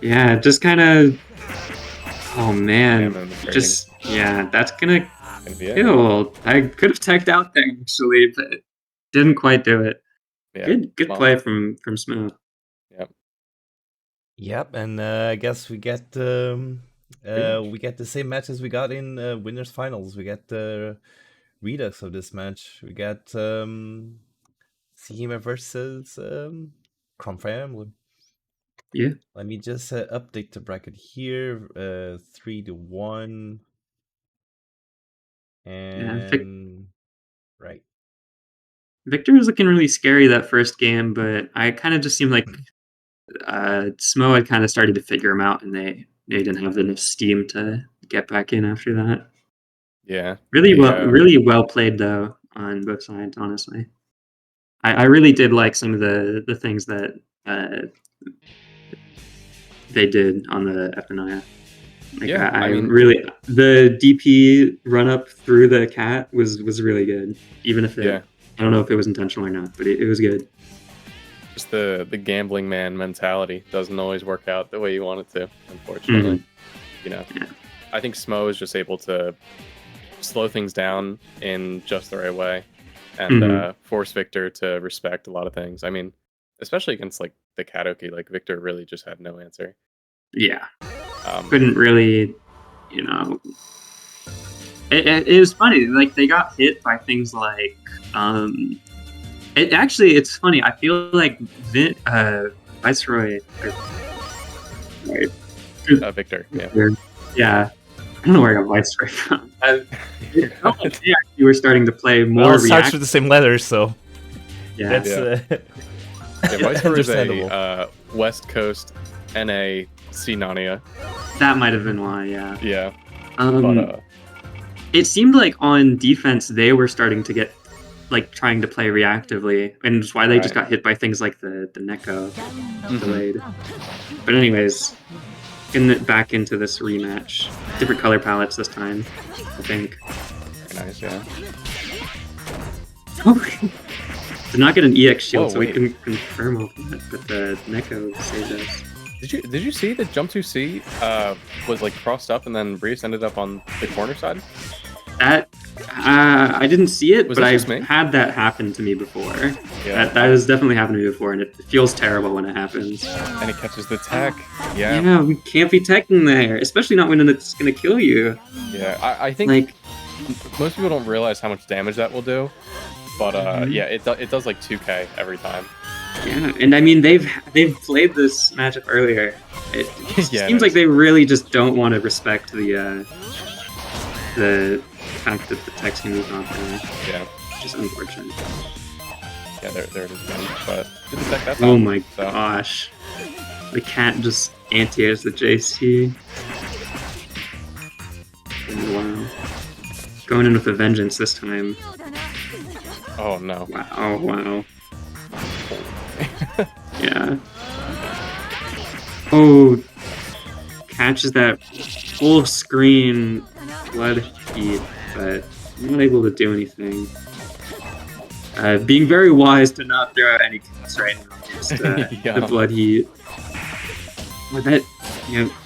Yeah, just kind of... Oh, man. That's going to kill. I could have teched out there, actually, but didn't quite do it. Yeah, good play from Smo. Yep, and I guess we get the same matches we got in winners finals. We get the redux of this match. We got Seema versus Fire Emblem. Yeah. Let me just update the bracket here. 3-1. And right. Victor was looking really scary that first game, but I kind of just seemed like Smo had kind of started to figure him out, and they didn't have enough steam to get back in after that. Yeah. Really well played though on both sides, honestly. I really did like some of the things that they did on the FNIA. I mean, really, the DP run up through the cat was really good, even if I don't know if it was intentional or not, but it was good. Just the gambling man mentality doesn't always work out the way you want it to, unfortunately. I think Smo is just able to slow things down in just the right way and force Victor to respect a lot of things. I mean, especially against like the Kadoki, like Victor really just had no answer. Yeah. Couldn't really, it was funny. Like they got hit by things like, it's funny. I feel like Viceroy, Victor, yeah. I don't know where I got Viceroy from. You were starting to play more. Well, it starts with the same letters, so that's Viceroy is a West Coast NA C Nania. That might have been why, yeah. Yeah. It seemed like on defense they were starting to get like trying to play reactively, and it's why they just got hit by things like the Neko delayed. But anyways, getting it back into this rematch. Different color palettes this time, I think. Very nice, yeah. Oh, did not get an EX shield, Whoa, so we can confirm all that, but the Neko saved us. Did you see that jump 2C was like crossed up and then Reese ended up on the corner side? That I didn't see it, but I've me? had that happen to me before. Yeah. That has definitely happened to me before, and it feels terrible when it happens. And he catches the tech. Yeah. Yeah, we can't be teching there, especially not when it's gonna kill you. Yeah, I think Like, most people don't realize how much damage that will do. But yeah, it does like 2k every time. yeah, and I mean they've played this matchup earlier. It Yeah, seems like they really just don't want to respect the fact that the text can move on there. Yeah. Which is unfortunate. Yeah, there it is again. But didn't tech that time. Oh my so. gosh. The cat just anti-airs the JC. Wow. Going in with a vengeance this time. Oh no. Wow, wow. Yeah. Oh, catches that full screen blood heat, but not able to do anything. Being very wise to not throw out any cuts right now. Just, Yeah. The blood heat. Well, that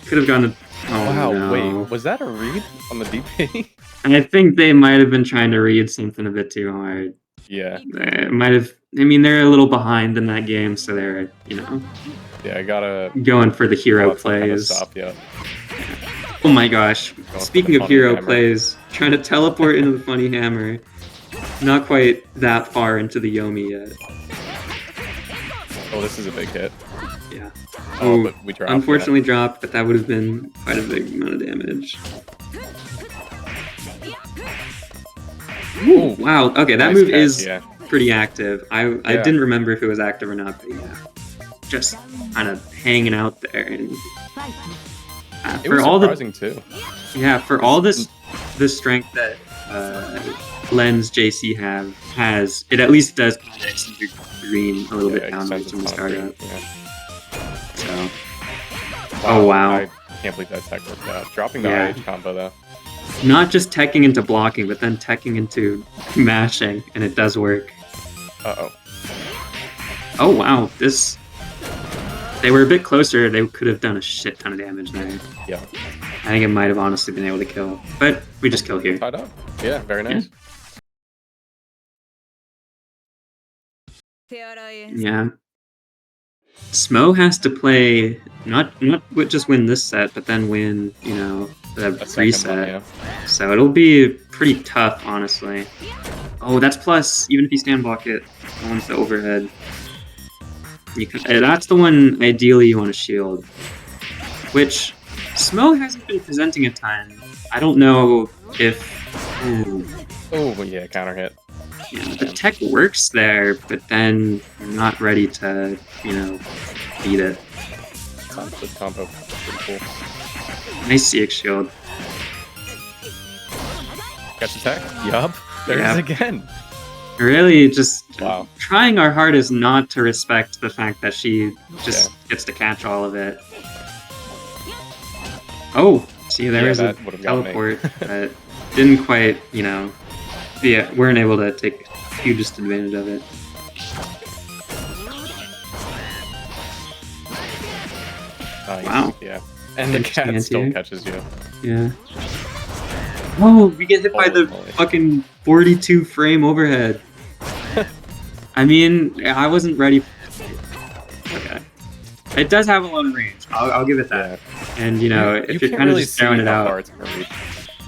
could have gone to. Oh, Wow, no. wait, was that a read on the DP? I think they might have been trying to read something a bit too hard. Yeah. It might have. I mean, they're a little behind in that game, so they're Yeah, I gotta going for the hero plays. Stop, yeah. Oh my gosh! Speaking of funny hero hammer. plays, trying to teleport into the funny hammer. Not quite that far into the Yomi yet. Oh, this is a big hit. Yeah. Oh, but we dropped. Unfortunately dropped, but that would have been quite a big amount of damage. Ooh, wow. Okay, that Nice move catch, is yeah. pretty active. I didn't remember if it was active or not, but yeah, just kind of hanging out there. And It was surprising too. Yeah, for all this strength that Lens JC has, it at least does kind of extend your green a little bit downwards when you start up. Yeah. So. Wow, Oh wow! I can't believe that tech worked out. Dropping the IH combo though. Not just teching into blocking, but then teching into mashing, and it does work. Uh-oh. Oh wow, this... They were a bit closer, they could have done a shit ton of damage there. Yeah. I think it might have honestly been able to kill, but we just kill here. Tied up. Yeah, very nice. Yeah. Smo has to play, not just win this set, but then win, the reset. Yeah. So it'll be pretty tough, honestly. Oh, that's plus, even if you stand block it, that one's the overhead. That's the one, ideally, you want to shield. Which, Smo hasn't been presenting a ton. I don't know if... Ooh. Oh, yeah, counter hit. Yeah, the tech works there, but then you're not ready to, beat it. This combo. Pretty cool. Nice CX shield. Catch attack? Yup. There it is again. Really just Wow. trying our hardest not to respect the fact that she just gets to catch all of it. Oh, see, there is a teleport, but didn't quite, weren't able to take hugest advantage of it. Nice. Wow. Yeah. And the cat still catches you. Yeah. Oh, we get hit by the fucking 42 frame overhead. I mean, I wasn't ready. Okay. It does have a lot of range. I'll give it that. Yeah. And, if you're kind of just throwing it out.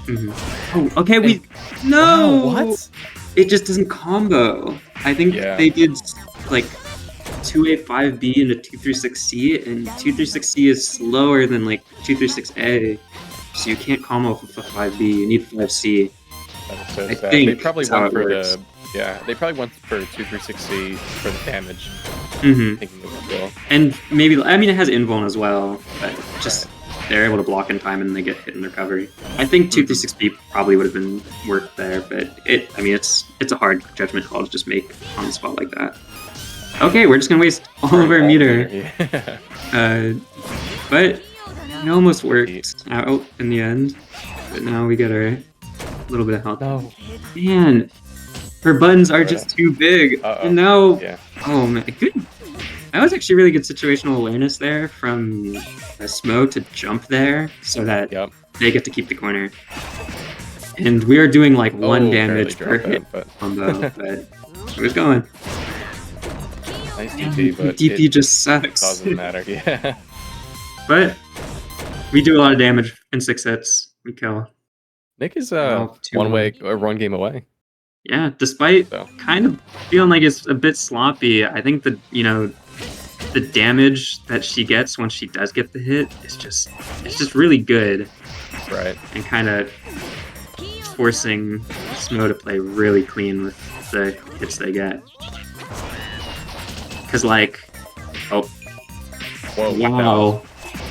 Oh, okay, we... No! Wow, what? It just doesn't combo. I think they did, like, 2A5B into 236C, and 236C is slower than, like, 236A. So you can't combo with the 5B, you need 5C. So I think they probably went for works. they probably went for 236C for the damage. Mm-hmm. And maybe, I mean, it has invuln as well, but just they're able to block in time and they get hit in recovery. I think 236B probably would have been worth there, but I mean, it's a hard judgment call to just make on the spot like that. Okay, we're just gonna waste all of our meter. But it almost worked out in the end. But now we get our little bit of health. No. Man, her buttons are just too big. And now, oh man, good. That was actually really good situational awareness there from Smo to jump there so that they get to keep the corner. And we are doing like 1 damage per hit combo, but it was going. Nice DP, but DP just sucks. It doesn't matter, yeah. But we do a lot of damage in 6 hits. We kill. Nick is one game away. Yeah, despite kind of feeling like it's a bit sloppy, I think that, you know, the damage that she gets when she does get the hit is just really good. Right. And kind of forcing Smo to play really clean with the hits they get. Because, like, whoa, wow.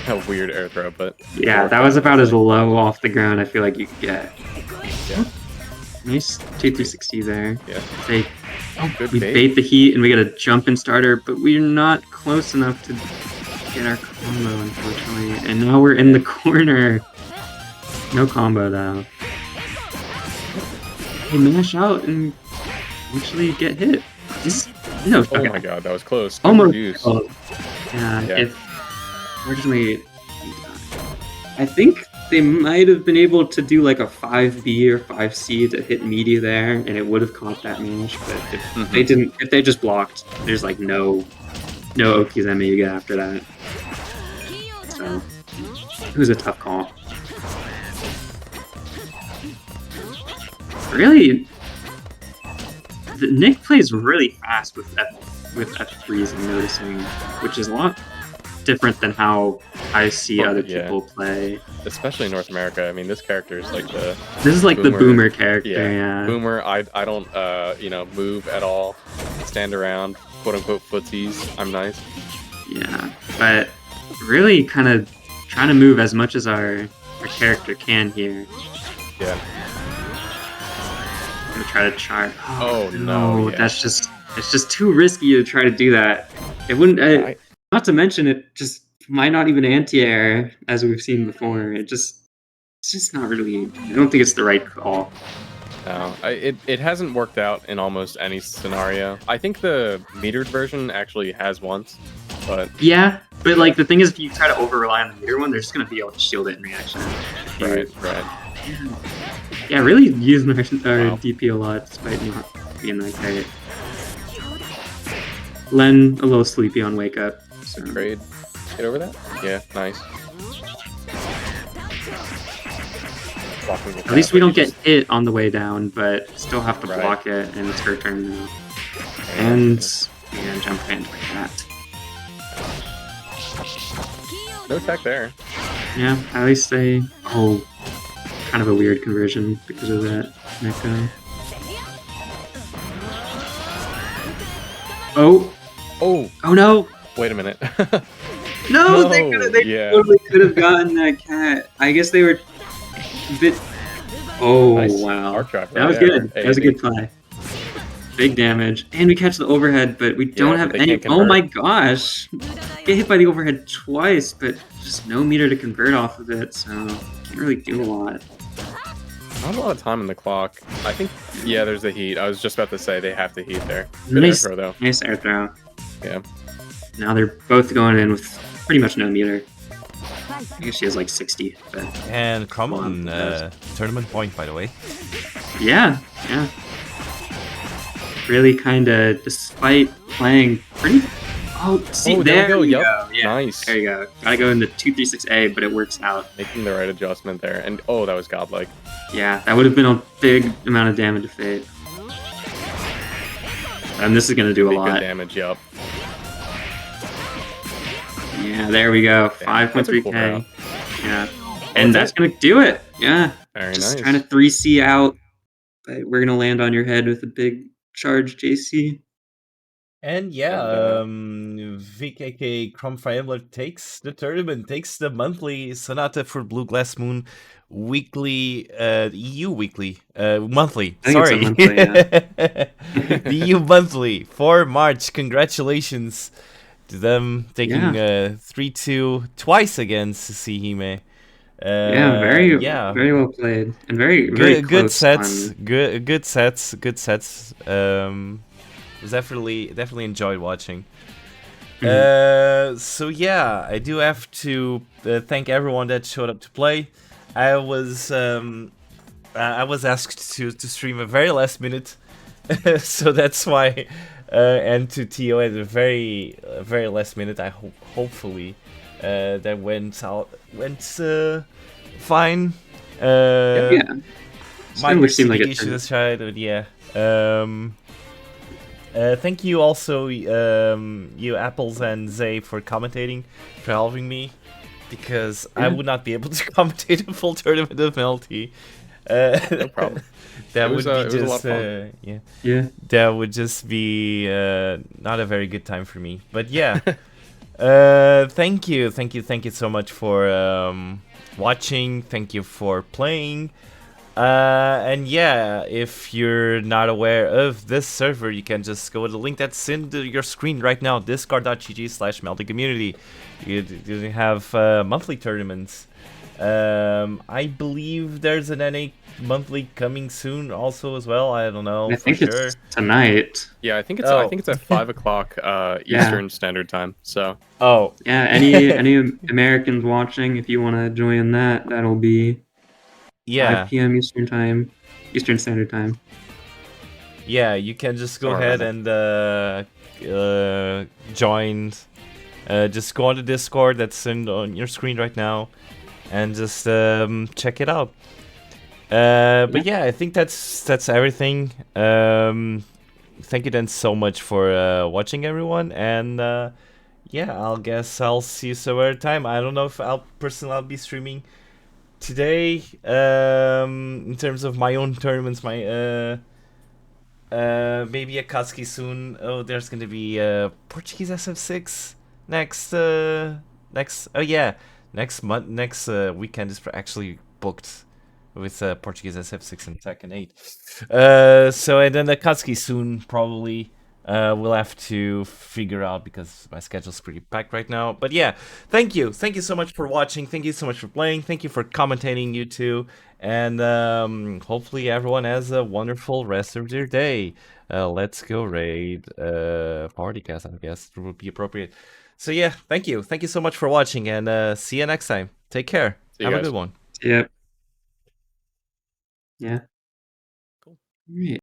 A weird air throw, but yeah, that was about as low off the ground I feel like you could get. Yeah. Nice 2-360 there. Yeah. We bait the heat and we get a jump and starter, but we're not close enough to get our combo, unfortunately. And now we're in the corner. No combo though. Hey, mash out and actually get hit. No. Oh my god, that was close. Almost. Yeah. Unfortunately, I think they might have been able to do like a 5B or 5C to hit media there, and it would have caught that mash. But if they didn't, if they just blocked, there's like no Okizeme you get after that. So it was a tough call. Really, Nick plays really fast with F3s, I'm noticing, which is a lot different than how I see other people play. Especially in North America. I mean, this character is like the... This is like the boomer character, yeah. Boomer, I don't, move at all. Stand around, quote-unquote footsies. I'm nice. Yeah, but really kind of trying to move as much as our character can here. Yeah. I'm gonna try to chart. Oh no, yeah. It's just too risky to try to do that. It wouldn't... Not to mention, it just might not even anti-air, as we've seen before. It's just not really... I don't think it's the right call. No, it hasn't worked out in almost any scenario. I think the metered version actually has once, but... Yeah, but like the thing is, if you try to over-rely on the meter one, they're just going to be able to shield it in reaction. Right. Yeah, really using our DP a lot, despite not being that great. Len, a little sleepy on wake up. So. Trade. Get over that? Yeah, nice. At least we don't get hit on the way down, but still have to block it, and it's her turn now. And jump in like that. No attack there. Yeah, at least they... Oh, kind of a weird conversion because of that Neko. Oh no! Wait a minute. No, they totally could have gotten that cat. I guess they were a bit... Oh, nice. Wow. That was good. That was a good play. Big damage. And we catch the overhead, but we don't have any... Oh my gosh! Get hit by the overhead twice, but just no meter to convert off of it, so can't really do a lot. Not a lot of time on the clock. I think, there's the heat. I was just about to say they have to heat there. Nice air throw, though. Nice air throw. Yeah. Now they're both going in with pretty much no meter. I guess she has like 60. But and common tournament point, by the way. Yeah. Really kind of, despite playing pretty... there you go. Yeah, nice. There you go. Gotta go in the 236A, but it works out. Making the right adjustment there. And that was godlike. Yeah, that would have been a big amount of damage to Fate. And this is going to do a lot. Good damage, yup. Yeah, there we go. 5.3k. Cool, yeah. And that's going to do it. Yeah. Very Just nice. trying to 3C out. But we're going to land on your head with a big charge, JC. And yeah, And Vic aka Chrome Fire Emblem takes the tournament, takes the monthly Sonata for Blue Glass Moon weekly, EU weekly, monthly, I think it's a sorry. monthly, The EU monthly for March. Congratulations to them taking yeah. 3-2 twice against Sihime. Yeah, very Yeah, very well played and very good close sets, on. good sets, good sets. Was definitely enjoyed watching. Mhm. So yeah, I do have to thank everyone that showed up to play. I was asked to stream a very last minute, so that's why. And to TO at a very last minute. I hopefully that went fine. yeah, Yeah, Minor certainly seemed like seating it turned. issues aside, but yeah. Thank you also, you Apples and Zay, for commentating, for helping me, because I Yeah, would not be able to commentate a full tournament of MLT. no problem. That would be It was a lot just, of fun. yeah, yeah, that would just be not a very good time for me. But yeah, thank you so much for watching. Thank you for playing. And yeah, if you're not aware of this server, you can just go to the link that's in your screen right now, discord.gg/meltycommunity. You have monthly tournaments. I believe there's an NA monthly coming soon also as well. I don't know I for think sure. it's tonight. Yeah, I think Oh. it's at 5 o'clock Eastern Standard Time. So Oh. Yeah, any Americans watching, if you want to join that, that'll be Yeah. 5 p.m. Eastern Standard Time. Yeah, you can just go Somewhere ahead around and join. Just go on the Discord that's on your screen right now, and just check it out. But yeah, I think that's everything. Thank you then so much for watching, everyone, and yeah, I'll see you some other time. I don't know if I'll be streaming today. In terms of my own tournaments, maybe a Katsuki soon. Oh, there's gonna be Portuguese SF6 next. Oh yeah, next weekend is actually booked with Portuguese SF6 and Tekken 8. So and then the Katsuki soon probably. We'll have to figure out because my schedule's pretty packed right now. But yeah, thank you so much for watching. Thank you so much for playing. Thank you for commentating, you two. And hopefully everyone has a wonderful rest of their day. Let's go raid Partycast, I guess would be appropriate. So yeah, thank you so much for watching, and see you next time. Take care. See you Have guys. a good one. Yep. Yeah. Cool. All right.